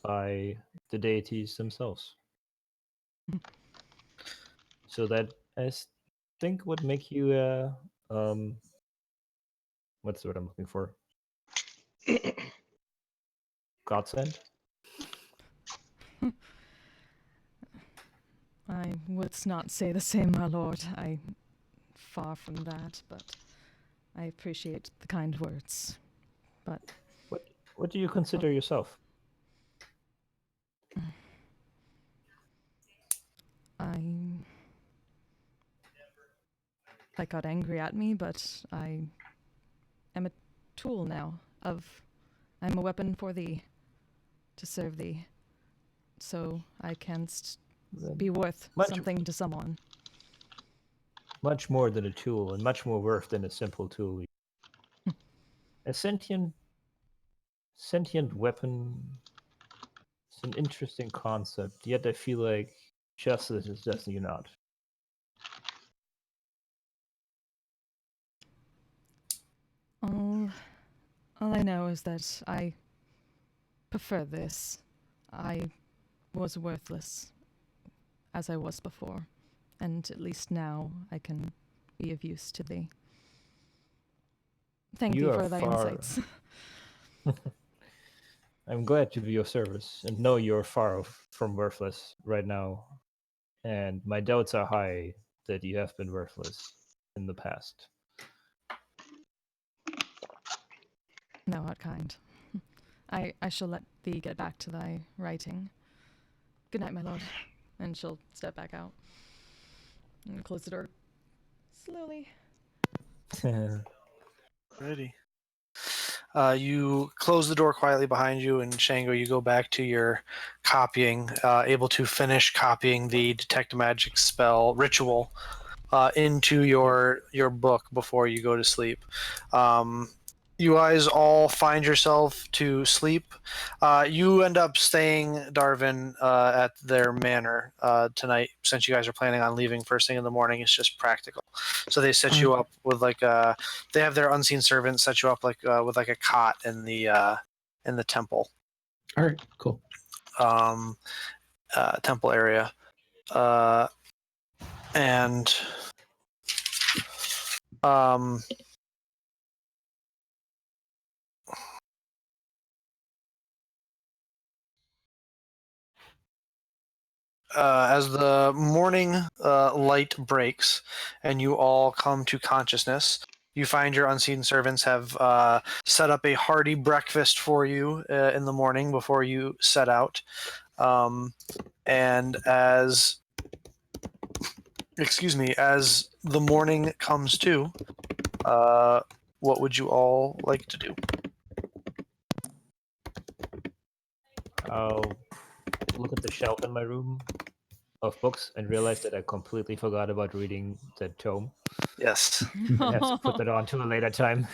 by the deities themselves. So that I think would make you what's the word I'm looking for? Godsend? I would not say the same, my lord. Far from that, but I appreciate the kind words. But what do you consider yourself? That got angry at me, but I am a tool now I'm a weapon for thee, to serve thee, so I canst be worth something to someone. Much more than a tool, and much more worth than a simple tool. A sentient weapon. It's an interesting concept, yet I feel like justice is definitely not. All I know is that I prefer this. I was worthless, as I was before, and at least now I can be of use to thee. Thank thee for thy insights. I'm glad to be of service, and know you're far from worthless right now, and my doubts are high that you have been worthless in the past. Thou art kind. I shall let thee get back to thy writing. Good night, my lord. And she'll step back out and close the door slowly. Ready. You close the door quietly behind you, and Shango, you go back to your copying, able to finish copying the detect magic spell ritual into your book before you go to sleep. You guys all find yourself to sleep. You end up staying, Darvin, at their manor tonight, since you guys are planning on leaving first thing in the morning. It's just practical. So they set you up with they have their unseen servant set you up with a cot in the temple. All right, cool. Temple area, and as the morning light breaks and you all come to consciousness, you find your unseen servants have set up a hearty breakfast for you in the morning before you set out. And as the morning comes to, what would you all like to do? I'll look at the shelf in my room of books and realize that I completely forgot about reading the tome. Yes. I have to put that on to a later time.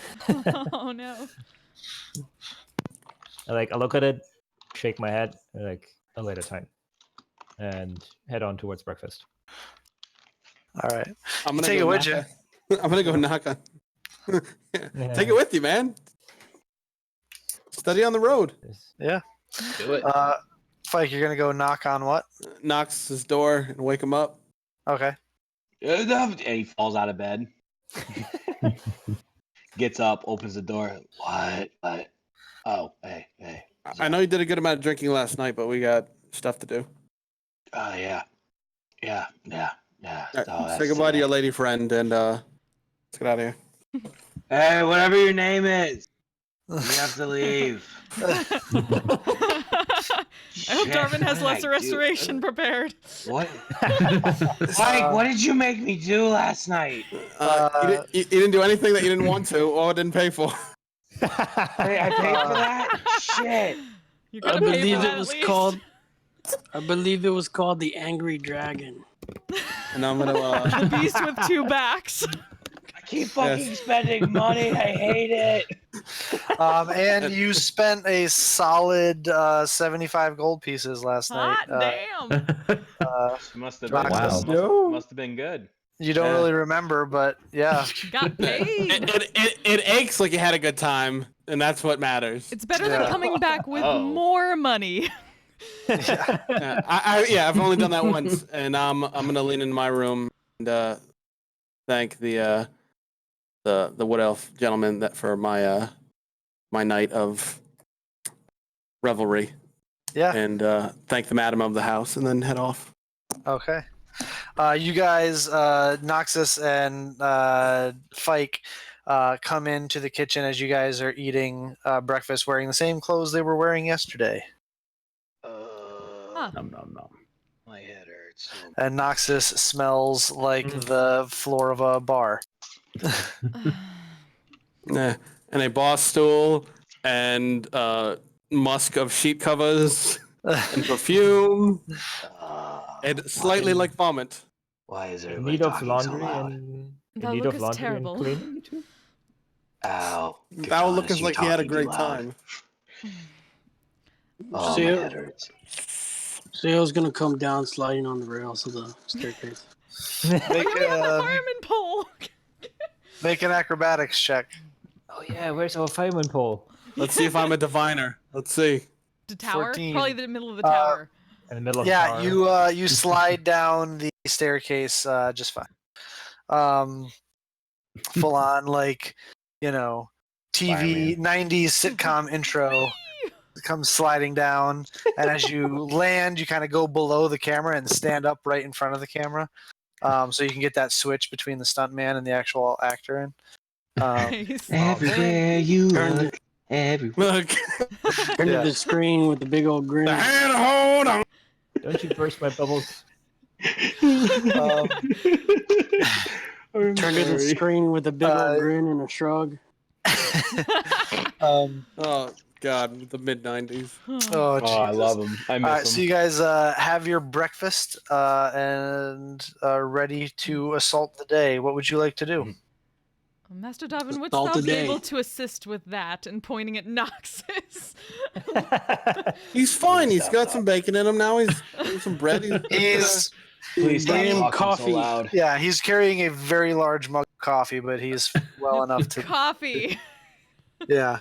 Oh no. I look at it, shake my head, a later time, and head on towards breakfast. All right. I'm gonna Take go it with you. I'm gonna go knock on. Take it with you, man. Study on the road. Yeah. Do it. Fike, you're gonna go knock on what? Knocks his door and wake him up. Okay. And he falls out of bed. Gets up, opens the door. What? Oh, hey. I know you did a good amount of drinking last night, but we got stuff to do. Yeah. All right, Oh, say goodbye to your lady friend and let's get out of here. Hey, whatever your name is, you have to leave. I hope Darvin has lesser restoration prepared. What? Mike, what did you make me do last night? You didn't do anything that you didn't want to or didn't pay for. Hey, I paid for that? Shit. You're I gonna pay believe for it that was at least. called. I believe it was called the Angry Dragon. And I'm gonna. The beast with two backs. I keep fucking spending money. I hate it. And you spent a solid 75 gold pieces last night. Hot damn. Must have been- Wow. Must have been good. You don't really remember, but yeah. Got paid. It aches like you had a good time, and that's what matters. It's better than Yeah. coming back with Oh. more money. I've only done that once, and I'm gonna lean in my room and thank the wood elf gentleman that for my my night of revelry, Yeah. and thank the madam of the house, and then head off. Okay. You guys, Noxus and Fike, come into the kitchen as you guys are eating breakfast wearing the same clothes they were wearing yesterday. Nom nom nom. My head hurts. And Noxus smells like the floor of a bar. And a boss stool, and musk of sheet covers, and perfume, and slightly like vomit. Why is In everybody need of talking so laundry loud? and That in need look of is laundry terrible. and cleaning too. Ow. Val Katana, looking you like he had a talking great too loud. time. Oh, See my you. head hurts. Sail's gonna come down sliding on the rails of the staircase. Make, We have the fireman pole. make an acrobatics check. Oh yeah, where's our fireman pole? Let's see if I'm a diviner. Let's see. The tower? 14. Probably the middle of the tower. In the middle of the Yeah, tower. you slide down the staircase just fine. Full on TV 90s sitcom intro comes sliding down, and as you land, you kind of go below the camera and stand up right in front of the camera, so you can get that switch between the stuntman and the actual actor in. Nice. Everywhere you Turn look, everywhere. Look. Turn to the screen with the big old grin. Hold on. Don't you burst my bubbles? I'm Turn to the sorry. screen with a big old grin and a shrug. Oh God, the mid '90s. Oh, Oh, I Jesus. love him. I All miss right, him. so you guys have your breakfast and are ready to assault the day. What would you like to do? Master Darwin, would Assault thou the be day. able to assist with that and pointing at Noxus? He's fine. He's Stop, got stop. some bacon in him now. He's eating some bread. He's Please stop Bring him talking so coffee. loud. yeah, he's carrying a very large mug of coffee, but he's well enough to Coffee. yeah.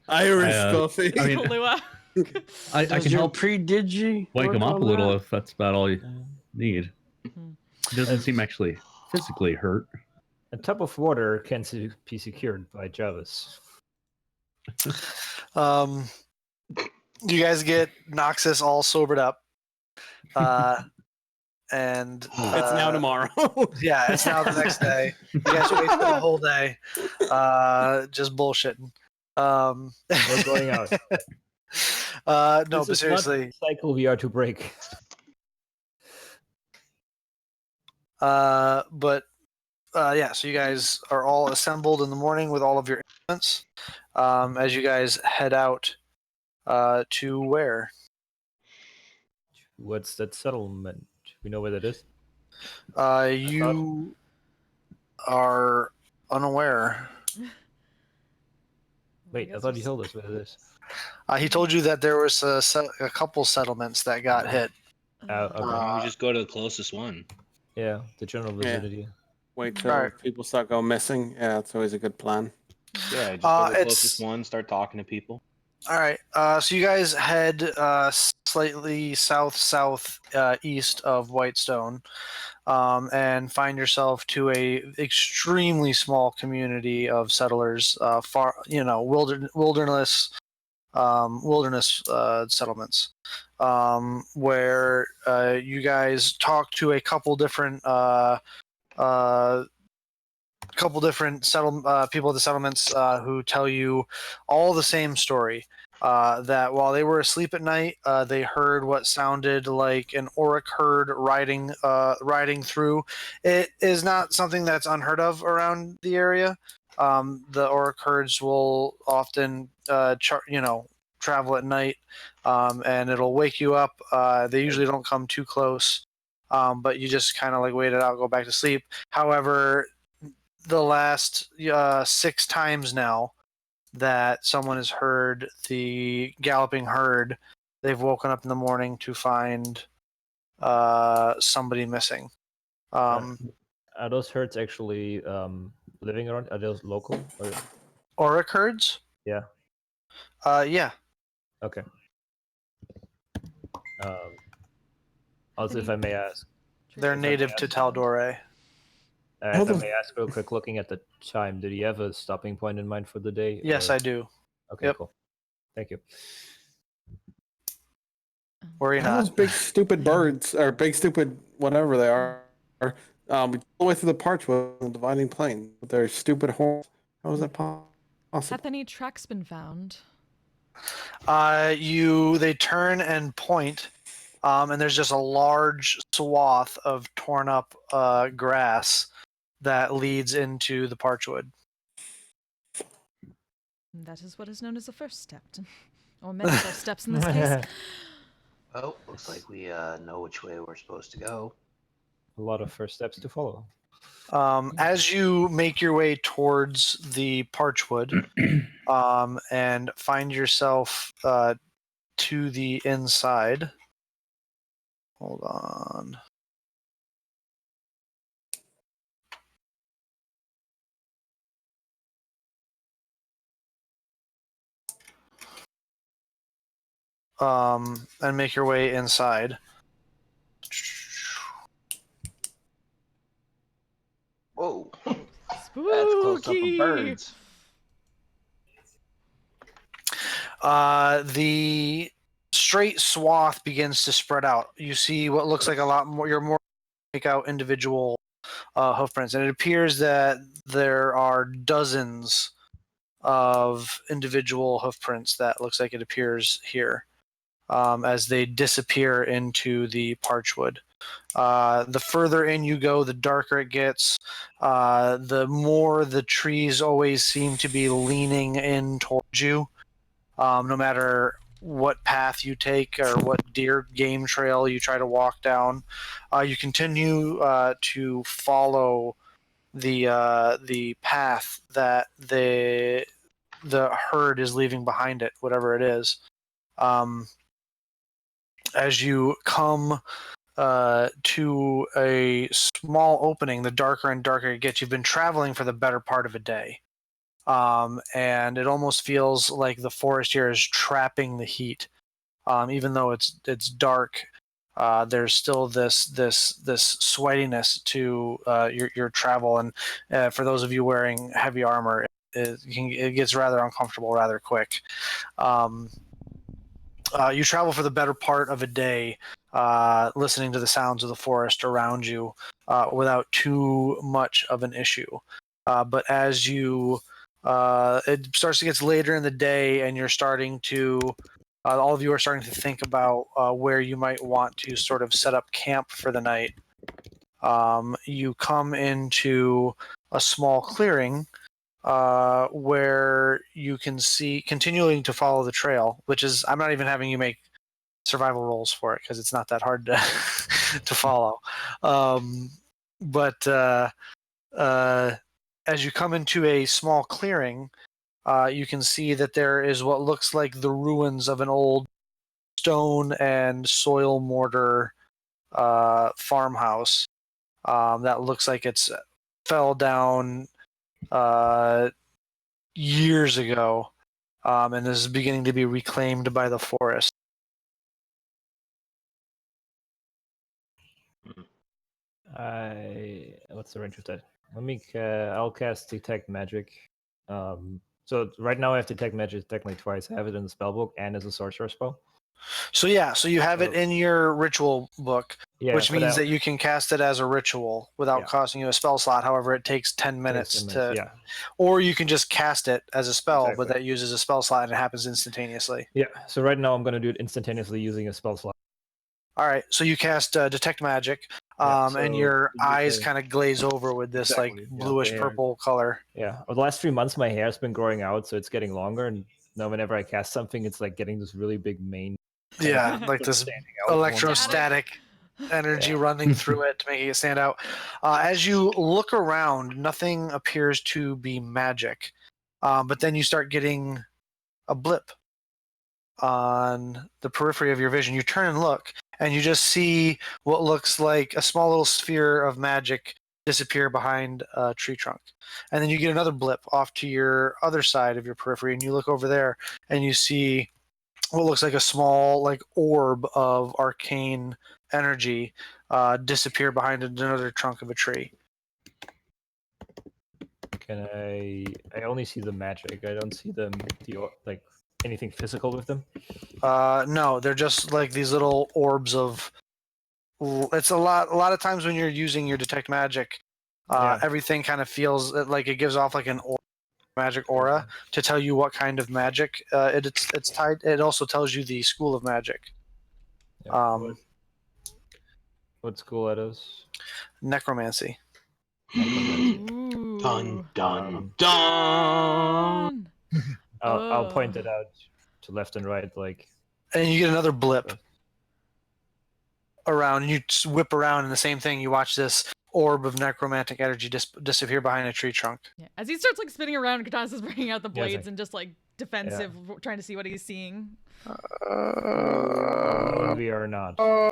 Irish I, coffee. I mean, Kahlua. I Does can your help pre-digi wake work him up on a little that? if that's about all you need. He doesn't seem actually physically hurt. A tub of water can be secured by Jarvis. You guys get Noxus all sobered up. And It's now tomorrow. yeah, it's now the next day. You guys wait for the whole day. Just bullshitting. We're going out. No, This but is seriously. not the cycle we are to break. Yeah, so you guys are all assembled in the morning with all of your instruments as you guys head out to where? What's that settlement? We know where that is? You are unaware. Wait, I thought he told us where it is. He told you that there was a couple settlements that got hit. Okay. Why don't we just go to the closest one? Yeah, the general vicinity. Wait till Alright. people start going missing. Yeah, that's always a good plan. Yeah, just go to the It's- closest one, start talking to people. All right. So you guys head slightly southeast of Whitestone, and find yourself to a extremely small community of settlers, wilderness settlements, where you guys talk to a couple different people at the settlements who tell you all the same story. That while they were asleep at night, they heard what sounded like an Auric herd riding through. It is not something that's unheard of around the area. The Auric herds will often, travel at night, and it'll wake you up. They usually don't come too close, but you just kind of like wait it out, go back to sleep. However, the last 6 times now that someone has heard the galloping herd, they've woken up in the morning to find somebody missing. Are those herds actually living around? Are those local? Or... Auric herds? Yeah. Yeah. Okay. Also, if I may ask, They're native to Taldore. if I may ask real quick, looking at the time, did you have a stopping point in mind for the day? Yes, or... I do. Okay, Yep. cool. Thank you. Worry How those not. big stupid birds or big stupid whatever they are, all the way through the Parchwood and the Dividing Plane with their stupid horns. How is that possible? Have any tracks been found? They turn and point, and there's just a large swath of torn up grass that leads into the Parchwood. That is what is known as a first step. Or many first steps in this case. Oh, looks like we know which way we're supposed to go. A lot of first steps to follow. As you make your way towards the Parchwood, and find yourself to the inside. Hold on. And make your way inside. Whoa, Spooky. that's close up of birds. The straight swath begins to spread out. You see what looks like a lot more. You're more make out individual hoof prints, and it appears that there are dozens of individual hoof prints. That looks like it appears here as they disappear into the Parchwood. The further in you go, the darker it gets. The more the trees always seem to be leaning in towards you, no matter what path you take or what deer game trail you try to walk down. You continue to follow the path that the herd is leaving behind it, whatever it is. As you come to a small opening, the darker and darker it gets. You've been traveling for the better part of a day, and it almost feels like the forest here is trapping the heat. Even though it's dark, there's still this sweatiness to your travel, and for those of you wearing heavy armor, it gets rather uncomfortable rather quick. You travel for the better part of a day, listening to the sounds of the forest around you without too much of an issue. But as you, it starts to get later in the day, and you're starting to, all of you are starting to think about where you might want to sort of set up camp for the night. You come into a small clearing where you can see, continuing to follow the trail, which is, I'm not even having you make survival rolls for it because it's not that hard to to follow. But as you come into a small clearing, you can see that there is what looks like the ruins of an old stone and soil mortar farmhouse that looks like it's fell down years ago, and is beginning to be reclaimed by the forest. What's the range of that? Let me. I'll cast Detect Magic. So right now I have Detect Magic technically twice. I have it in the spellbook and as a sorcerer spell. So yeah, so you have it in your ritual book, Yeah, which means that you can cast it as a ritual without costing you a spell slot. However, it takes 10 minutes to, yeah. or you can just cast it as a spell, Exactly. but that uses a spell slot and it happens instantaneously. Yeah. So right now I'm going to do it instantaneously using a spell slot. All right, so you cast Detect Magic, and your eyes kind of glaze over with this like bluish purple color. Yeah. Over the last 3 months, my hair's been growing out, so it's getting longer. And now whenever I cast something, it's like getting this really big mane. Yeah, like this electrostatic energy running through it to make it stand out. As you look around, nothing appears to be magic, but then you start getting a blip on the periphery of your vision. You turn and look, and you just see what looks like a small little sphere of magic disappear behind a tree trunk. And then you get another blip off to your other side of your periphery, and you look over there, and you see what looks like a small like orb of arcane energy disappear behind another trunk of a tree. Can I only see the magic. I don't see them like anything physical with them. No, they're just like these little orbs of. It's a lot of times when you're using your detect magic, everything kind of feels like it gives off like an magic aura to tell you what kind of magic it's tied. It also tells you the school of magic. Yeah, what school that is? Necromancy. Dun dun dun. I'll point it out to left and right, like. And you get another blip around, and you whip around, and the same thing. You watch this orb of necromantic energy disappear behind a tree trunk. Yeah. As he starts like spinning around, Katanas is bringing out the blades and just like defensive, trying to see what he's seeing. We are not. I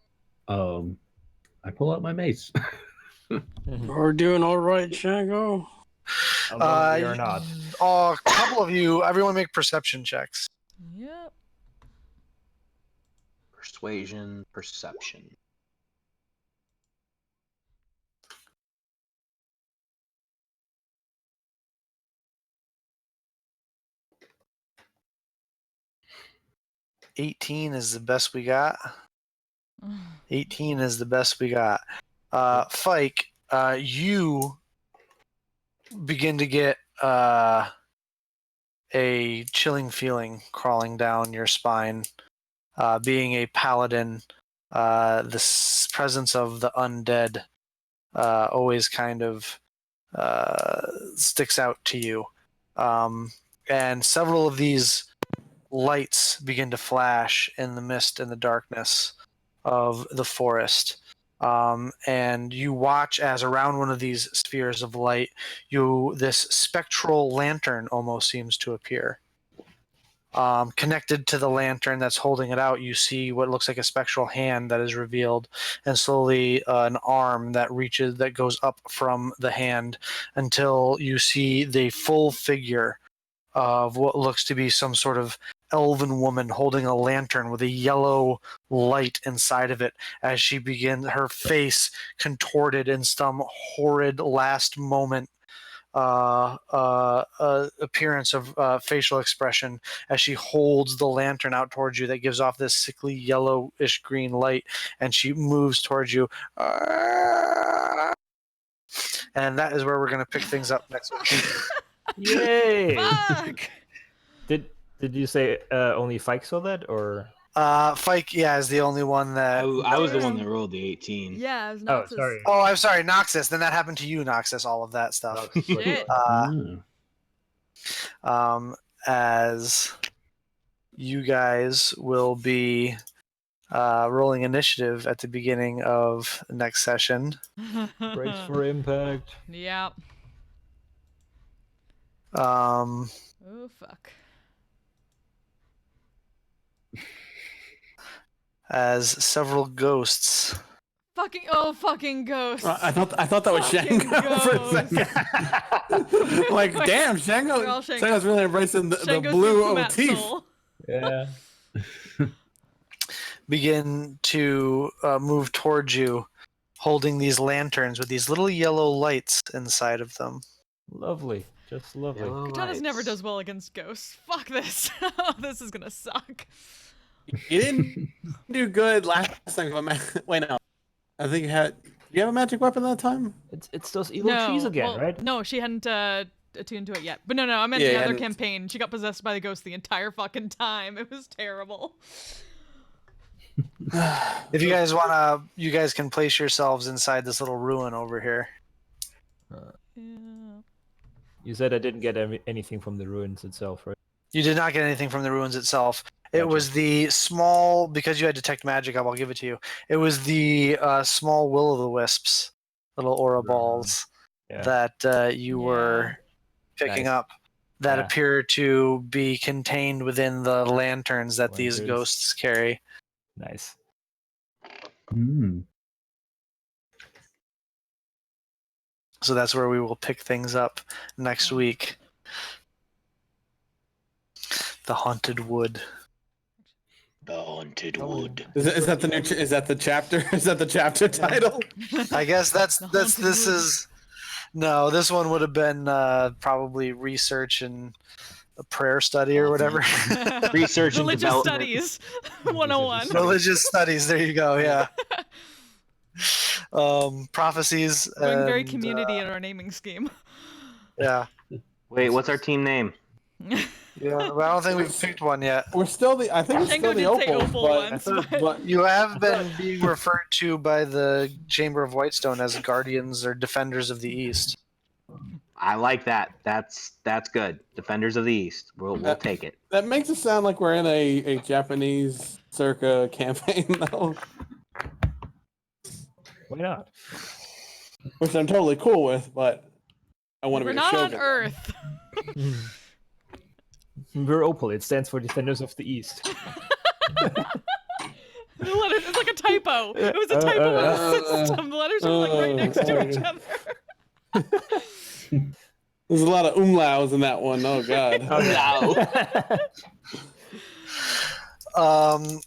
pull out my mace. We're doing all right, Shango. We are not. A couple of you, everyone make perception checks. Yep. Persuasion, perception. $18 is the best we got. 18 is the best we got. Fike, you begin to get a chilling feeling crawling down your spine. Being a paladin, presence of the undead always kind of sticks out to you. And several of these lights begin to flash in the mist and the darkness of the forest. And you watch as around one of these spheres of light, this spectral lantern almost seems to appear. Connected to the lantern that's holding it out, you see what looks like a spectral hand that is revealed, and slowly an arm that goes up from the hand until you see the full figure of what looks to be some sort of elven woman holding a lantern with a yellow light inside of it as she begins, her face contorted in some horrid last moment appearance of facial expression as she holds the lantern out towards you that gives off this sickly yellowish green light, and she moves towards you. And that is where we're going to pick things up next week. Yay! Fuck! Did you say only Fike saw that, or? Fike, is the only one that. I was the one that rolled the 18. Yeah, it was Oh, Noxus. sorry. Oh, I'm sorry, Noxus. Then that happened to you, Noxus. All of that stuff. Shit. As you guys will be rolling initiative at the beginning of the next session. Brace for impact. Yep. Um, Oh fuck. as several ghosts. Fucking ghosts. I thought that was Fucking Shango for a second. Like, damn, We're all Shango. Shango's really embracing the Shango's blue diplomat motif. soul. Yeah. Begin to move towards you, holding these lanterns with these little yellow lights inside of them. Lovely. Just lovely. Yellow Katanas never lights. does well against ghosts. Fuck this. This is gonna suck. You didn't do good last time. Wait, no. I think you had. Do you have a magic weapon that time? It's those evil trees again, well, right? No, she hadn't attuned to it yet. But no, I meant Yeah, the yeah, other and campaign. She got possessed by the ghost the entire fucking time. It was terrible. If you guys wanna, you guys can place yourselves inside this little ruin over here. Yeah. You said I didn't get anything from the ruins itself, right? You did not get anything from the ruins itself. It Gotcha. was the small, because you had detect magic, I'll give it to you. It was the small will-o'-the-wisps, little aura balls Yeah. that you Yeah. were picking Nice. up that Yeah. appear to be contained within the lanterns that these Lanterns. ghosts carry. Nice. So that's where we will pick things up next week. The Haunted Wood. The Haunted Wood. Is that the new? Is that the chapter? Is that the chapter title? I guess this Haunted Wood. is. No, this one would have been probably research and a prayer study or whatever. Research and Religious development. studies 101. Religious studies. There you go. Yeah. Prophecies. Going very and, community in our naming scheme. Yeah. Wait, what's our team name? Yeah. But I don't think we've picked one yet. We're still the. I think it's Shango still the did say opals, opal but, once, but You have been being referred to by the Chamber of Whitestone as guardians or defenders of the East. I like that. That's good. Defenders of the East. We'll take it. that makes it sound like we're in a Japanese circa campaign, though, Why not? which I'm totally cool with. But I want to We're be a not on shogun. Earth. We're Opal. It stands for Defenders of the East. The letters, it's like a typo. It was a typo in the system. The letters are like right next to each other. There's a lot of umlauts in that one. Oh god.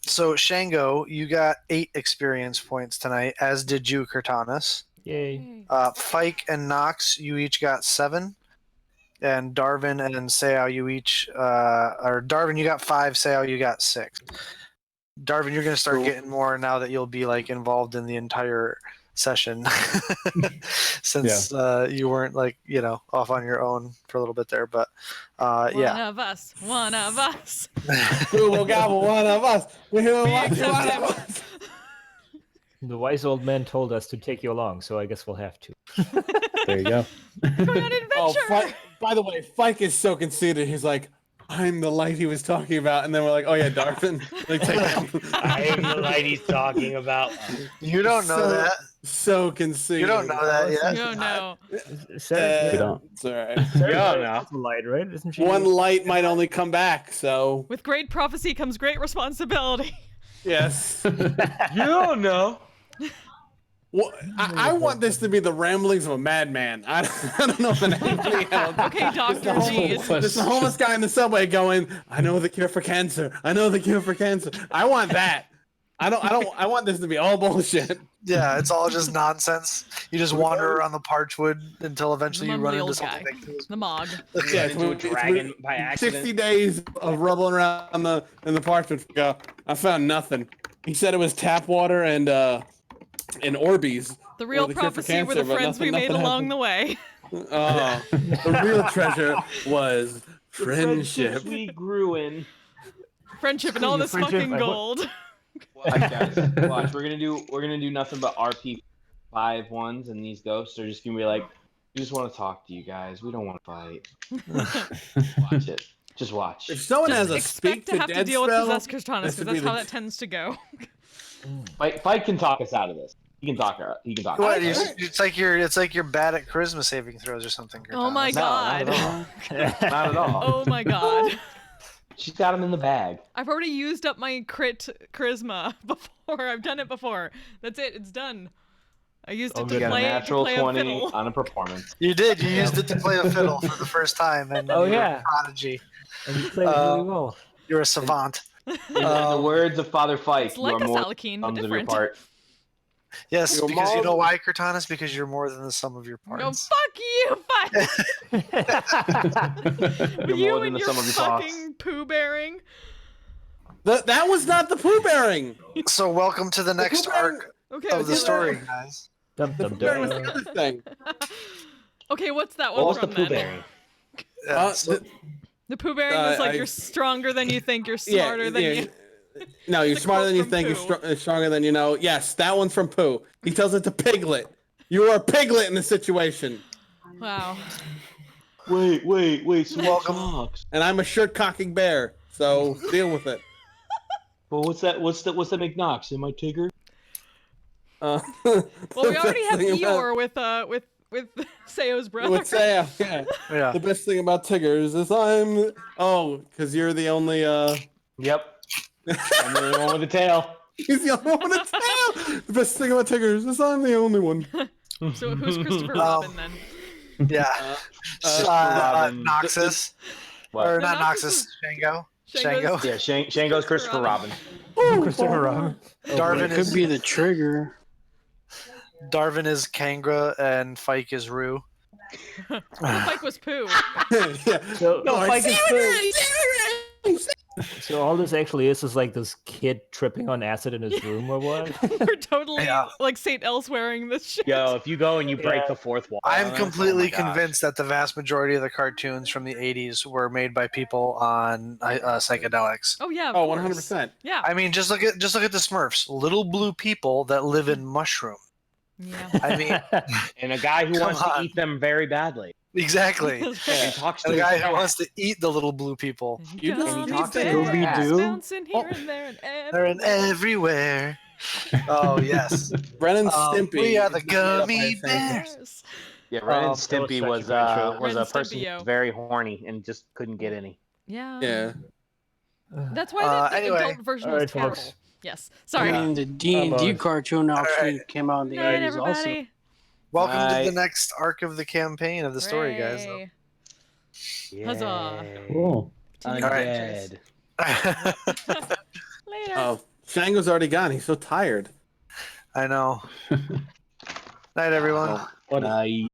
So Shango, you got 8 experience points tonight, as did you, Kurtanis. Yay. Fike and Nox, you each got 7. And Darvin and Sayao, you each, or Darvin, you got 5. Sayao, you got 6. Darvin, you're gonna start getting more now that you'll be like involved in the entire session, since you weren't off on your own for a little bit there. But One of us. One of us. Who will gobble one of us? We will We watch accept one him. of us. The wise old man told us to take you along, so I guess we'll have to. There you go. Going on an Oh, adventure. by the way, Fike is so conceited. He's like, I'm the light he was talking about. And then we're like, oh, yeah, Darvin. Like, take him. I am the light he's talking about. You don't know So- that. So conceited. You don't know that yet. No, no. Sarah, We don't. It's all right. Sarah's also light, right? Isn't she? One light might only come back, so With great prophecy comes great responsibility. yes. You don't know. Well, I want this to be the ramblings of a madman. I don't know if anybody else. Okay, Doctor, geez. There's a homeless guy in the subway going, I know the cure for cancer. I know the cure for cancer. I want that. I want this to be all bullshit. Yeah, it's all just nonsense. You just wander around the Parchwood until eventually The you run mumbly into old something guy. that kills The Mog. Yeah, Into a dragon by accident. 60 days of rubbling around in the parchment. Go, I found nothing. He said it was tap water and Orbeez. The real the cure for prophecy were cancer, the but friends we nothing made along happened. the way. Oh, the real treasure was friendship. We grew in. Friendship and all this Friendship, fucking I want- gold. Watch, guys. Watch. We're gonna do nothing but RP 5-1s, and these ghosts are just gonna be like, we just want to talk to you guys. We don't want to fight. Watch it. Just watch. If someone has a Expect speak to to have to dead deal with spell, possessed Kristanis, this because would that's be how the- that tends to go. Fight can talk us out of this. He can talk her. He can talk. What? us out. It's like you're bad at charisma saving throws or something. Oh my Cortana. god. Not at all. Oh my god. She's got him in the bag. I've already used up my crit charisma before. I've done it before. That's it. It's done. I used it Oh, to good. You got a play, natural to play a 20 fiddle. on a performance. You did. You used it to play a fiddle for the first time, and Oh, you're yeah. a prodigy. And you played it really well. You're a savant. In the words of Father Fike, It's you like are a more Salakine, but thumbs of your different. part. Yes, Your because you mom- know why, Cortana? Because you're more than the sum of your parts. No, fuck you, fuck. You're you more than and the your sum of your thoughts. fucking poo bearing. That was not the poo bearing. So welcome to the next Pooh Bearing- arc Okay, of the okay, story, guys. Dum, The dum, poo bearing was dum. the other thing. okay, what's that one What was the from poo then? bearing? So- The poo bearing was like I- you're stronger than you think, you're smarter than you. No, you're It's a smarter quote than you from think. Pooh. You're stronger than you know. Yes, that one's from Pooh. He tells it to Piglet. You are a piglet in this situation, Wow. Wait. So Welcome. sucks. and I'm a shirt-cocking bear. So deal with it. Well, what's that? What's that make Knox? Am I Tigger? Well, we already have Eeyore with Seo's brother. With Sam, yeah. yeah. The best thing about Tigger is I'm. Oh, because you're the only. Yep. I'm the only one with a tail. He's the only one with a tail. The best thing about Tigger is I'm the only one. So who's Christopher Robin then? Yeah. Robin. Noxus. What? Or No, not Noxus Noxus. is- Shango. Shango's- Yeah, Shango's Christopher Robin. Christopher Robin. Darvin It could be the trigger. Darvin is Kangra and Fike is Rue. Mike was poo. Yeah. So, No, Fike is Pooh. so all this actually is like this kid tripping on acid in his room or what? We're totally Yeah. like Saint Elswearing this shit. Yo, if you go and you break the fourth wall, I'm on us, completely oh my gosh. convinced that the vast majority of the cartoons from the 80s were made by people on psychedelics. Oh yeah. of Oh, course. 100%. Yeah. I mean, just look at the Smurfs, little blue people that live in mushroom. Yeah. I mean, And a guy who Come wants on. to eat them very badly. exactly. And talks to The his guy who cat. wants to eat the little blue people. You just Gummy talk to bears Scooby-Doo? bouncing here and there and They're in everywhere. Oh yes. Ren and Stimpy. we are the is not made up by gummy the same thing. bears. Yeah, Ren and Um, Stimpy that was was such a great show. was Ren a and person Stimpy, who was yo. very horny and just couldn't get any. Yeah. Yeah. That's why the Anyway. adult version All was right, terrible. folks. Yes. Sorry. I mean, the D&D boys. cartoon actually Alright. came out in the Good night, 80s also. everybody. Welcome to Bye. the next arc of the campaign of the story, guys. Hooray. Huzzah. Cool. Undead. Later. Oh, Shango's already gone. He's so tired. I know. Night, everyone. Night.